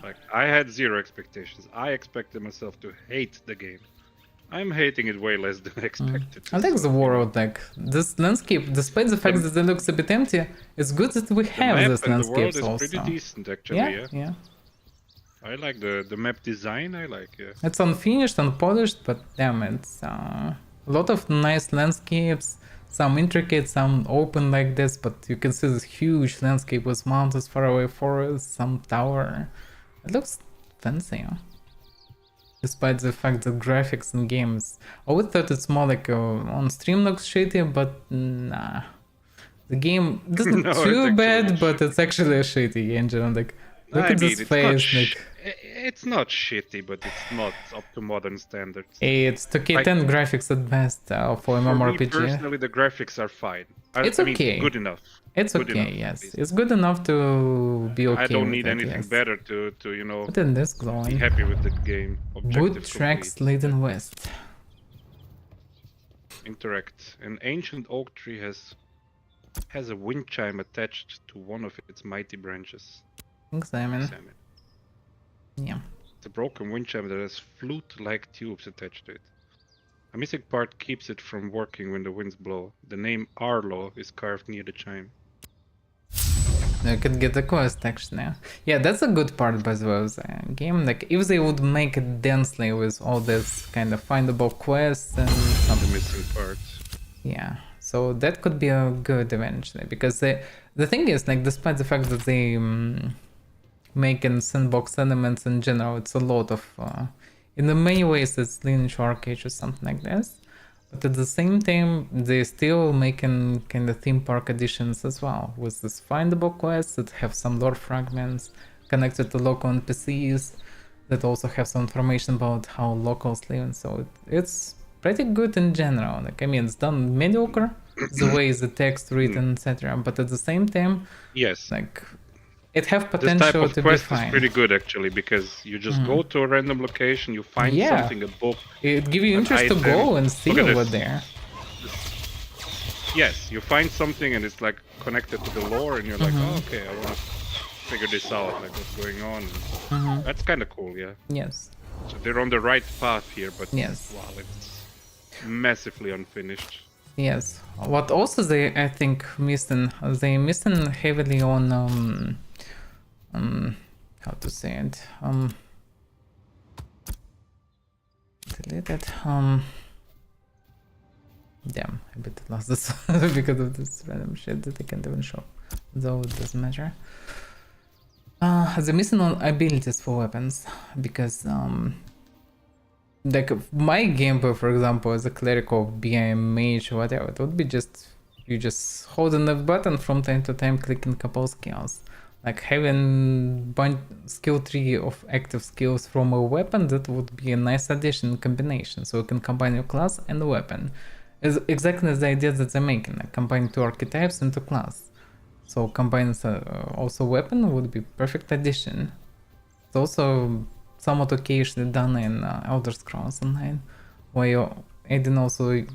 Like, I had 0 expectations. I expected myself to hate the game. I'm hating it way less than I expected.
I like the world, like this landscape, despite the fact that it looks a bit empty, it's good that we have this
The world
landscapes
is
also.
pretty decent, actually.
Yeah.
I like the map design. I like. Yeah.
It's unfinished, unpolished, but damn, it's a lot of nice landscapes, some intricate, some open like this, but you can see this huge landscape with mountains, faraway forests, some tower. It looks fancy, despite the fact that graphics in games. I would thought it's more like on stream looks shitty, but nah. The game doesn't
No,
too
it's
bad,
actually
but it's actually a shitty engine. Like, look
I
at
mean,
this
it's not
face, like.
it's not shitty, but it's not up to modern standards.
It's 2K10 graphics at best for a
For me
MMORPG.
personally, the graphics are fine.
It's
I mean,
okay.
good enough.
It's
Good
okay,
enough, at
yes.
least.
It's good enough to be okay
I don't
with
need
it,
anything
yes.
better to you know
What is this
be
glowing?
happy with the game.
Wood
Objective
tracks
complete.
leading west.
Interact. An ancient oak tree has a wind chime attached to one of its mighty branches.
Examine.
Examine.
Yeah.
It's a broken wind chime that has flute-like tubes attached to it. A missing part keeps it from working when the winds blow. The name Arlo is carved near the chime.
You could get a quest actually. Yeah, that's a good part by the way of the game. Like if they would make it densely with all this kind of findable quests and some
The missing part.
yeah. So that could be a good eventually because the thing is like despite the fact that they making sandbox elements in general, it's a lot of in the many ways it's lineage arcade or something like this. But at the same time, they're still making kind of theme park additions as well, with this findable quests that have some lore fragments connected to local NPCs that also have some information about how locals live, and so it's pretty good in general. Like I mean, it's done mediocre, the way the text written, etc. But at the same time,
Yes.
like it have
This
potential
type of
to be
quest is
fine.
pretty good actually because you just go to a random location, you find
Yeah.
something, a book.
It gives you
An
interest to
item.
go and see
Look at
over
this.
there.
Yes, you find something and it's like connected to the lore, and you're like, oh, okay, I want to figure this out, like what's going on. That's kind of cool, yeah.
Yes.
So they're on the right path here, but
Yes.
wow, it's massively unfinished.
Yes. What also they I think missing heavily on how to say it delete it damn I bit lost this because of this random shit that I can't even show, though it doesn't matter. The missing on abilities for weapons because like my gameplay, for example, as a cleric or being a mage or whatever, it would be just you just hold the button from time to time, clicking couple skills. Like having skill tree of active skills from a weapon, that would be a nice addition combination. So you can combine your class and the weapon. It's exactly the idea that they're making, like combining two archetypes into class. So combining also weapon would be perfect addition. It's also somewhat occasionally done in Elder Scrolls Online, where you're adding also, you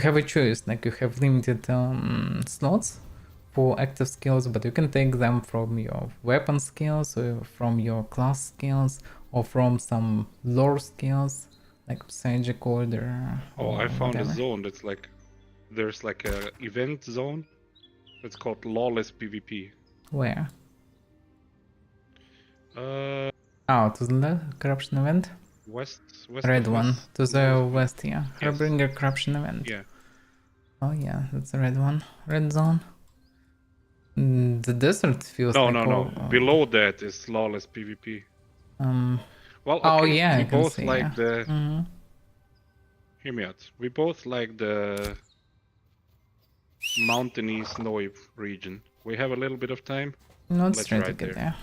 have a choice, like you have limited slots for active skills, but you can take them from your weapon skills, or from your class skills, or from some lore skills, like Psychic Order.
Oh, I found
whatever.
a zone that's like, there's like a event zone. It's called Lawless PvP.
Where?
Oh,
to the corruption event?
west
Red
of
one,
us?
to the west, yeah.
Yes.
Harbinger corruption event.
Yeah.
Oh yeah, that's the red one. Red zone. The desert feels
No,
like
no. Below that is Lawless PvP. Well, okay,
oh yeah,
we
I can
both
see,
like
yeah.
the... Hear me out. We both like the mountainy, snowy region. We have a little bit of time.
Let's try to
ride
get
there.
there.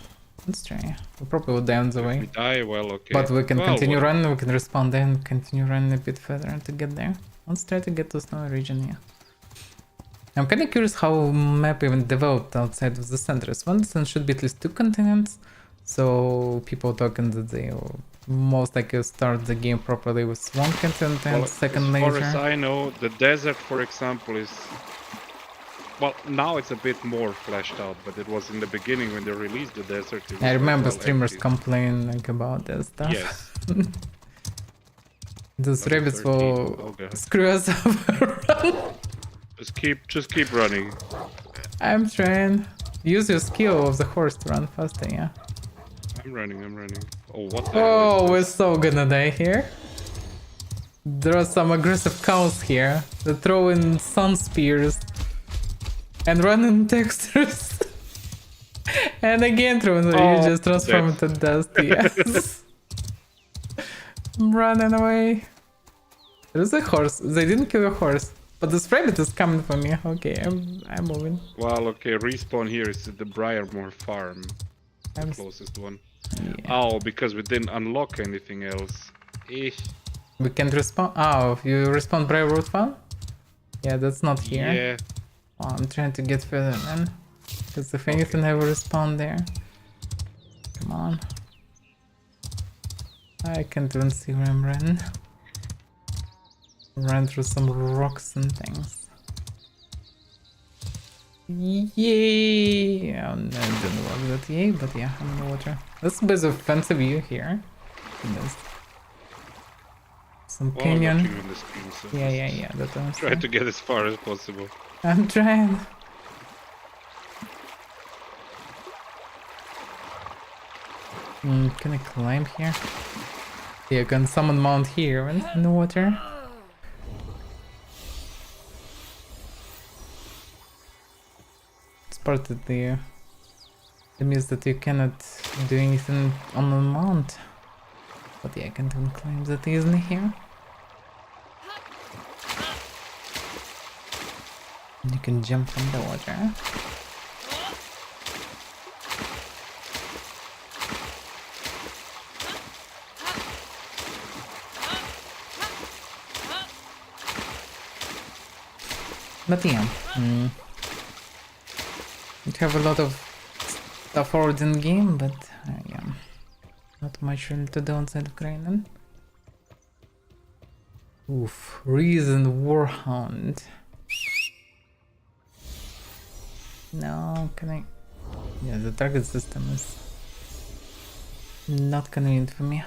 Let's try. We probably will die on the
If we
way.
die, well, okay.
But we can
Well,
continue
what-
running, we can respawn there and continue running a bit further to get there. Let's try to get to snowy region, yeah. I'm kinda curious how map even developed outside of the centers. One distance should be at least 2 continents, so people talking that they will most likely start the game properly with one continent and
Well,
second
as
later.
far as I know, the desert, for example, is... Well, now it's a bit more fleshed out, but it was in the beginning when they released the desert. It was
I remember
well
streamers
empty.
complain like about this stuff.
Yes.
Those
Level
rabbits
13.
will
Oh, God.
screw us up.
Just keep running.
I'm trying. Use your skill of the horse to run faster, yeah.
I'm running. Oh, what the hell
Oh,
is
we're
this?
so gonna die here. There are some aggressive cows here. They're throwing sun spears and running textures. And again throwing, you just transform into dust. Yes. I'm running away. There's a horse. They didn't kill a horse. But this rabbit is coming for me. Okay, I'm moving.
Well, okay, respawn here is at the Briarmore farm. The closest one.
Yeah.
Oh, because we didn't unlock anything else. Eh.
We can't respawn. Oh, you respawn Briarwood Farm? Yeah, that's not here.
Yeah.
Oh, I'm trying to get further, man. Because if anything, I will respawn there. Come on. I can't even see where I'm running. Run through some rocks and things. Yay! Oh, no, it didn't work that yay, but yeah, I'm in the water. That's a bit of fancy view here. Goodness. Some canyon.
I'm watching on the screen, so
Yeah, that was
try to get as far as possible.
I'm trying. Can I climb here? Yeah, I can summon mount here and in the water. It's part of the... It means that you cannot do anything on the mount. But yeah, I can't even climb that easily here. And you can jump from the water. But yeah, we have a lot of stuff already in game, but yeah, not much really to do outside of grinding. Oof, Reason Warhound. No, can I? Yeah, the target system is not convenient for me.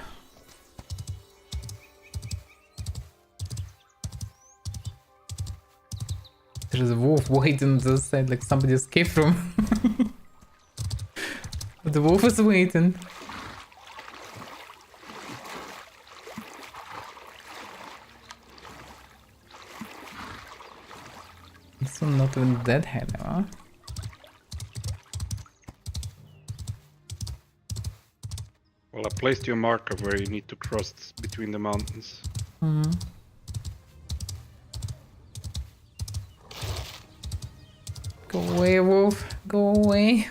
There's a wolf waiting on the side, like somebody escaped from. The wolf is waiting. This one not even dead head, huh?
Well, I placed your marker where you need to cross between the mountains.
Mm-hmm. Go away, wolf. Go away.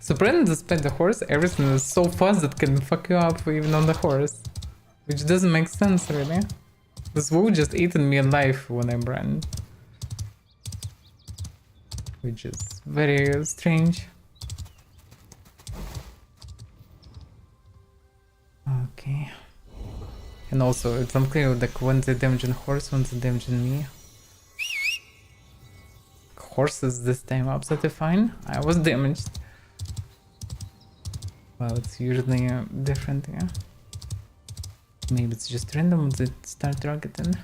Surprisingly, despite the horse, everything is so fast that can fuck you up even on the horse. Which doesn't make sense, really. This wolf just eaten me alive when I ran. Which is very strange. Okay. And also, it's unclear like when they damaging horse, when they damaging me. Horses this time absolutely fine. I was damaged. Well, it's usually different, yeah. Maybe it's just random that start targeting.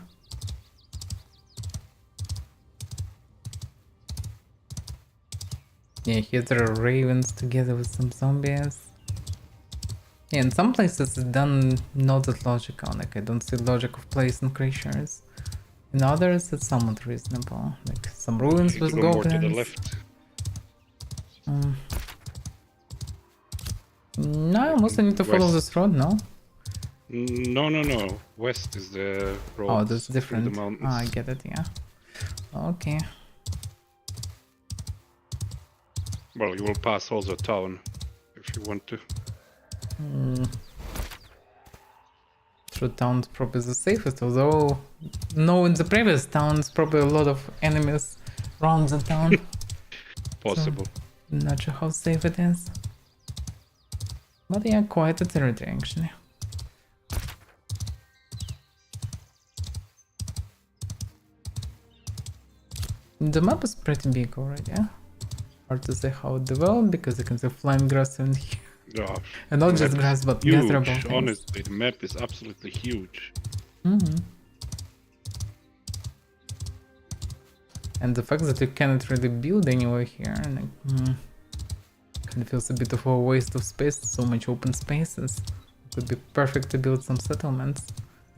Yeah, here there are ravens together with some zombies. Yeah, in some places it's done not that logical, like I don't see logic of placing creatures. In others it's somewhat reasonable, like some ruins with
go more to the
goblins.
left.
No, I mostly need to follow
West.
this road, no?
No. West is the road.
Oh, that's
through
different.
The mountains.
Ah, I get it, yeah. Okay.
Well, you will pass also town if you want to.
True, town's probably the safest, although knowing the previous towns, probably a lot of enemies around the town.
Possible.
So, not sure how safe it is. But yeah, quite a territory actually. The map is pretty big already, yeah? Hard to say how it developed because you can see flying grass in here.
Yeah.
And not just grass, but
Huge.
gatherable things.
Honestly, the map is absolutely huge.
And the fact that you cannot really build anywhere here, like, kind of feels a bit of a waste of space. So much open spaces. It could be perfect to build some settlements.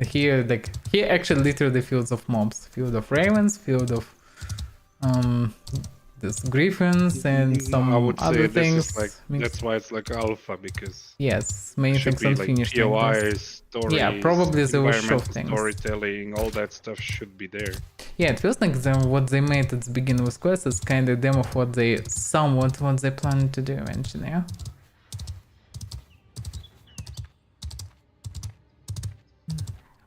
Here, like, here actually literally fields of mobs. Field of ravens, field of this griffins and
I
some
would say
other
this
things.
is like that's why it's like alpha, because
Yes, many
it should
things
be like
unfinished like this.
POIs, stories,
Yeah, probably they will show
environmental
things.
storytelling, all that stuff should be there.
Yeah, it feels like what they made at the beginning with quests is kind of demo of what they plan to do eventually. Yeah?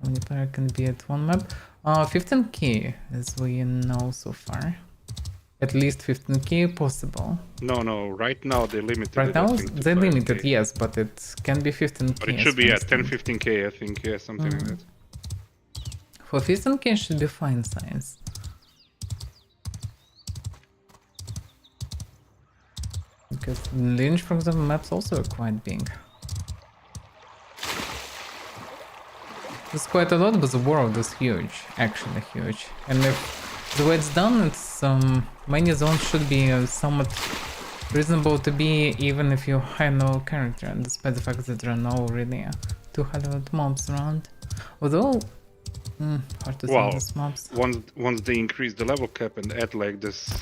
How many player can be at one map? 15k as we know so far. At least 15k possible.
No, right now they limited
Right
it,
now
I think, to
they
5K.
limited, yes, but it can be 15k.
But it should be
for
at 10,
instance.
15k, I think, yeah, something like that.
For 15k should be fine size. Because Lynch, for example, maps also are quite big. It's quite a lot, but the world is huge, actually huge. And if the way it's done, it's many zones should be somewhat reasonable to be, even if you hire no character, despite the fact that there are no really 200 mobs around. Although, hard to tell these mobs.
Once they increase the level cap and add like this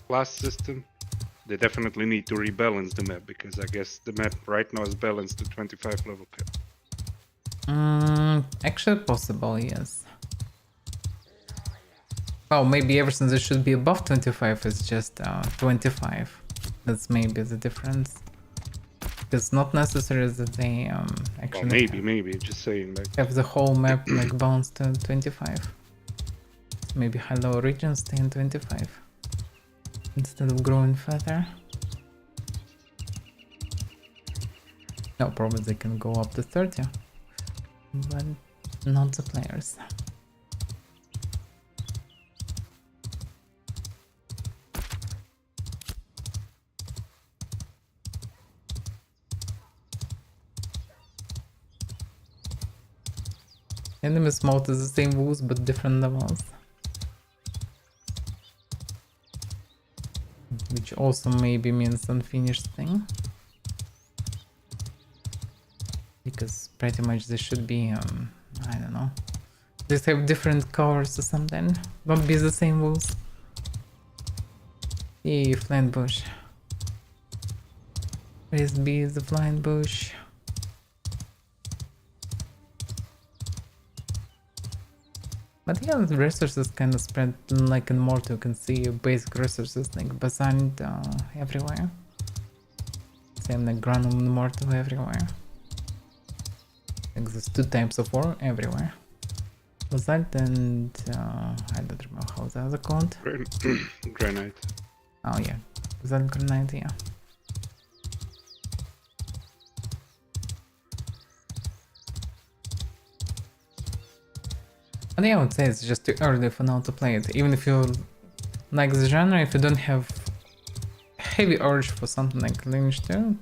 class system, they definitely need to rebalance the map, because I guess the map right now is balanced to 25 level cap.
Actually possible, yes. Oh, maybe ever since it should be above 25, it's just 25. That's maybe the difference. It's not necessary that they actually
maybe, just saying, like,
have the whole map like balanced to 25. Maybe high-low regions stay in 25 instead of growing further. No problem, they can go up to 30, but not the players. Enemies mode is the same rules but different levels. Which also maybe means unfinished thing. Because pretty much they should be, I don't know. Just have different covers or something. Don't be the same rules. Yay, flying bush. Please be the flying bush. But yeah, the resources kind of spread like in Mortal. You can see basic resources like basalt everywhere. Same like granum in Mortal everywhere. Like there's two types of ore everywhere. Basalt and I don't remember how the other called.
Granite.
Oh yeah, basalt granite, yeah. But yeah, I would say it's just too early for now to play it. Even if you like the genre, if you don't have heavy urge for something like Lynch 2,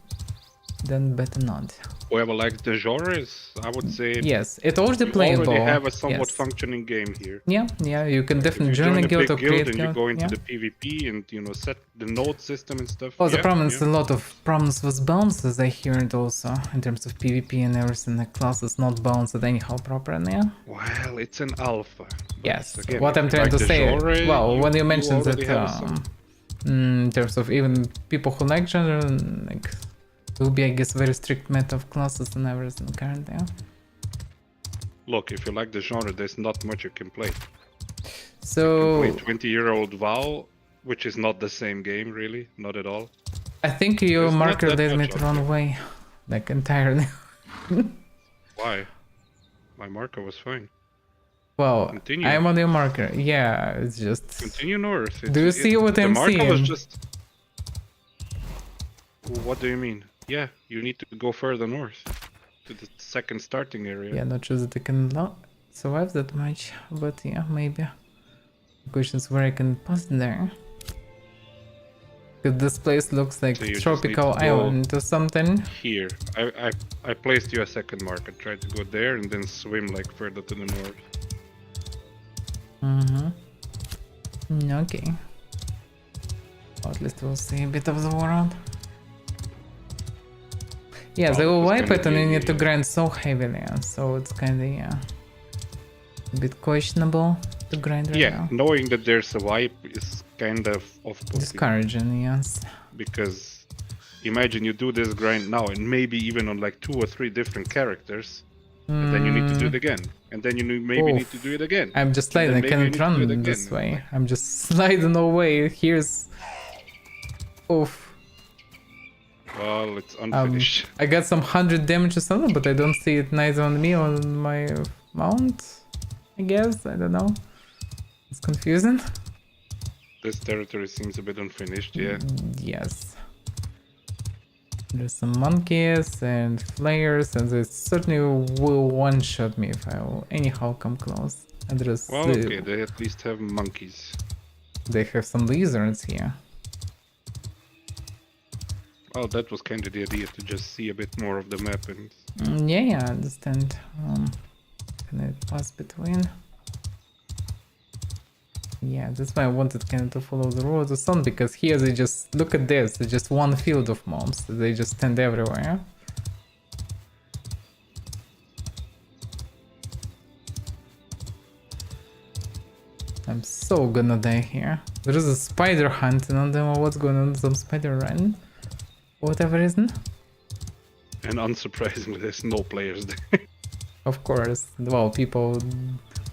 then better not.
Whoever likes the genres, I would say.
Yes, it's already
you
playable.
already have a somewhat
yes.
functioning game here.
Yeah, you can
Like
definitely
if you
join a
big
guild or create
and
guild.
you go into
yeah.
the PvP and set the node system and stuff.
Oh, the problem is a lot of problems with bounces. I hear it also in terms of PvP and everything. The class is not balanced anyhow properly. Yeah?
Well, it's an alpha.
Yes.
Again,
what I'm trying to say.
Genre,
well, when you mentioned that,
have
in terms of even people who like genre, like will be, I guess, very strict meta of classes and everything currently. Yeah?
Look, if you like the genre, there's not much you can play.
So
you can play 20-year-old WoW, which is not the same game, really, not at all.
I think your
There's
marker
not that
led me
much
the
out
wrong way, like entirely.
Why? My marker was fine.
Well,
Continue.
I'm on your marker. Yeah, it's just.
Continue north.
Do you see what I'm seeing?
The marker was just. What do you mean? Yeah, you need to go further north to the second starting area.
Yeah, not sure that I can survive that much, but yeah, maybe. The question is where I can pass there. Because this place looks like
So you just
tropical
need to go
island or something.
Here, I placed you a second marker. Try to go there and then swim like further to the north.
Okay. Or at least we'll see a bit of the world. Yeah, the UI pattern you need to grind so heavily, so it's kinda, yeah. a bit questionable to grind right
Yeah,
now.
knowing that there's a wipe is kind of off-putting.
Discouraging, yes.
Because imagine you do this grind now and maybe even on like 2 or 3 different characters, and then you need to do it again, and then you maybe need to do it again.
I'm just
and
sliding,
then
I
maybe you
can't
need to do it
run
again.
this
It's
way.
like-
I'm just sliding away. Here's... Oof.
Well, it's unfinished.
I got some 100 damage or something, but I don't see it neither on me or on my mount. I guess, I don't know. It's confusing.
This territory seems a bit unfinished, yeah.
Yes. There's some monkeys and flares, and they certainly will one-shot me if I will anyhow come close. And there's
Well, okay, they at least have monkeys.
they have some lizards here.
Well, that was kind of the idea, to just see a bit more of the map and...
Yeah, I understand. Can I pass between? Yeah, that's why I wanted kind of to follow the road of sun, because here they just, look at this, it's just one field of mobs, they just stand everywhere. I'm so gonna die here. There is a spider hunting on them, or what's going on, some spider run, for whatever reason.
And unsurprisingly, there's no players there.
Of course, well, people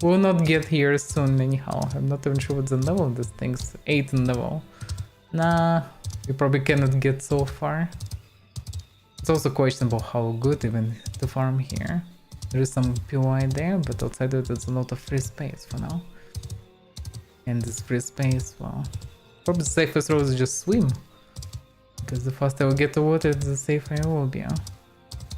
will not get here soon anyhow. I'm not even sure what's the level of this thing's 8 in level. Nah, you probably cannot get so far. It's also questionable how good even to farm here. There is some POI there, but outside of it, it's a lot of free space for now. And this free space, well, probably the safest road is just swim. Because the faster I will get to water, the safer I will be.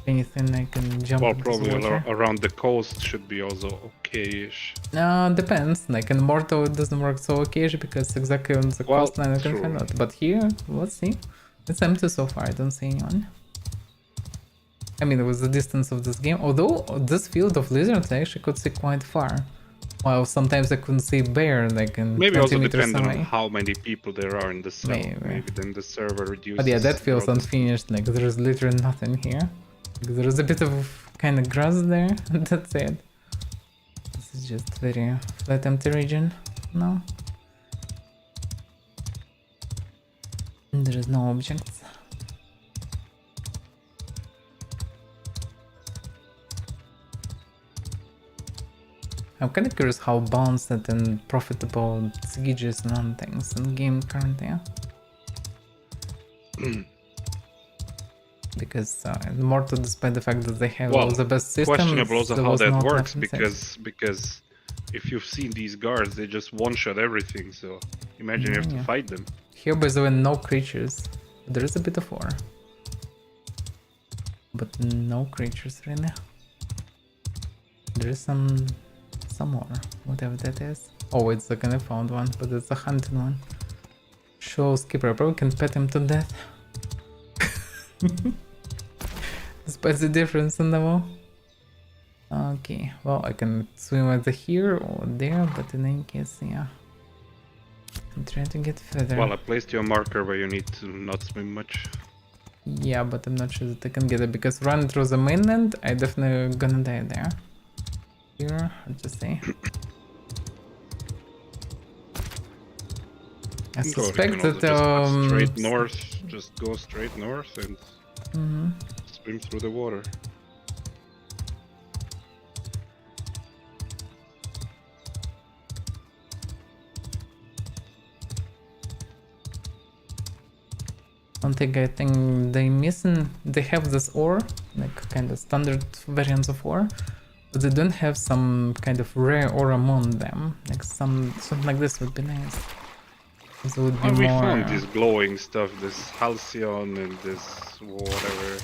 Anything I can jump
Well,
into
probably
water.
around the coast should be also okay-ish.
Depends. Like in Mortal, it doesn't work so occasionally because exactly on the
Well,
coastline I can
true.
find out. But here, let's see. It's empty so far. I don't see anyone. I mean, with the distance of this game, although this field of lizards I actually could see quite far. While sometimes I couldn't see bear like in
Maybe
20
also
meters
depending on
away.
how many people there are in the server.
Maybe.
Maybe then the server reduces...
But yeah, that feels
your-
unfinished. Like there's literally nothing here. Like, there is a bit of kind of grass there, and that's it. This is just very flat empty region now. And there is no objects. I'm kind of curious how balanced and profitable sieges and things in game currently. Because Mortal, despite the fact that they have all the best systems,
questionable also
there
how
was
that
not
works,
enough insight.
because if you've seen these guards, they just one-shot everything, so imagine you have to
Yeah.
fight them.
Here, by the way, no creatures. There is a bit of war. But no creatures, really. There is some more, whatever that is. Oh, it's the kind of found one, but it's a hunted one. Show skipper, I probably can pet him to death. Despite the difference in level. Okay, well, I can swim either here or there, but in any case, yeah. I'm trying to get further.
Well, I placed your marker where you need to not swim much.
Yeah, but I'm not sure that I can get it because running through the mainland, I definitely gonna die there. Here, I'll just say. I
You can
suspect
also
that
just straight north, just go straight north and
mhm.
swim through the water.
One thing I think they missing, they have this ore, like kind of standard variants of ore, but they don't have some kind of rare ore among them. Like something like this would be nice. This would be
Well, we
more.
found this glowing stuff, this halcyon and this whatever.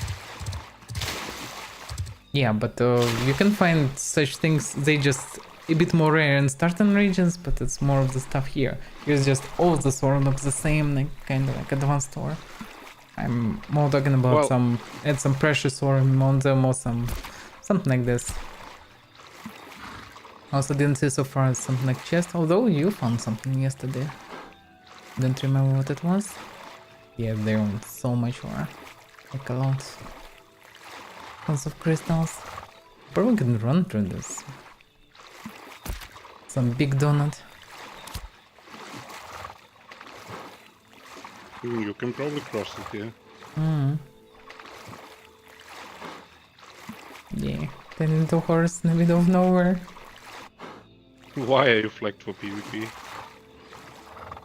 Yeah, but you can find such things. They just a bit more rare in starting regions, but it's more of the stuff here. Here's just all the ore looks the same, like kind of like advanced ore. I'm more talking about
Well,
add some precious ore among them or something like this. Also didn't see so far something like chest, although you found something yesterday. Don't remember what it was. Yeah, they own so much ore, like a lot. Tons of crystals. Probably can run through this. Some big donut.
You can probably cross it, yeah.
Hmm. Yeah. Then into horse in the middle of nowhere.
Why are you flagged for PvP?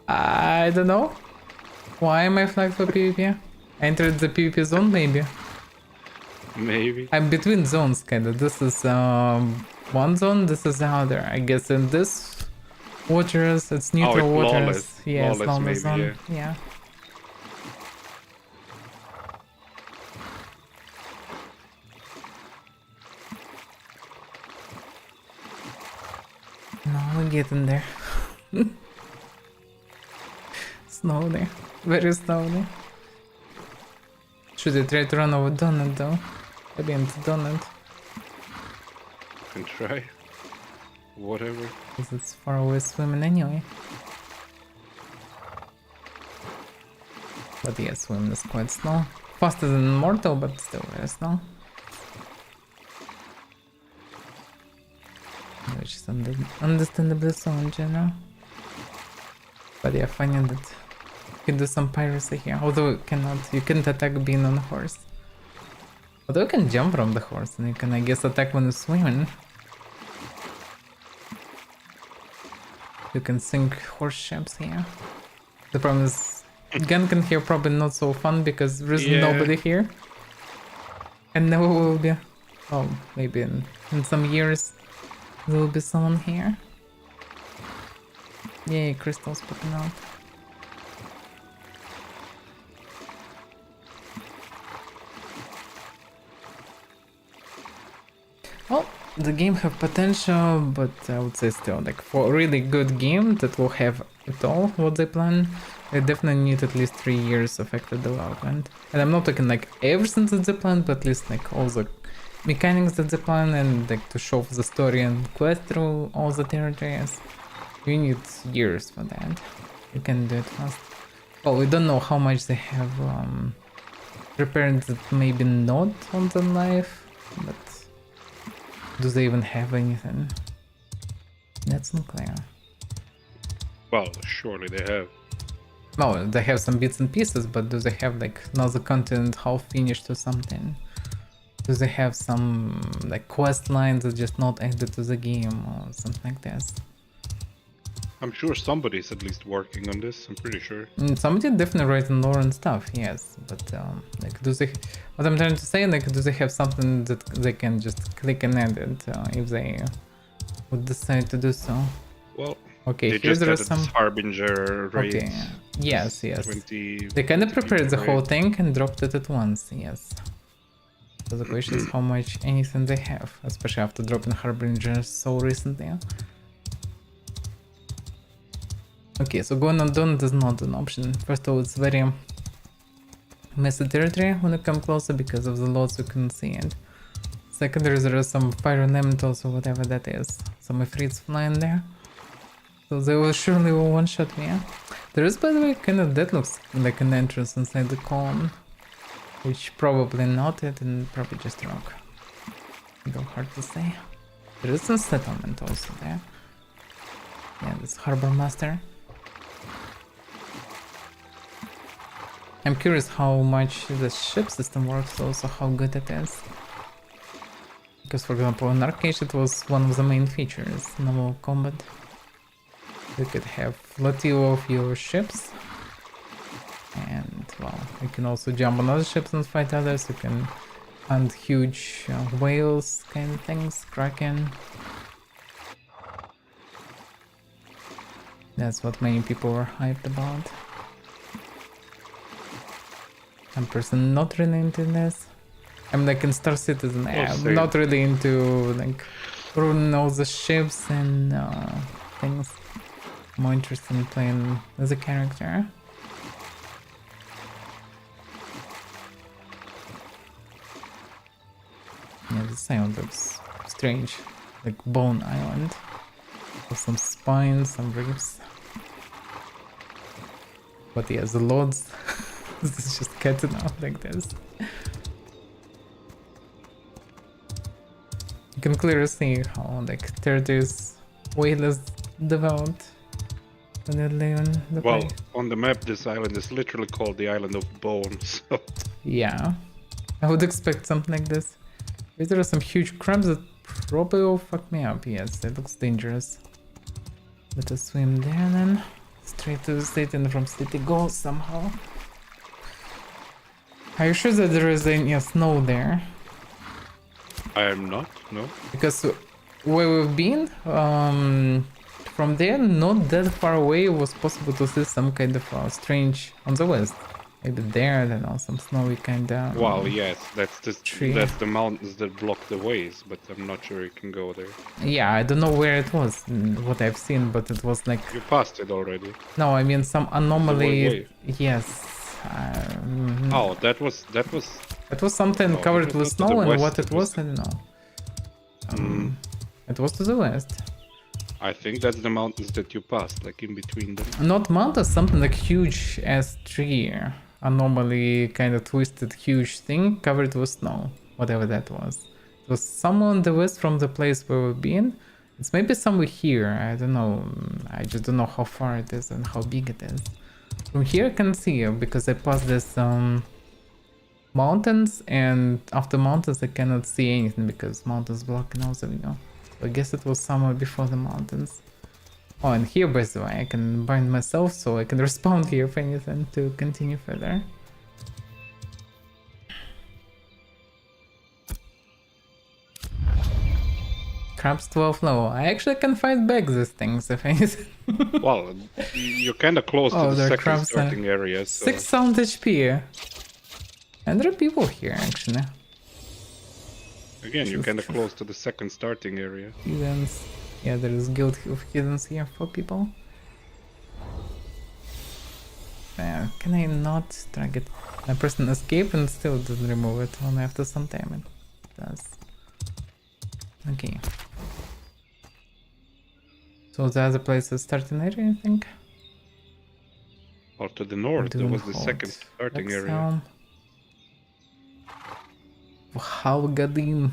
I don't know. Why am I flagged for PvP? I entered the PvP zone, maybe.
Maybe.
I'm between zones, kinda. This is one zone, this is the other. I guess in this waters, it's neutral
it's
waters.
lawless.
Yeah, it's
Lawless,
lawless
maybe,
zone. Yeah. No, we're getting there. Slowly. Very slowly. Should I try to run over donut though? Maybe into donut.
You can try. Whatever.
Because it's far away swimming anyway. But yeah, swimming is quite slow. Faster than Mortal, but still very slow. Which is understandably so in general. But yeah, finding that you can do some piracy here. Although you can't attack being on a horse. Although you can jump from the horse and you can, I guess, attack when you're swimming. You can sink horse ships here. The problem is, Gunkin here probably not so fun because there's nobody here. And never will be. Oh, maybe in some years there will be someone here. Yay, crystals popping out. Well, the game have potential, but I would say still, like, for a really good game that will have it all what they plan, they definitely need at least 3 years of active development. And I'm not talking like everything that they plan, but at least like all the mechanics that they plan and like to show the story and quest through all the territories. You need years for that. You can do it fast. Well, we don't know how much they have prepared that maybe not on the life, but do they even have anything? That's not clear.
Well, surely they have.
No, they have some bits and pieces, but do they have like another content half finished or something? Do they have some like quest lines that just not added to the game or something like this?
I'm sure somebody's at least working on this, I'm pretty sure.
Somebody definitely writing lore and stuff, yes, but like do they, what I'm trying to say, like do they have something that they can just click and edit if they would decide to do so?
Well,
okay,
they
here
just
there are
added
some
this Harbinger raids.
okay, yes,
20,
they kind of
20
prepared the
people,
whole
right?
thing and dropped it at once, yes. So the question is how much anything they have, especially after dropping Harbinger so recently. Okay, so going on donut is not an option. First of all, it's very messy territory when you come closer because of the lots you can see it. Secondary, there are some pyronementals or whatever that is. Some ifrits flying there. So they will surely one-shot me. There is, by the way, kind of that looks like an entrance inside the column. Which probably not it and probably just rock. Though hard to say. There is some settlement also there. Yeah, this harbor master. I'm curious how much the ship system works, also how good it is. Because for example in Arcade it was one of the main features, naval combat. You could have flotilla of your ships. And well, you can also jump on other ships and fight others, you can hunt huge whales kind of things, kraken. That's what many people were hyped about. I'm personally not really into this. I'm like in Star Citizen, I'm not really into like ruining all the ships and things. More interested in playing as a character. Yeah, the sound looks strange. Like Bone Island. With some spines, some ribs. But yeah, the lords. This is just cutting out like this. You can clearly see how like territory is way less developed when you live in the
Well,
place.
on the map, this island is literally called the Island of Bones. So
Yeah, I would expect something like this. If there are some huge crabs that probably will fuck me up. Yes, it looks dangerous. Better swim there then. Straight to the city and from city go somehow. Are you sure that there is any snow there?
I am not. No.
Because where we've been, from there, not that far away, it was possible to see some kind of strange on the west. Maybe there, I don't know, some snowy kind of.
Well, yes, that's
Tree.
that's the mountains that block the ways, but I'm not sure you can go there.
Yeah, I don't know where it was, what I've seen, but it was like.
You passed it already.
No, I mean some anomaly.
wave.
Yes.
Oh, that was.
It was something
No,
covered
it
with
was to the
snow, and
west,
what
it
it was,
was-
I don't know. It was to the west.
I think that's the mountains that you passed, like in between them.
Not mountain, something like huge ass tree. Anomaly kind of twisted huge thing covered with snow. Whatever that was. It was somewhere on the west from the place where we've been. It's maybe somewhere here. I don't know. I just don't know how far it is and how big it is. From here I can see because I passed this mountains, and after mountains I cannot see anything because mountains blocking all the view. So I guess it was somewhere before the mountains. Oh, and here, by the way, I can bind myself so I can respawn here if anything to continue further. Crabs 12 low. I actually can fight back these things if anything.
Well, you're kind of close
Oh,
to the
there are
second
crabs there.
starting area. So
6 sound HP. And there are people here actually.
again, you're kind of close to the second starting area.
Heathens. Yeah, there is guild of heathens here for people. Can I not drag it? I press an escape and still doesn't remove it. Only after some time it does. Okay. So the other place is starting area, I think?
Or to the north, that
Dune
was the
Hold.
second starting area.
Lexhelm. Halgadim.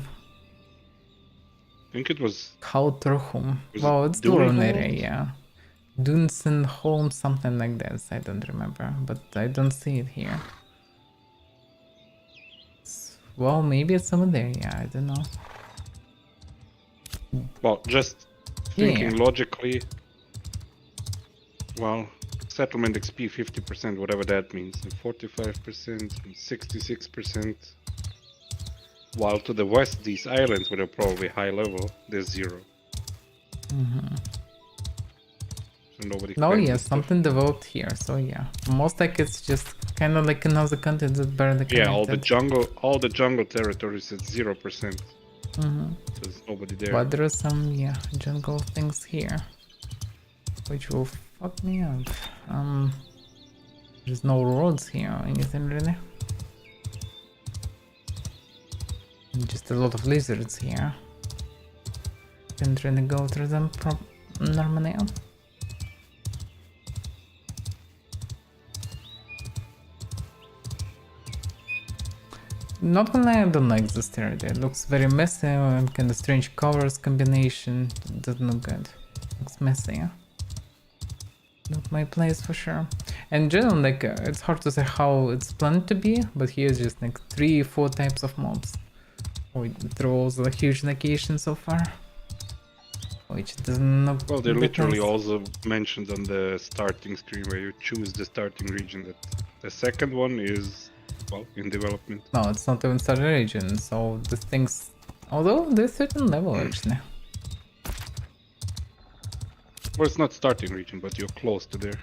I think it was.
Kauterhum.
Was
Wow,
it
it's Duran
Dunehold?
area, yeah. Dunsenholm, something like this. I don't remember, but I don't see it here. Well, maybe it's over there, yeah, I don't know.
Well, just thinking logically. Well, settlement XP 50%, whatever that means. 45%, 66%. While to the west, these islands, which are probably high level, there's 0. So nobody.
No,
claims
yeah,
this stuff.
something developed here, so yeah. Most like it's just kind of like another content that's barely connected.
Yeah, all the jungle territories at 0%. There's nobody there.
But there are some, yeah, jungle things here. Which will fuck me up. There's no roads here or anything really. Just a lot of lizards here. Can't really go through them normally. Not gonna lie, I don't like this territory. It looks very messy and kind of strange colors combination. Doesn't look good. Looks messy. Not my place for sure. And in general, like it's hard to say how it's planned to be, but here's just like 3-4 types of mobs. Through all the huge locations so far. Which doesn't look.
Well, they're
that
literally
nice.
also mentioned on the starting screen where you choose the starting region. That the second one is, well, in development.
No, it's not even starter region, so the things. Although there's certain level actually.
Well, it's not starting region, but you're close to there.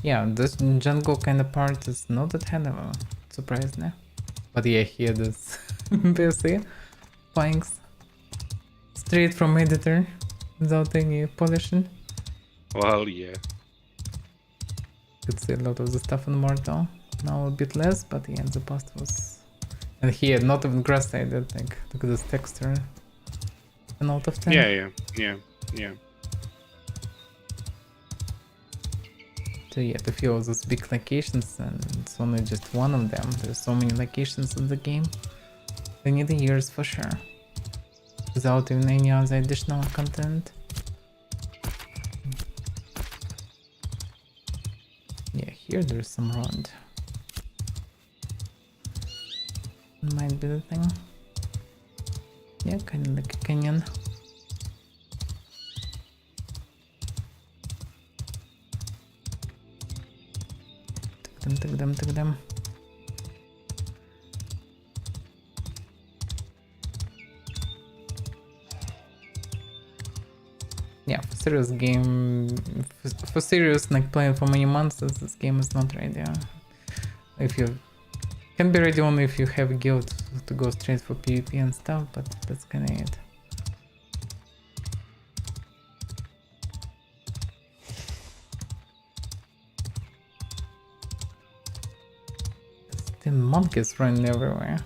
Yeah, this jungle kind of part is not that high level, surprisingly. But yeah, here this BC planks straight from editor without any polishing.
Well, yeah.
Could see a lot of the stuff in Mortal. Now a bit less, but yeah, in the past was. And here, not even grass I did think. Look at this texture. An out of 10.
Yeah.
So yeah, to feel those big locations, and it's only just one of them. There's so many locations in the game. They need years for sure. Without even any other additional content. here there's some road. Might be the thing. Yeah, kind of like a canyon. Take them. Yeah, for serious game, for serious like playing for many months, this game is not ready. If you can be ready only if you have a guild to go straight for PvP and stuff, but that's kinda it. The monkeys running everywhere.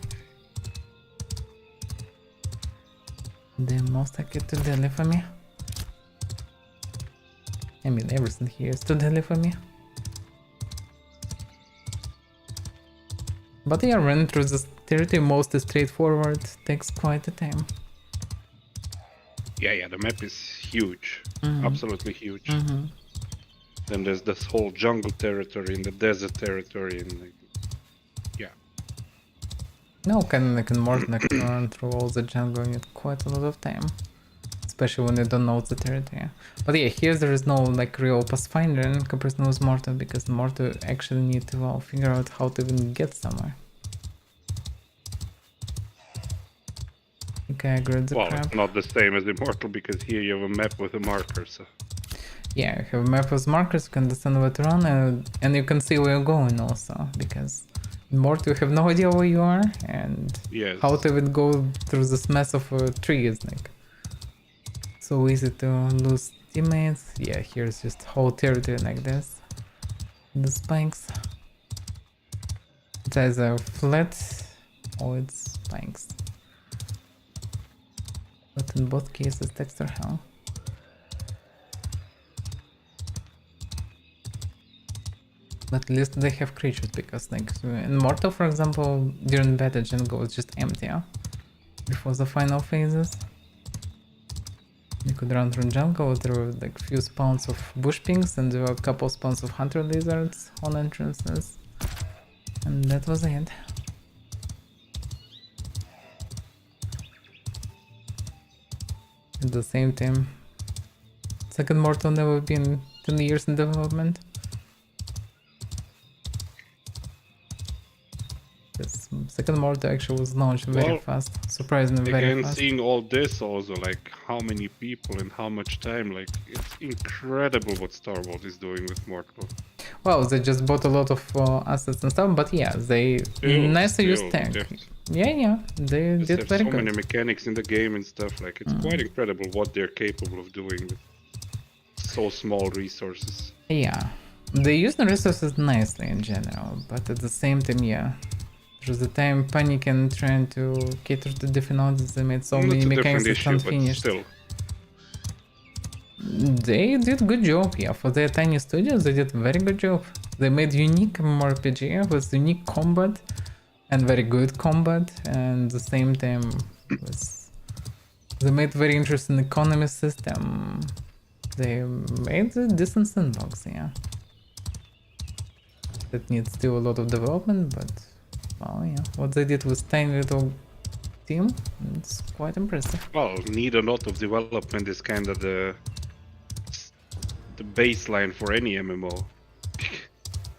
They're most likely too deadly for me. I mean, everything here is too deadly for me. But yeah, running through this territory mostly straightforward takes quite a time.
Yeah, the map is huge. Absolutely huge.
Mm-hmm.
Then there's this whole jungle territory and the desert territory and like, yeah.
No, can more like run through all the jungle in quite a lot of time. Especially when you don't know the territory. But yeah, here there is no like real pathfinder in comparison with Mortar, because Mortar actually need to figure out how to even get somewhere. Okay, I agree the
Well,
crap.
it's not the same as Immortal because here you have a map with a marker, so...
Yeah, you have a map with markers, you can understand where to run, and you can see where you're going also, because in Mortar you have no idea where you are, and
yes.
how to even go through this mess of trees, like... So easy to lose teammates. Yeah, here's just whole territory like this. The spikes. It's either flat or it's spikes. But in both cases, texture hell. But at least they have creatures, because like in Mortal, for example, during beta jungle was just empty, before the final phases. You could run through jungle, there were like few spawns of bush pinks and there were a couple spawns of hunter lizards on entrances. And that was it. At the same time, second Mortal never been 10 years in development. This second Mortal actually was launched very fast, surprisingly very fast.
Seeing all this also, like how many people and how much time, like it's incredible what Star Wars is doing with Mortal.
Well, they just bought a lot of assets and stuff, but yeah, they nicely used tech. Yeah, they did very good.
So many mechanics in the game and stuff, like it's quite incredible what they're capable of doing with so small resources.
Yeah, they use the resources nicely in general, but at the same time, yeah, there's the time panicking trying to cater to different audiences. They made so many mechanics that unfinished.
Still.
They did good job, yeah. For their tiny studios, they did very good job. They made unique MMORPG with unique combat and very good combat, and at the same time, they made very interesting economy system. They made a decent sandbox, yeah. That needs still a lot of development, but well, yeah, what they did with tiny little team, it's quite impressive.
Well, need a lot of development is kind of the baseline for any MMO.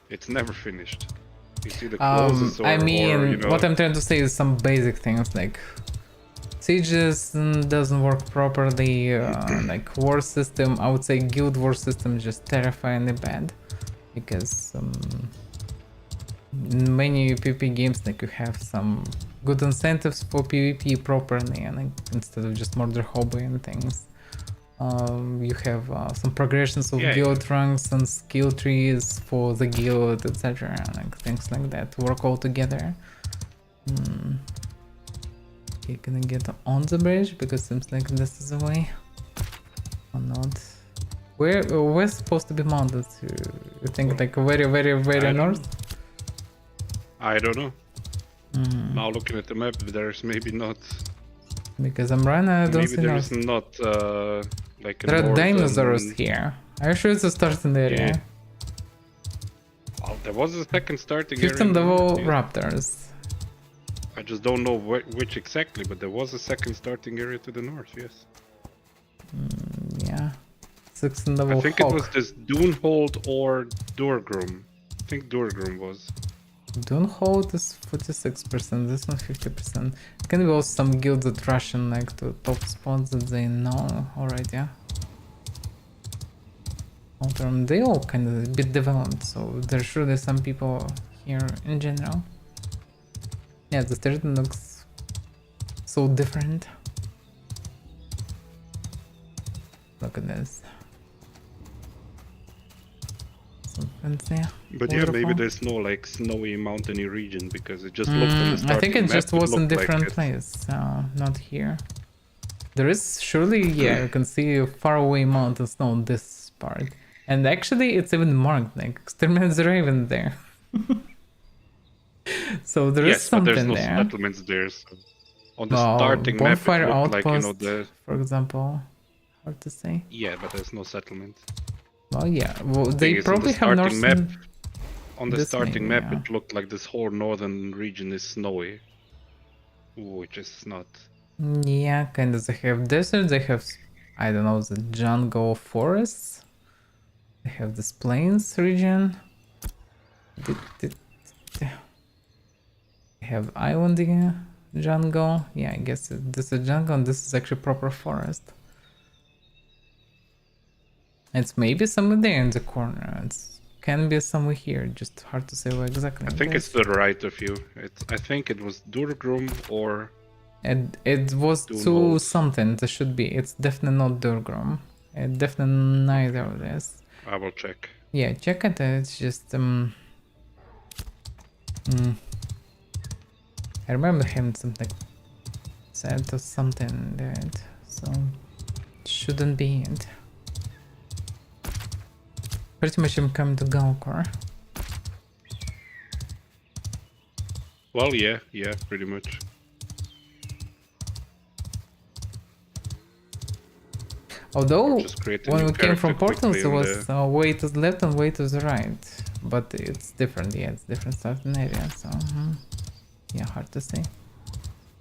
It's never finished. You see the closes
I mean, what I'm trying to say is some basic things like Sieges doesn't work properly, like war system, I would say guild war system is just terrifyingly bad, because in many PvP games like you have some good incentives for PvP properly, and like, instead of just murder hobby and things. You have some progressions of guild ranks and skill trees for the guild, etc. Like things like that work all together. Okay, can I get on the bridge? Because it seems like this is the way. Or not? We're supposed to be mounted. You think like very north?
I don't know. Now looking at the map, there's maybe not.
Because I'm running, I don't see
there's
north.
not like
there are dinosaurs here. Are you sure it's a starting area?
Oh, there was a second starting area.
15
in the
level
north, yeah.
raptors.
I just don't know which exactly, but there was a second starting area to the north, yes.
Yeah. 16 level
I think
hawk.
it was this Dunehold or Durgrum. I think Durgrum was.
Dunehold is 46%, this one 50%. It can be also some guilds that Russian like to top spots that they know already. Long-term, they all kind of a bit developed, so there's surely some people here in general. Yeah, the territory looks so different. Look at this. So fancy.
But yeah, maybe
Wonderful.
there's no like snowy mountainy region because it just looked on the starting
I think it
map.
just was in
looked like
different
it.
place, not here. There is surely, yeah, you can see far away mountain snow on this part. And actually, it's even marked, like, exterminates the raven there. So there is
Yes, but there's
something
no
there.
settlements there. So on the
Well,
starting map, it
bonfire
looked like, you know,
outpost,
the...
for example. Hard to say.
Yeah, but there's no settlement.
Well, yeah, well,
Thing
they
is, on
probably
the
have
starting map,
northern...
on the
this
starting
maybe,
map,
yeah.
it looked like this whole northern region is snowy. Which is not.
Yeah, kind of. They have desert, they have, I don't know, the jungle forests. They have this plains region. They have island jungle. Yeah, I guess this is jungle and this is actually proper forest. It's maybe somewhere there in the corner. It can be somewhere here, just hard to say where exactly.
I think it's to the right of you. I think it was Durgrum or...
And it was to
Dunehold.
something. It should be. It's definitely not Durgrum. It's definitely neither of this.
I will check.
Yeah, check it. It's just I remember him something said or something that so shouldn't be it. Pretty much I'm coming to Galkor.
Well, yeah, pretty much.
Although when we came from portals, there was a way to the left and way to the right, but it's different. Yeah, it's different starting area. So yeah, hard to say.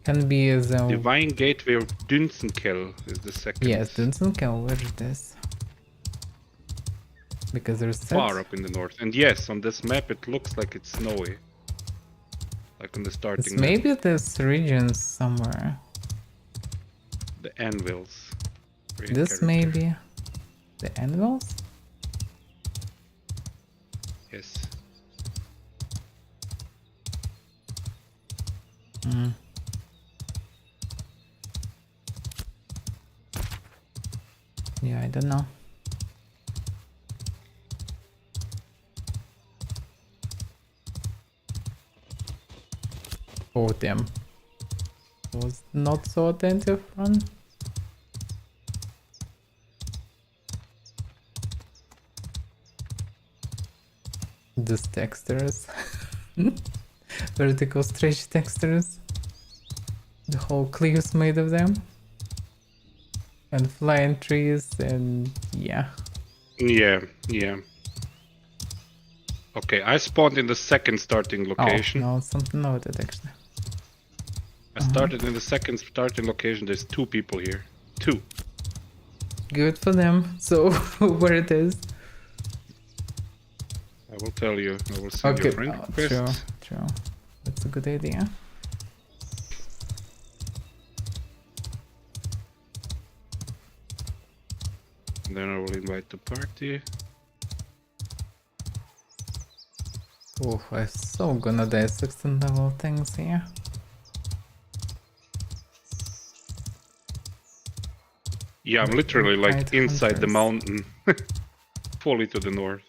Can be as a
Divine Gateway of Dunsenkel is the second.
yes, Dunsenkel. Where it is? Because there's
far up in the north. And yes, on this map it looks like it's snowy. Like on the starting map.
Maybe this region somewhere.
The anvils. Great
This
character.
maybe the anvils.
Yes.
Yeah, I don't know. Oh damn. Was not so attentive one. These textures. Vertical stretch textures. The whole cliff's made of them. And flying trees and yeah.
Yeah. Okay, I spawned in the second starting location.
Oh, no, something noted actually.
I started in the second starting location. There's 2 people here. 2.
Good for them. So where it is?
I will tell you. I will send you a friend request.
True. That's a good idea.
And then I will invite the party.
Oh, I'm so gonna die 16 level things here.
Yeah, I'm literally like inside the mountain. Fully to the north.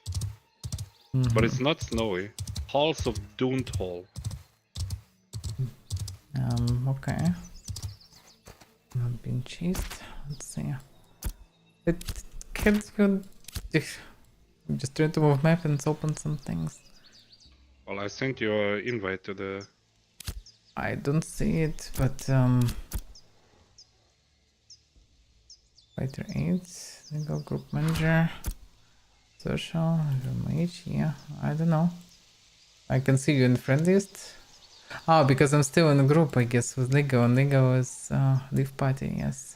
But it's not snowy. Halls of Doomed Hall.
Okay. Not being chased. Let's see. It can't go. I'm just trying to move map and open some things.
Well, I sent you an invite to the...
I don't see it, but Fighter 8, single group manager. Social, mage, yeah, I don't know. I can see you in friend list. Oh, because I'm still in a group, I guess, with Lego, and Lego is leave party, yes.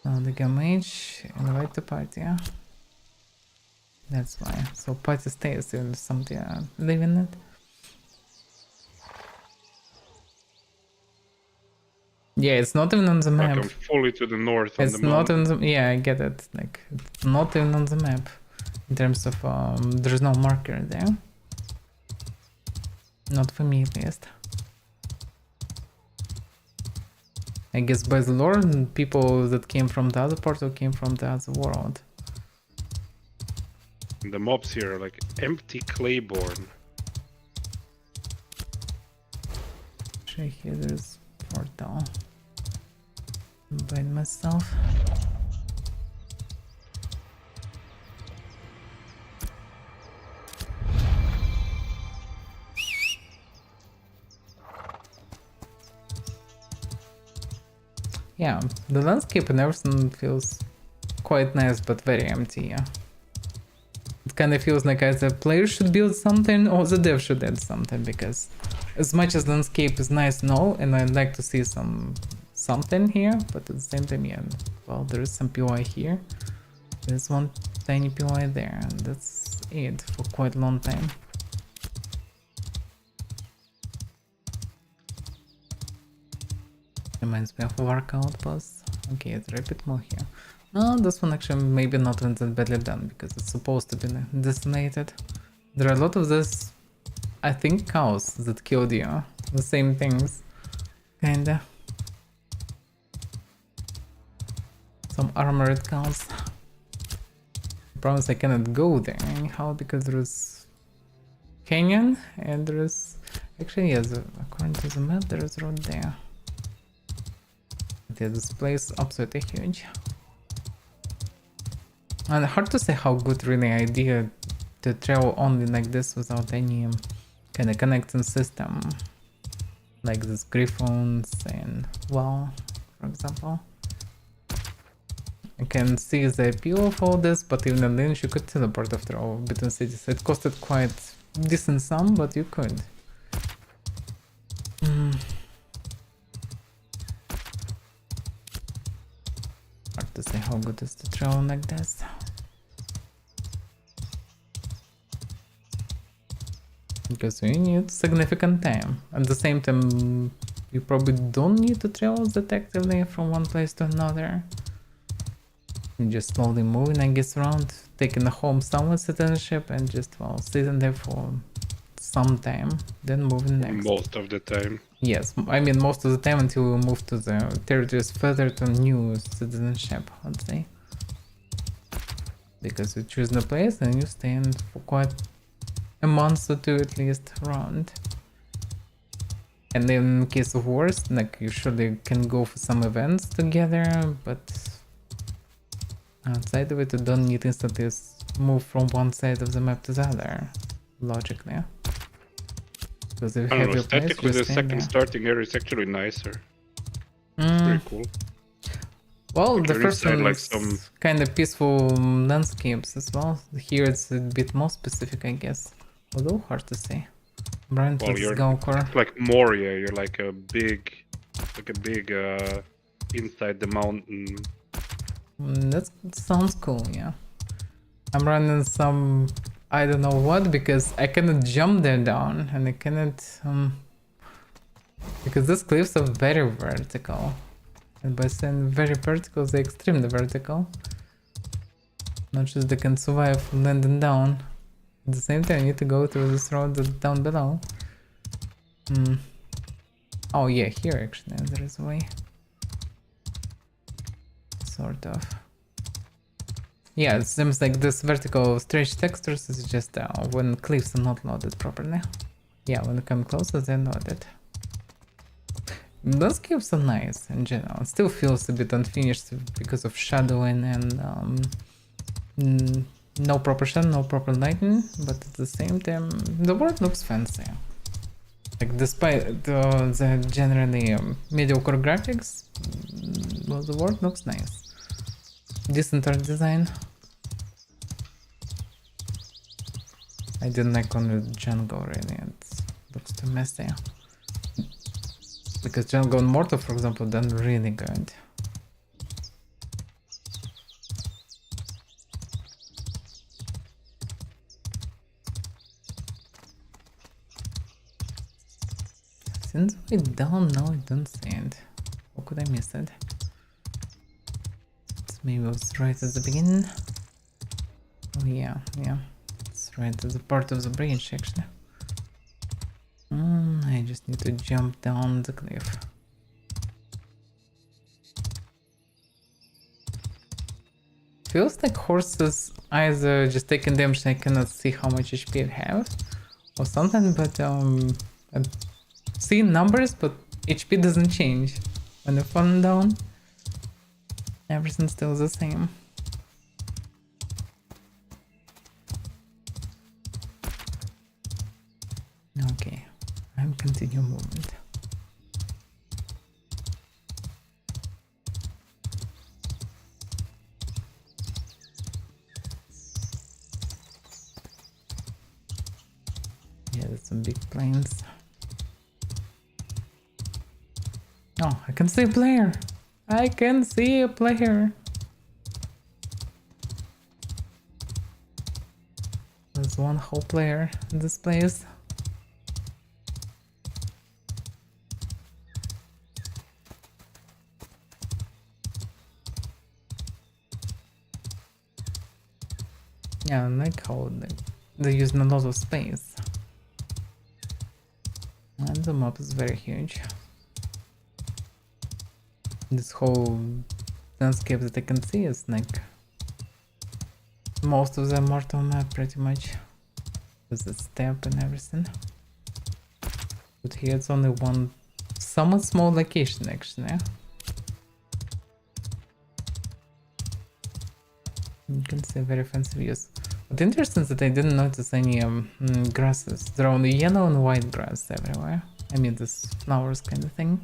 Lego mage, invite to party, yeah. That's why. So party stays in something, live in it. Yeah, it's not even on the
Like
map.
I'm fully to the north on the
It's not on
mountain.
the, yeah, I get it. Like, it's not even on the map. In terms of, there's no marker there. Not for me, at least. I guess by the lore, people that came from the other portal came from the other world.
The mobs here are like empty Claiborne.
Actually, here there's portal. By myself. Yeah, the landscape and everything feels quite nice, but very empty, yeah. It kind of feels like either player should build something or the dev should add something, because as much as landscape is nice, no, and I'd like to see something here, but at the same time, yeah, well, there is some POI here. There's one tiny POI there, and that's it for quite a long time. Reminds me of workout boss. Okay, it's a bit more here. No, this one actually maybe not even that badly done, because it's supposed to be decimated. There are a lot of this, I think, cows that killed you. The same things. Kinda. Some armored cows. I promise I cannot go there anyhow, because there is canyon and there is... Actually, yes, according to the map, there is road there. Yeah, this place is absolutely huge. And hard to say how good really idea to travel only like this without any kind of connecting system. Like these griffons and well, for example. I can see the appeal of all this, but even in Lynch you could teleport after all between cities. It costed quite decent sum, but you could. Hard to say how good is to travel like this. Because you need significant time. At the same time, you probably don't need to travel that actively from one place to another. You just slowly moving, I guess, around, taking a home somewhere citizenship and just, well, sitting there for some time, then moving next.
Most of the time.
Yes, I mean most of the time until you move to the territories further to new citizenship, I'd say. Because you choose the place and you stay in for quite a month or two at least around. And in case of wars, like you surely can go for some events together, but outside of it you don't need instantly move from one side of the map to the other, logically. Because if you have your place,
aesthetically
you
the
stay
second
there.
starting area is actually nicer. Pretty cool.
Well,
Like
the
you're
first
inside,
one
like,
is
some-
kind of peaceful landscapes as well. Here it's a bit more specific, I guess. Although hard to say. Brian,
Well,
let's
you're
go core.
like Moria, you're like a big inside the mountain.
That sounds cool, yeah. I'm running some, I don't know what, because I cannot jump there down, and I cannot, because these cliffs are very vertical. And by saying very vertical, they're extremely vertical. Not just they can survive landing down. At the same time, I need to go through this road that's down below. Oh yeah, here actually there is a way. Sort of. Yeah, it seems like this vertical stretch textures is just when cliffs are not loaded properly. Yeah, when they come closer, they're loaded. Those cliffs are nice in general. It still feels a bit unfinished because of shadowing and no proper shadow, no proper lighting, but at the same time, the world looks fancy. Like, despite the generally mediocre graphics, well, the world looks nice. Decent art design. I didn't like on the jungle really, it looks too messy. Because jungle and mortar, for example, done really good. Since we don't know, I don't see it. How could I miss it? Maybe it was right at the beginning. Oh yeah, yeah. It's right at the part of the bridge actually. I just need to jump down the cliff. Feels like horses either just taking damage and I cannot see how much HP it have or something, but I see numbers but HP doesn't change. When they're falling down, everything's still the same. Okay, I'm continue movement. Yeah, there's some big planes. Oh, I can see a player. I can see a player. There's one whole player in this place. Yeah, I like how they're using a lot of space. And the map is very huge. This whole landscape that I can see is like most of the mortal map pretty much. With the step and everything. But here it's only one somewhat small location actually. You can see very fancy views. But interesting that I didn't notice any grasses. There are only yellow and white grass everywhere. I mean this flowers kind of thing.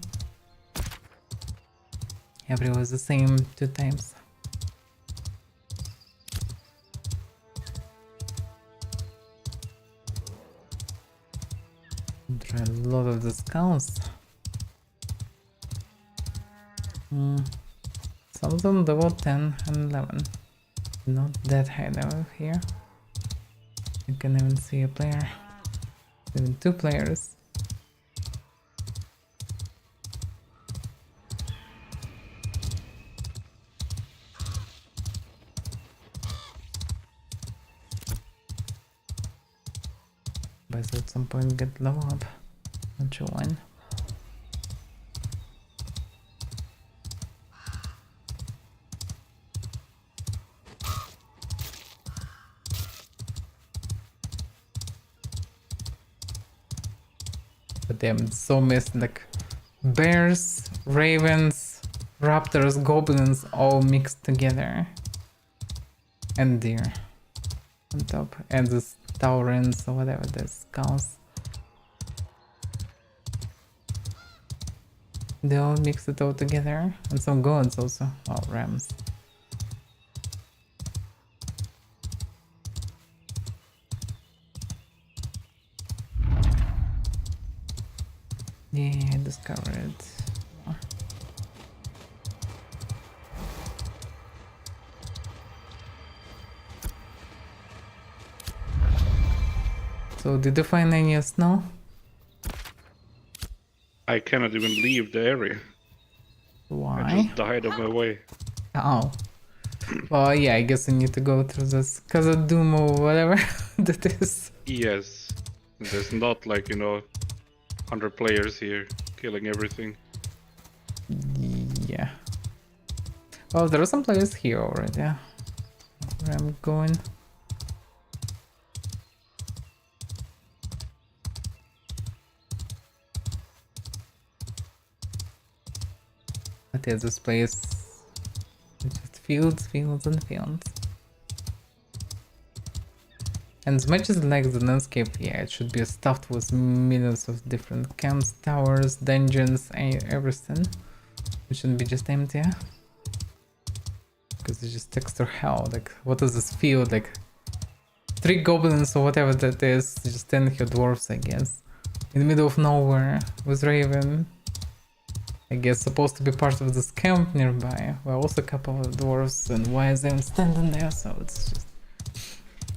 Everywhere is the same 2 times. There are a lot of the skulls. Some of them level 10 and 11. Not that high level here. You can even see a player. Even 2 players. But at some point get level up. Not sure when. But damn, so missed, like bears, ravens, raptors, goblins all mixed together. And deer on top. And this taurins or whatever, the skulls. They all mix it all together. And some gods also. Oh, rams. Yeah, I discovered. Oh. So did you find any snow?
I cannot even leave the area. I
Why?
just died on my way.
Oh. Well, yeah, I guess I need to go through this because of Doom or whatever that is.
Yes. There's not like, 100 players here killing everything.
Yeah. Well, there are some players here already. Where I'm going. But yeah, this place is just fields, fields, and fields. And as much as I like the landscape, yeah, it should be stuffed with millions of different camps, towers, dungeons, everything. It shouldn't be just empty. Because it's just texture hell. Like, what does this feel like? 3 goblins or whatever that is, just 10 here dwarves, I guess. In the middle of nowhere with Raven. I guess supposed to be part of this camp nearby. Well, also a couple of dwarves, and why is everyone standing there? So it's just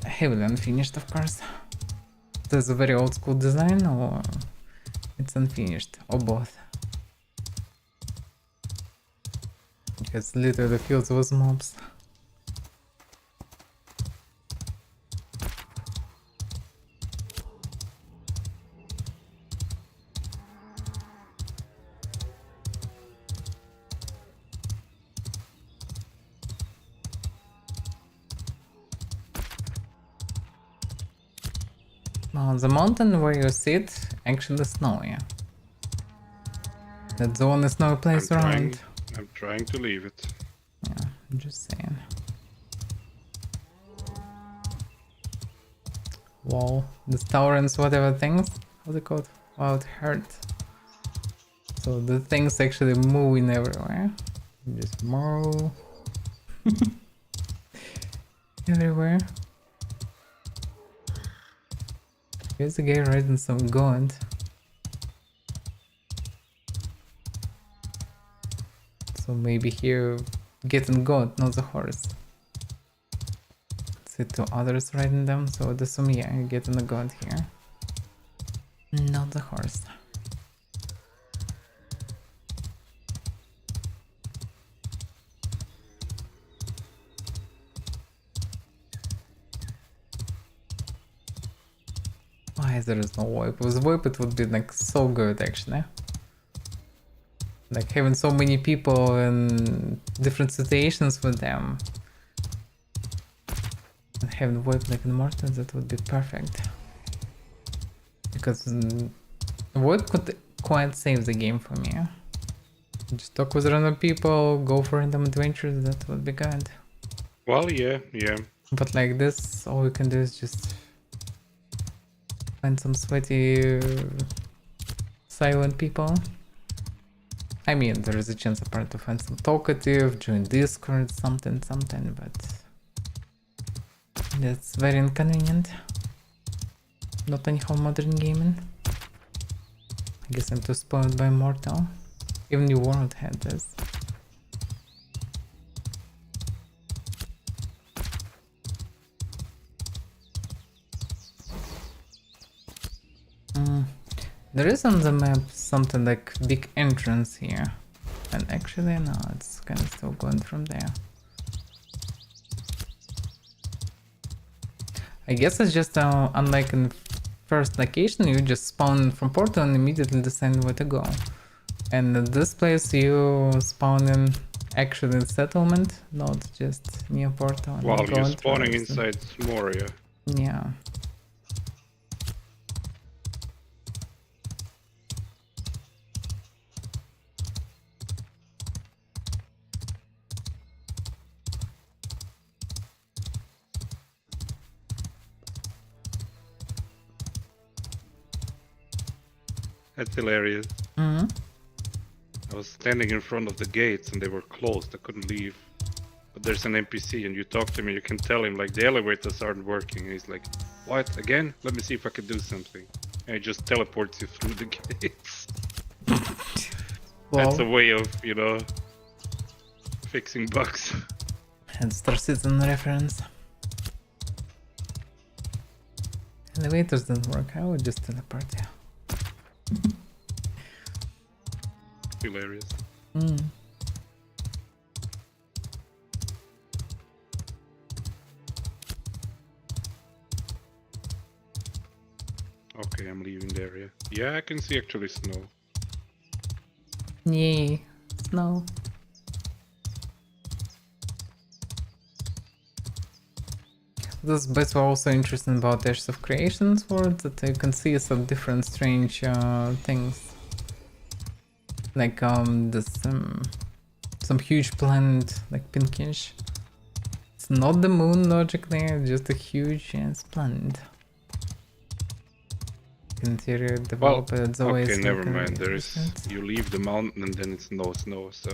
heavily unfinished, of course. This is a very old school design, or it's unfinished, or both. Because literally fills with mobs. Well, the mountain where you sit actually snowy. That's the only snowy place around.
I'm trying to leave it.
Yeah, I'm just saying. Wall, the tolerance, whatever things. How's it called? Wild hurt. So the things actually moving everywhere. Just move. Everywhere. Here's a guy riding some goat. So maybe here getting goat, not the horse. See two others riding them, so I'd assume yeah, you're getting the goat here. Not the horse. Why there is no whip? With whip it would be like so good actually. Like having so many people in different situations with them. And having whip like in Morton, that would be perfect. Because whip could quite save the game for me. Just talk with random people, go for random adventures, that would be good.
Well, yeah.
But like this, all we can do is just find some sweaty, silent people. I mean, there is a chance apart to find some talkative, join Discord, something, but that's very inconvenient. Not anyhow modern gaming. I guess I'm too spoiled by Mortal. Even New World had this. There is on the map something like big entrance here. And actually no, it's kind of still going from there. I guess it's just unlike in first location, you just spawn from portal and immediately decide where to go. And in this place you spawn in actually in settlement, not just near portal. And
Well, you're spawning inside Moria.
Yeah.
That's hilarious.
Mm-hmm.
I was standing in front of the gates and they were closed. I couldn't leave. But there's an NPC and you talk to him, you can tell him like the elevators aren't working. And he's like, what, again? Let me see if I can do something. And he just teleports you through the gates.
Well,
that's a way of, you know, fixing bugs.
And Star Citizen reference. Elevators don't work, I would just teleport you.
Hilarious. Okay, I'm leaving the area. Yeah, I can see actually snow.
Yay, snow. This bits were also interesting about Ashes of Creation's world, that you can see some different strange things. Like this some huge planet, like pinkish. It's not the moon logically, it's just a huge ass planet. Interior developed the way.
Okay, never mind. There is. You leave the mountain and then it's no snow. So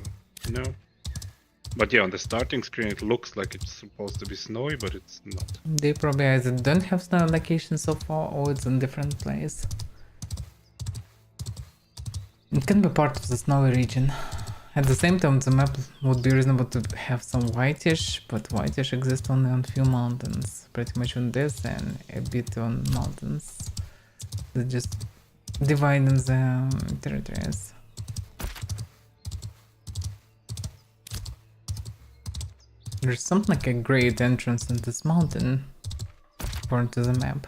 no. But yeah, on the starting screen it looks like it's supposed to be snowy, but it's not.
They probably either don't have snow location so far or it's in different place. It can be part of the snowy region. At the same time, the map would be reasonable to have some whitish, but whitish exists only on few mountains. Pretty much on this and a bit on mountains. They just dividing the territories. There's something like a great entrance in this mountain, according to the map,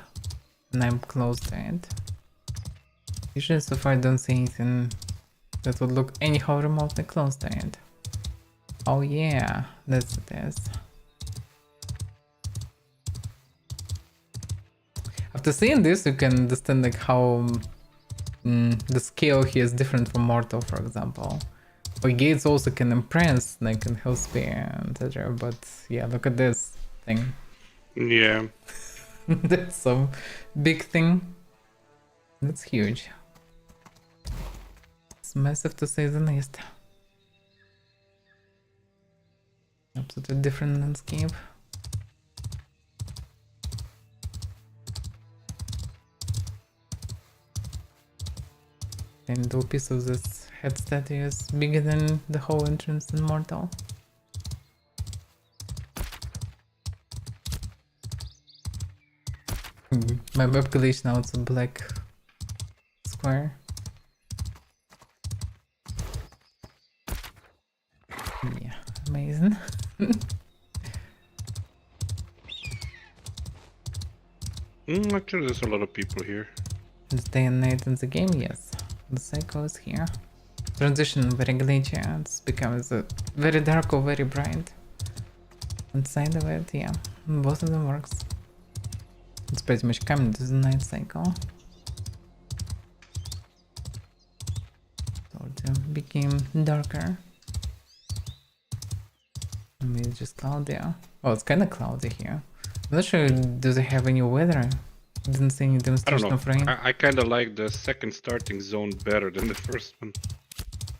and I'm close to it. Usually so far I don't see anything that would look anyhow remotely close to it. Oh yeah, that's it is. After seeing this you can understand like how the scale here is different from Mortal, for example. But gates also can impress, like in Hellspear, etc. But yeah, look at this thing.
Yeah.
That's some big thing. That's huge. It's massive to say the least. Absolutely different landscape. And the piece of this head statue is bigger than the whole entrance in Mortal. My map glitch now, it's a black square. Yeah, amazing.
Actually, there's a lot of people here.
It's day and night in the game, yes. The cycle is here. Transition very glitchy, it's becomes very dark or very bright. Inside of it, yeah, both of them works. It's pretty much coming to the night cycle. So it became darker. Maybe it's just cloudy. Oh, it's kinda cloudy here. I'm not sure, do they have any weather? Didn't see any
I don't
demonstration
know.
of rain.
I kind of like the second starting zone better than the first one.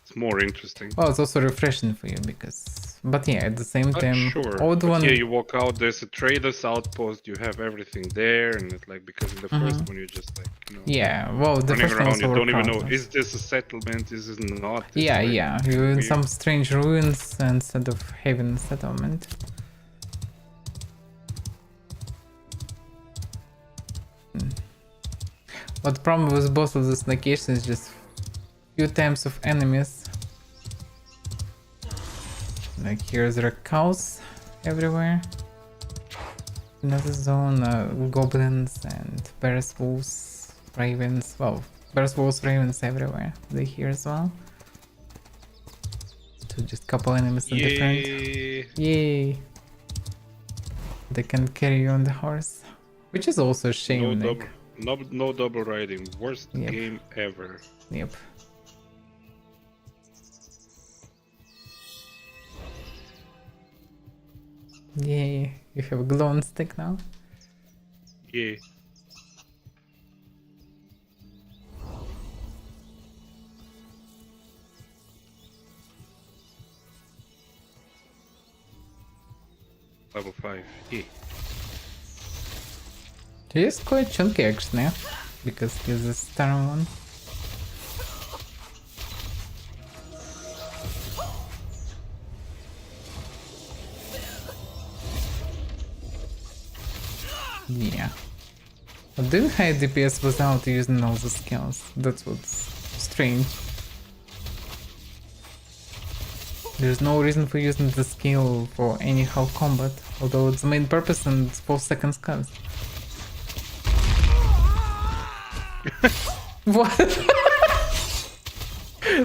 It's more interesting.
Oh, it's also refreshing for you because... But yeah, at the same time,
Sure.
old
But
one...
yeah, you walk out, there's a trader's outpost, you have everything there, and it's like, because in the first one you just like, you know...
Yeah, well, the
running
first one
around,
was
you don't even know,
overcrowded.
is this a settlement, is this not? It's
Yeah,
like
yeah, you're in
weird.
some strange ruins instead of having a settlement. But the problem with both of these locations is just few times of enemies. Like here there are cows everywhere. Another zone, goblins and bears, wolves, ravens. Well, bears, wolves, ravens everywhere. They here as well. So just couple enemies in different. Yay! They can carry you on the horse, which is also a shame.
No double riding. Worst
Yep.
game ever.
Yep. Yay! You have a glowing stick now.
Yeah. Level 5. Yeah.
He is quite chunky actually, because he's a star one. Yeah. But doing high DPS without using all the skills, that's what's strange. There's no reason for using the skill for anyhow combat, although it's the main purpose and it's 4 seconds cut. What?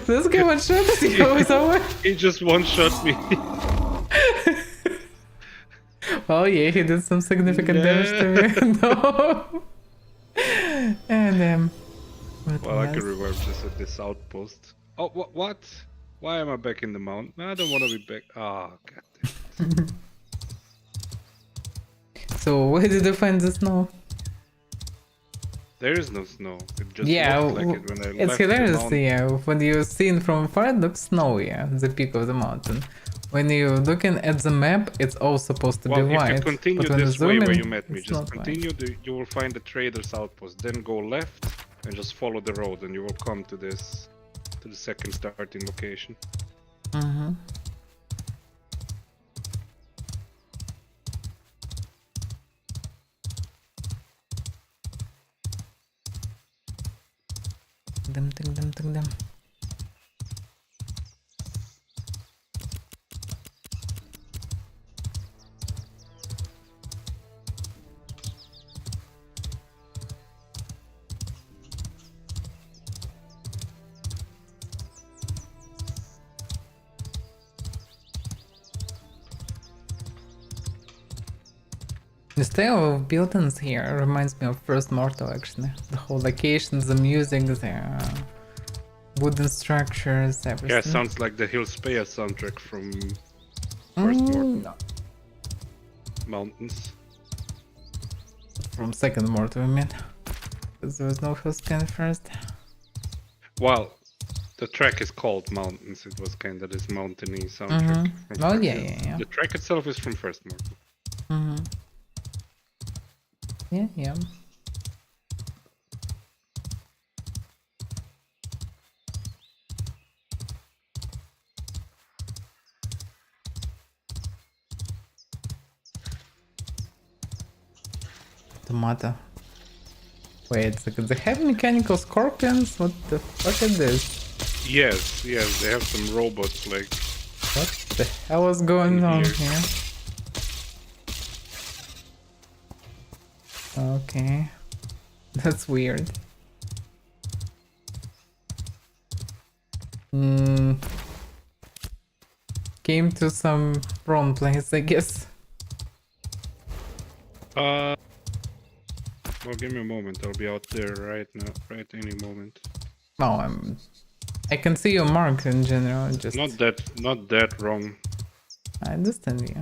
This guy one shot you somewhere?
He just one-shot me.
Oh yeah, he did some significant damage to me. No. And
Well, I can revive just at this outpost. Oh, what? Why am I back in the mountain? I don't want to be back. Oh, god.
So where did you find the snow?
There is no snow. It just
Yeah,
looked like it when I
it's
left the
hilarious.
mountain.
Yeah, when you see it from far, it looks snowy. Yeah, the peak of the mountain. When you're looking at the map, it's all supposed to be
Well, if you
white.
continue
But when you
this way
zoom
where
in,
you met me,
it's
just
not white.
continue, you will find the trader's outpost. Then go left and just follow the road and you will come to the second starting location.
Mm-hmm. Dum. The style of buildings here reminds me of First Mortal actually. The whole locations, the music, the wooden structures, everything.
Yeah, sounds like the Hillspaya soundtrack from First Mortal. Mountains.
From Second Mortal, I mean. Because there was no Hillspaya first.
Well, the track is called Mountains. It was kind of this mountainy soundtrack.
Mm-hmm. Oh yeah.
The track itself is from First Mortal.
Mm-hmm. Yeah. Tomato. Wait, they have mechanical scorpions? What the fuck is this?
Yes, they have some robots like.
What the hell is going on here? Okay. That's weird. Came to some wrong place, I guess.
Well, give me a moment. I'll be out there right now, right any moment.
No, I can see your mark in general. Just
not that wrong.
I understand you.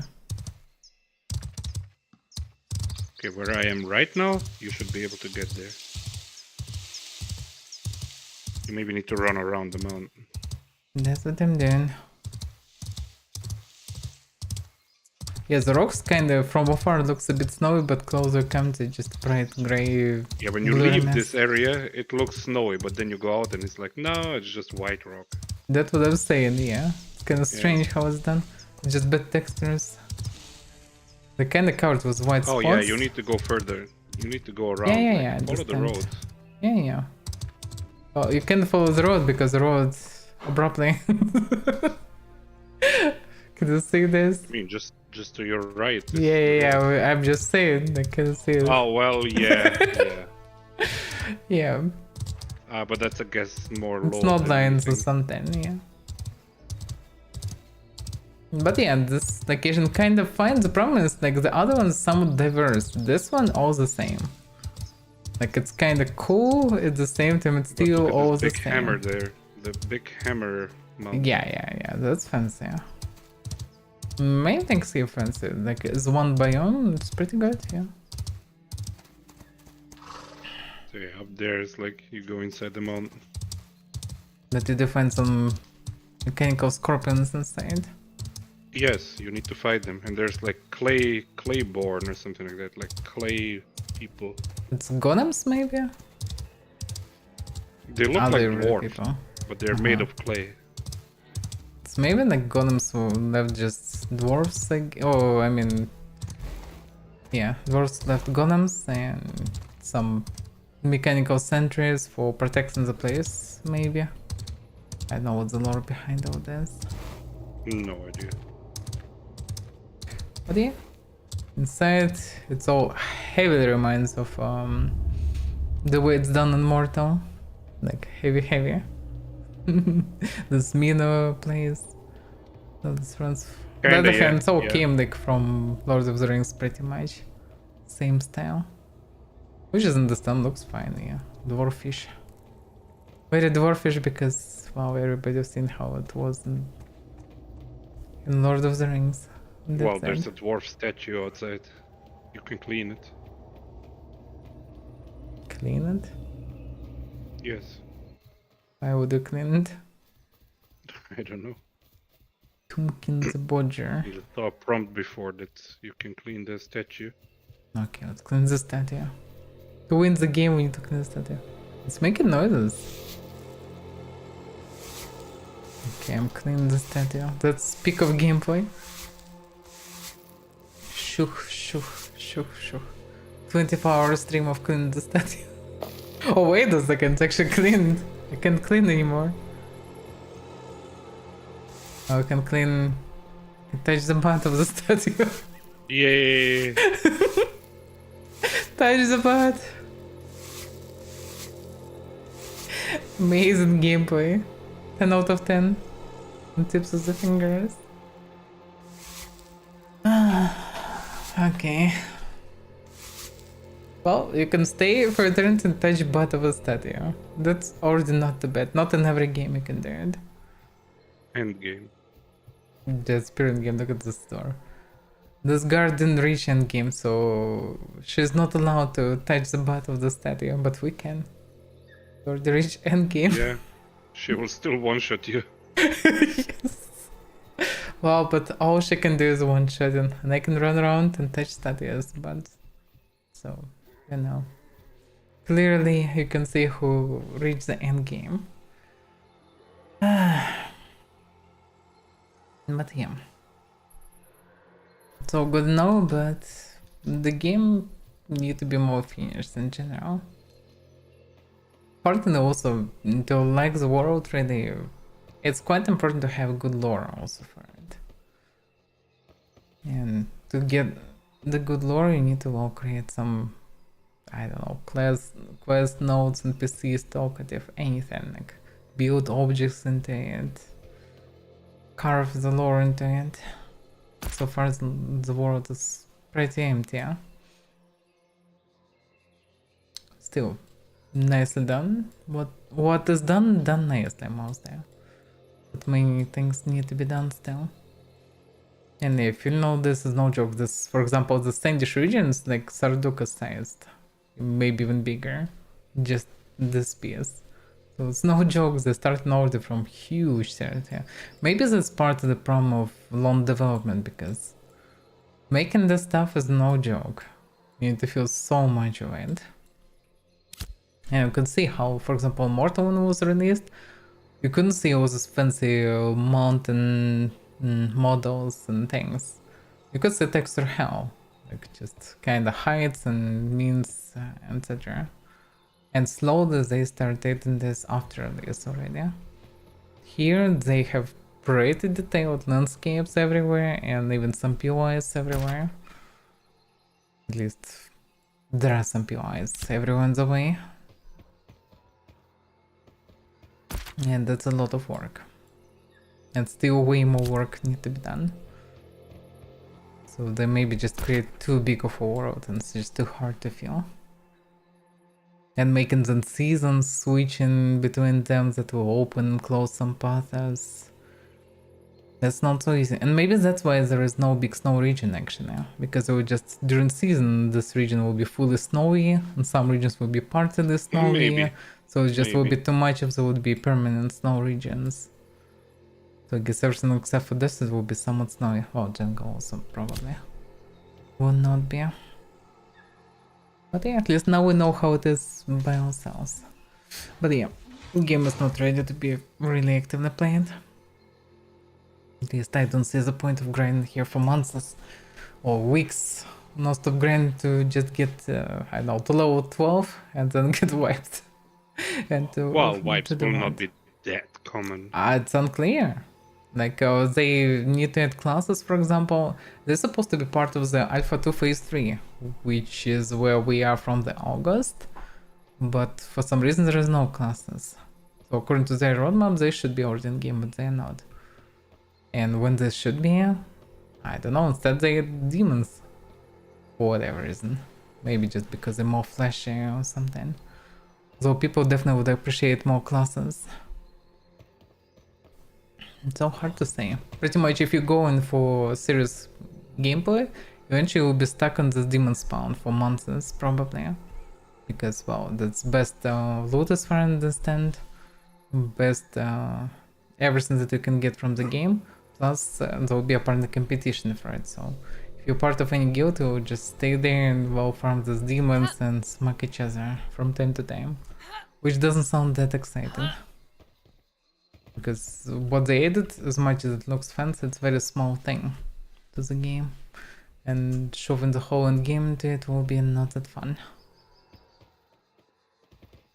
Okay, where I am right now, you should be able to get there. You maybe need to run around the mountain.
That's what I'm doing. Yeah, the rocks kind of from afar looks a bit snowy, but closer comes to just bright gray.
Yeah, when you leave this area, it looks snowy, but then you go out and it's like, no, it's just white rock.
That's what I was saying, yeah. It's kind of strange how it's done. It's just bad textures. The kind of covered with white spots.
Oh yeah, you need to go further. You need to go around.
Yeah.
Follow the road.
Yeah. Oh, you can't follow the road because the road abruptly. Can you see this?
I mean, just to your right.
Yeah. I'm just saying. I can see it.
Oh well, yeah.
Yeah.
But that's, I guess, more.
It's not lines or something. Yeah. But yeah, this location kind of fine. The problem is like the other one's somewhat diverse. This one all the same. Like it's kind of cool. At the same time, it's still all the same.
Big hammer there. The big hammer mountain.
Yeah. That's fancy. Main things here fancy. Like is one biome. It's pretty good. Yeah.
So yeah, up there is like you go inside the mountain.
That you find some mechanical scorpions inside.
Yes, you need to fight them, and there's like clayborn or something like that, like clay people.
It's golems maybe.
They look like dwarves, but they're made of clay.
It's maybe like golems who left just dwarves. Like dwarves left golems and some mechanical sentries for protecting the place. Maybe. I don't know what's the lore behind all this.
No idea.
But yeah, inside it's all heavily reminds of the way it's done in Mortal, like heavy. This Mino place. So this runs. The other hand, it's all came like from Lord of the Rings, pretty much same style, which is in the stand looks fine. Yeah, dwarfish. Very dwarfish because wow, everybody's seen how it was in Lord of the Rings.
Well, there's a dwarf statue outside. You can clean it.
Clean it?
Yes.
Why would you clean it?
I don't know.
Tompkins Bodger.
You saw a prompt before that you can clean the statue.
Okay, let's clean the statue. To win the game, we need to clean the statue. It's making noises. Okay, I'm cleaning the statue. That's peak of gameplay. Shoo, shoo, shoo, shoo. 24-hour stream of cleaning the statue. Oh, wait a second, it's actually cleaned. I can't clean anymore. Oh, I can clean. I touch the butt of the statue.
Yay!
Touch the butt. Amazing gameplay. 10 out of 10. On tips of the fingers. Okay. Well, you can stay for a turn and touch butt of a statue. That's already not too bad. Not in every game you can do it.
End game.
Just spirit game, look at the store. This guard didn't reach end game, so she's not allowed to touch the butt of the statue, but we can. Or the reach end game.
Yeah. She will still one-shot you.
Yes. Well, but all she can do is one shot, and I can run around and touch statues, but so you know. Clearly, you can see who reached the end game. But yeah. It's all good now, but the game need to be more finished in general. Partly also, to like the world really, it's quite important to have good lore also for it. And to get the good lore, you need to well create some, I don't know, quest nodes, NPCs, talkative, anything, like build objects into it, carve the lore into it. So far the world is pretty empty, yeah? Still, nicely done. What is done nicely mostly. But many things need to be done still. And if you know, this is no joke, this, for example, the Standish regions like Sarduka sized, maybe even bigger, just this piece. So it's no joke, they start already from huge territory. Maybe that's part of the problem of long development, because making this stuff is no joke. You need to feel so much of it. And you could see how, for example, Mortal when it was released, you couldn't see all these fancy mountain models and things. You could see texture hell, like just kind of heights and means, etc. And slowly they started in this after release already. Here they have pretty detailed landscapes everywhere and even some POIs everywhere. At least there are some POIs everywhere in the way. And that's a lot of work. And still way more work need to be done. So they maybe just create too big of a world and it's just too hard to feel. And making the seasons switching between them that will open and close some paths. That's not so easy. And maybe that's why there is no big snow region actually. Because it will just, during season, this region will be fully snowy and some regions will be partly snowy.
Maybe.
So it just will be too much if there would be permanent snow regions. So I guess everything except for this it will be somewhat snowy. Well, jungle also probably will not be. But yeah, at least now we know how it is by ourselves. But yeah, the game is not ready to be really actively played. At least I don't see the point of grinding here for months or weeks. Non-stop grind to just get, I don't know, to level 12 and then get wiped. And
Well, wipes will not be that common.
It's unclear. Like they need to add classes, for example. They're supposed to be part of the Alpha 2 Phase 3, which is where we are from the August. But for some reason there is no classes. So according to their roadmap, they should be already in game, but they're not. And when this should be, I don't know, instead they get demons. For whatever reason. Maybe just because they're more flashy or something. Though people definitely would appreciate more classes. It's so hard to say. Pretty much if you go in for serious gameplay, eventually you'll be stuck on this demon spawn for months probably. Because, well, that's best loot as far as I understand. Best everything that you can get from the game. Plus, there will be a part of the competition for it. So, if you're part of any guild, you'll just stay there and well farm these demons and smack each other from time to time, which doesn't sound that exciting. Because what they added, as much as it looks fancy, it's a very small thing to the game. And shoving the whole end game into it will be not that fun.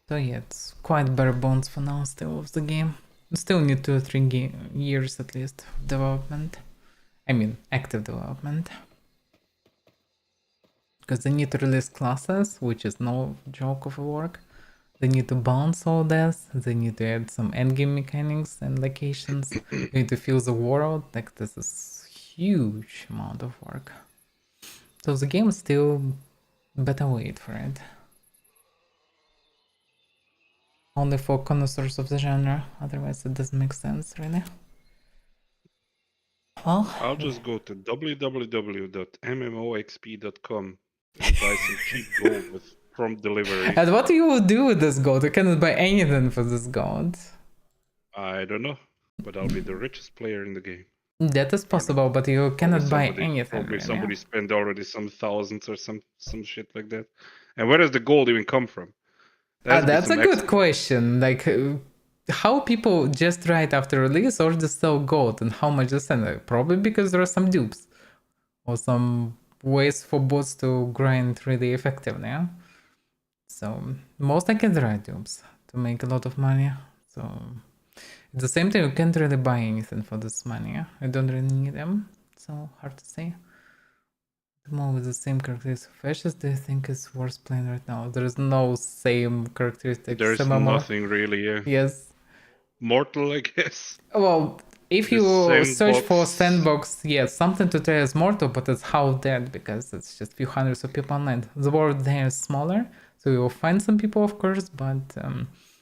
So yeah, it's quite bare bones for now still of the game. Still need 2 or 3 years at least of development. I mean, active development. Because they need to release classes, which is no joke of a work. They need to balance all this. They need to add some endgame mechanics and locations. They need to fill the world. Like, this is huge amount of work. So the game is still better wait for it. Only for connoisseurs of the genre, otherwise it doesn't make sense, really. Well,
I'll just go to www.mmoxp.com and buy some cheap gold with prompt delivery.
and what you will do with this gold? You cannot buy anything for this gold.
I don't know, but I'll be the richest player in the game.
That is possible, but you cannot buy anything.
Probably
really.
somebody spent already some thousands or some shit like that. And where does the gold even come from?
That's a good question. Like, how people just right after release or just sell gold and how much they send? Probably because there are some dupes or some ways for bots to grind really effectively. Yeah? So most likely there are dupes to make a lot of money. So at the same time, you can't really buy anything for this money. Yeah? I don't really need them. So hard to say. More with the same characteristics of Ashes, do you think it's worth playing right now? There is no same characteristics.
There's nothing really, yeah.
Yes.
Mortal, I guess.
Well, if you search for sandbox, yes, something to try as Mortal, but it's how dead because it's just a few hundreds of people online. The world there is smaller, so you will find some people, of course, but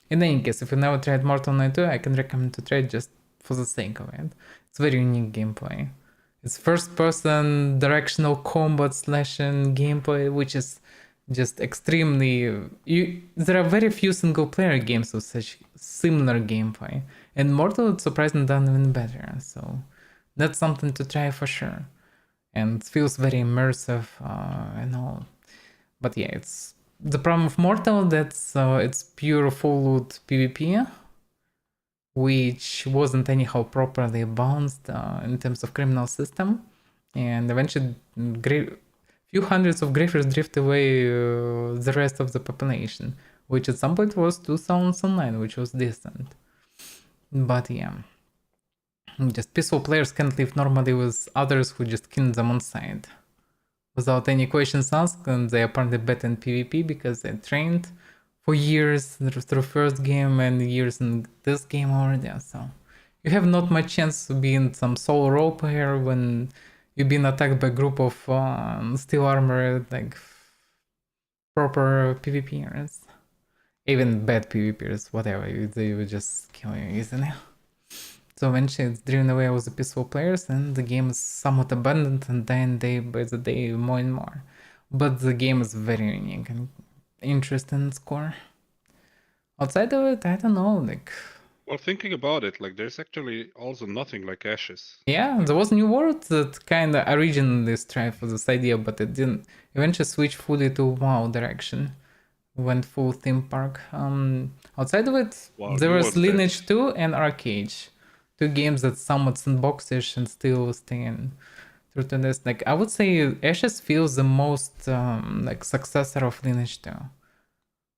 in any case, if you never tried Mortal Knight 2, I can recommend to try it just for the sake of it. It's very unique gameplay. It's first-person directional combat slashing gameplay, which is just extremely. There are very few single-player games with such similar gameplay, and Mortal is surprisingly done even better. So that's something to try for sure, and it feels very immersive and all. But yeah, it's the problem of Mortal that's it's pure full loot PvP, which wasn't anyhow properly balanced in terms of criminal system, and eventually few hundreds of griefers drift away the rest of the population, which at some point was 2000 online, which was decent. But yeah, just peaceful players can't live normally with others who just kill them on side without any questions asked, and they apparently better in PvP because they trained for years through first game and years in this game already. So you have not much chance to be in some solo role player when you've been attacked by a group of steel armor, like proper PvPers. Even bad PvPers, whatever, they would just kill you easily. So eventually it's driven away with the peaceful players and the game is somewhat abundant and dying day by the day more and more. But the game is very unique and interesting score. Outside of it, I don't know, like.
Well, thinking about it, like there's actually also nothing like Ashes.
Yeah, there was New World that kind of originally strived for this idea, but it didn't. Eventually switched fully to WoW direction, went full theme park. Outside of it, there was Lineage 2 and Arcade, 2 games that somewhat sandboxish and still staying true to this. Like I would say, Ashes feels the most like successor of Lineage 2.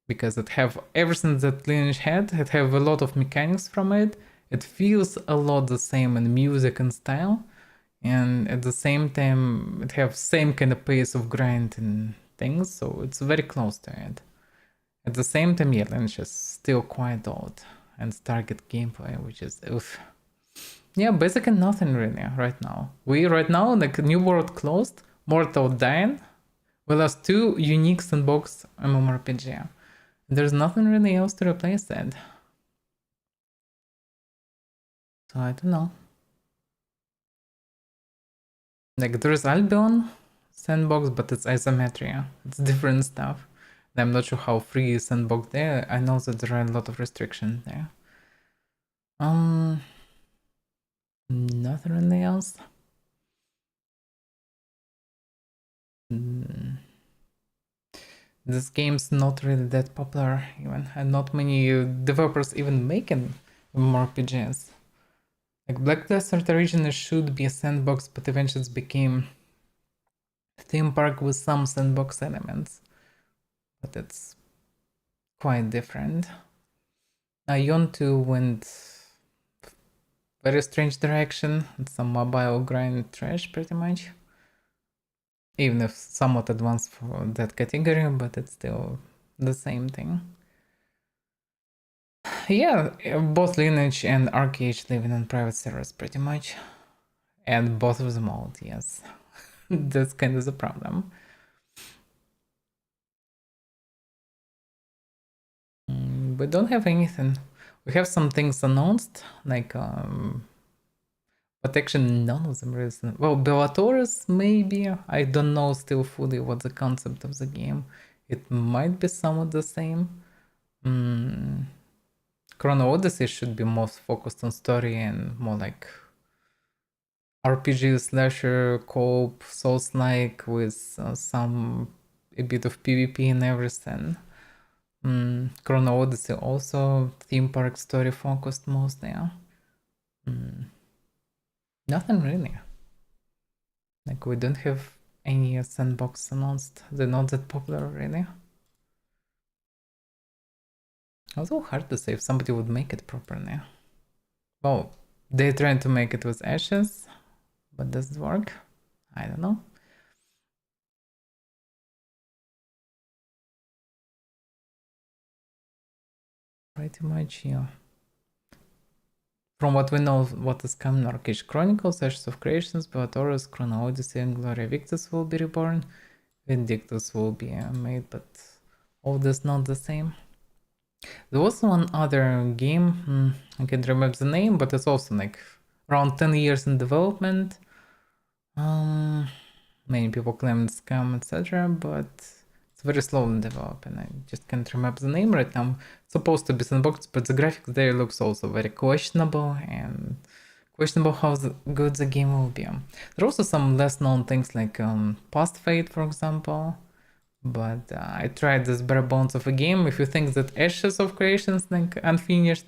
Because it have everything that Lineage had. It have a lot of mechanics from it. It feels a lot the same in music and style, and at the same time it have same kind of pace of grind and things. So it's very close to it. At the same time, yeah, Lineage is still quite old and target gameplay, which is oof. Yeah, basically nothing really right now. Right now like New World closed, Mortal dying. We lost 2 unique sandbox MMORPG. There's nothing really else to replace that. So I don't know. Like there's Albion sandbox, but it's isometria. It's different stuff. I'm not sure how free is sandbox there. I know that there are a lot of restrictions there. Nothing really else. This game's not really that popular even, and not many developers even making MMORPGs. Like Black Desert originally should be a sandbox, but eventually it became a theme park with some sandbox elements. But it's quite different. Ion 2 went very strange direction. It's some mobile grind trash pretty much. Even if somewhat advanced for that category, but it's still the same thing. Yeah, both Lineage and Arcade living on private servers pretty much. And both of them old, yes. That's kind of the problem. We don't have anything. We have some things announced, like but actually none of them is. Well, Bellatorus maybe. I don't know still fully what the concept of the game. It might be somewhat the same. Chrono Odyssey should be most focused on story and more like RPG slasher co-op Souls-like with a bit of PvP and everything. Chrono Odyssey also theme park story focused mostly. Nothing really. Like we don't have any sandbox announced. They're not that popular really. Also hard to say if somebody would make it properly. Well, they're trying to make it with ashes, but does it work? I don't know. Pretty much, yeah. From what we know, what is coming, Arcade Chronicles, Ashes of Creations, Bellatorus, Chrono Odyssey, and Gloria Victus will be reborn. Vindictus will be made, but all this not the same. There was one other game, I can't remember the name, but it's also like around 10 years in development. Many people claim it's scam, etc., but it's very slow in development. I just can't remember the name right now. It's supposed to be sandbox, but the graphics there looks also very questionable and questionable how good the game will be. There are also some less known things like Past Fate, for example. But I tried this bare bones of a game. If you think that Ashes of Creations like unfinished,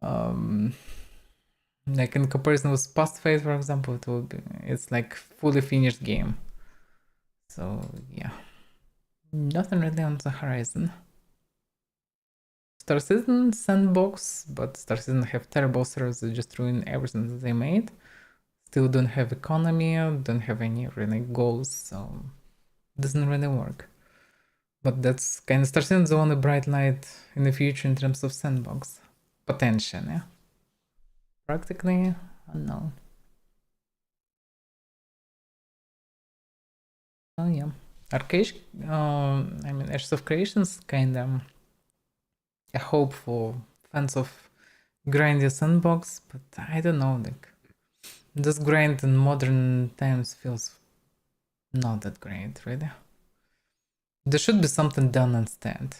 like in comparison with Past Fate, for example, it's like fully finished game. So yeah, nothing really on the horizon. Star Citizen sandbox, but Star Citizen have terrible servers that just ruin everything that they made. Still don't have economy, don't have any really goals, so it doesn't really work. But that's kind of Star Citizen's the only bright light in the future in terms of sandbox potential, yeah. Practically unknown. Oh yeah, Arcade. I mean, Ashes of Creations kind of a hope for fans of grindy sandbox, but I don't know. Like this grind in modern times feels not that great, really. There should be something done instead.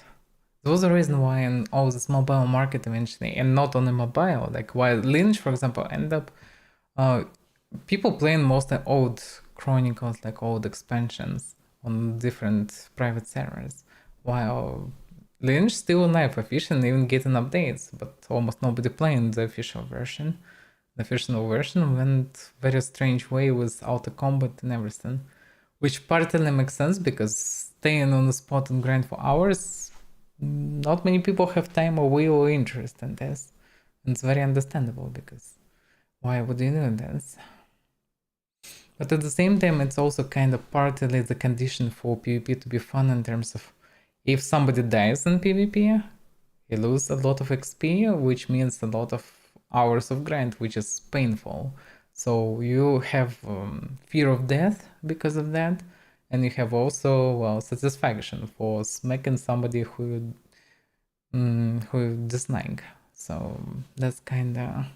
There was a reason why in all this mobile market eventually, and not only mobile, like why Lynch, for example, ended up people playing mostly old chronicles, like old expansions on different private servers, while Lynch still alive, official, even getting updates, but almost nobody playing the official version. The official version went very strange way with auto combat and everything, which partly makes sense because staying on the spot and grind for hours, not many people have time or will or interest in this. And it's very understandable because why would you do this? But at the same time, it's also kind of partly the condition for PvP to be fun in terms of if somebody dies in PvP, you lose a lot of XP, which means a lot of hours of grind, which is painful. So you have fear of death because of that, and you have also satisfaction for smacking somebody who dislike. So that's kind of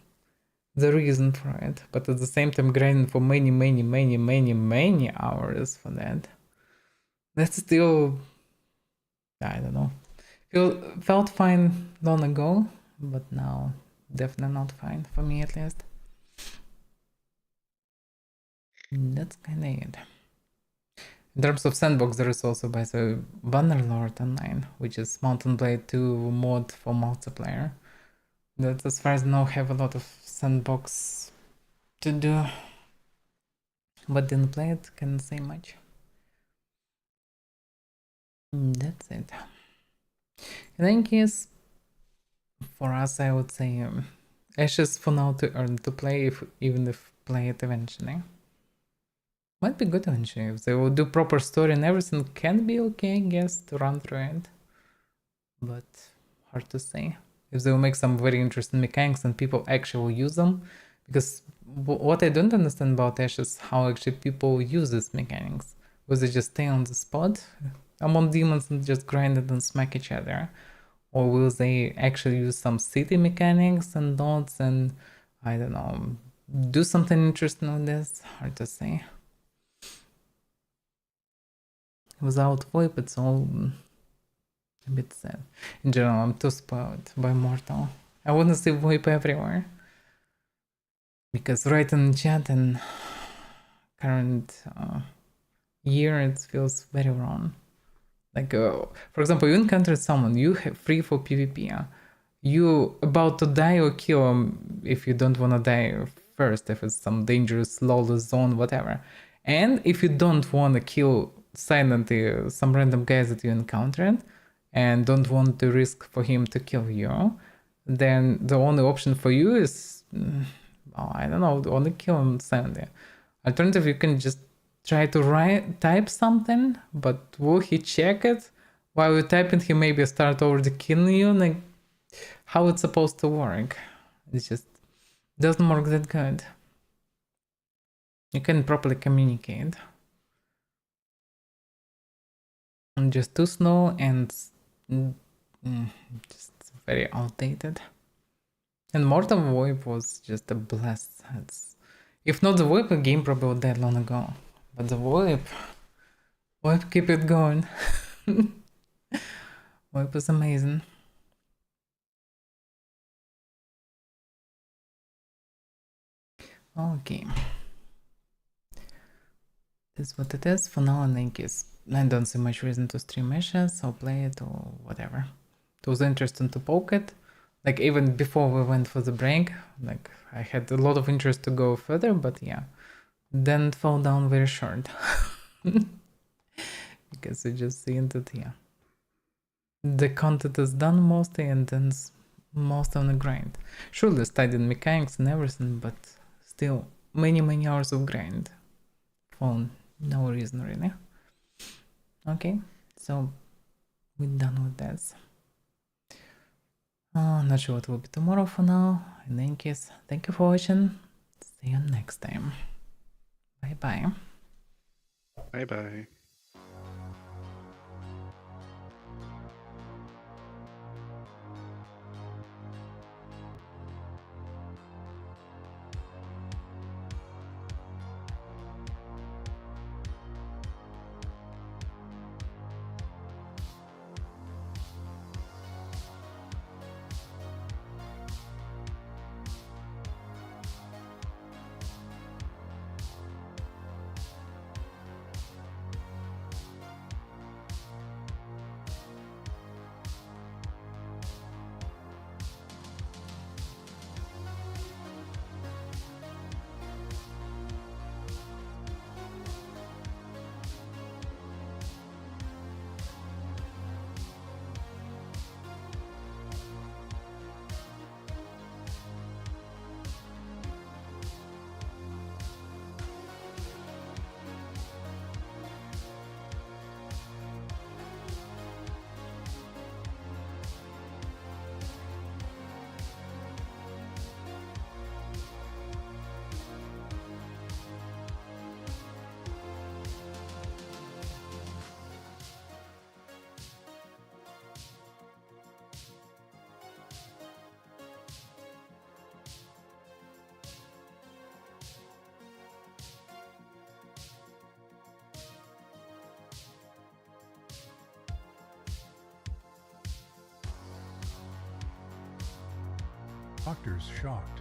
the reason for it. But at the same time, grinding for many hours for that. That's still, I don't know. Felt fine long ago, but now definitely not fine for me at least. That's kinda it. In terms of sandbox, there is also, by the way, Bannerlord Online, which is Mountain Blade 2 mod for multiplayer. That, as far as I know, have a lot of sandbox to do. But didn't play it, can't say much. That's it. In any case, for us, I would say Ashes for now to earn to play, even if play it eventually. Might be good eventually. If they will do proper story and everything, can be okay, I guess, to run through it. But hard to say. If they will make some very interesting mechanics and people actually will use them. Because what I don't understand about Ashes is how actually people use these mechanics. Will they just stay on the spot among demons and just grind it and smack each other? Or will they actually use some city mechanics and nodes and, I don't know, do something interesting with this? Hard to say. Without VoIP, it's all a bit sad. In general, I'm too spoiled by Mortal. I want to see VoIP everywhere. Because right in chat and current year, it feels very wrong. Like, for example, you encounter someone, you have free for PvP. You about to die or kill him if you don't want to die first, if it's some dangerous, lawless zone, whatever. And if you don't want to kill silently some random guys that you encountered and don't want to risk for him to kill you, then the only option for you is, I don't know, only kill him silently. Alternative, you can just try to type something, but will he check it? While you're typing, he maybe start already killing you. Like, how it's supposed to work? It just doesn't work that good. You can properly communicate. And just too slow and just very outdated. And Mortal VoIP was just a blast. If not the VoIP, the game probably would die long ago. But the VoIP keep it going. VoIP is amazing. Okay. That's what it is for now. In any case, I don't see much reason to stream Ashes or play it or whatever. It was interesting to poke it. Like, even before we went for the break, like, I had a lot of interest to go further, but yeah. Then it fell down very short. Because it just seemed that, yeah. The content is done mostly and then most on the grind. Surely studying mechanics and everything, but still many hours of grind. For no reason really. Okay, so we're done with this. Not sure what will be tomorrow for now. In any case, thank you for watching. See you next time. Bye bye.
Bye bye.
Doctors shocked.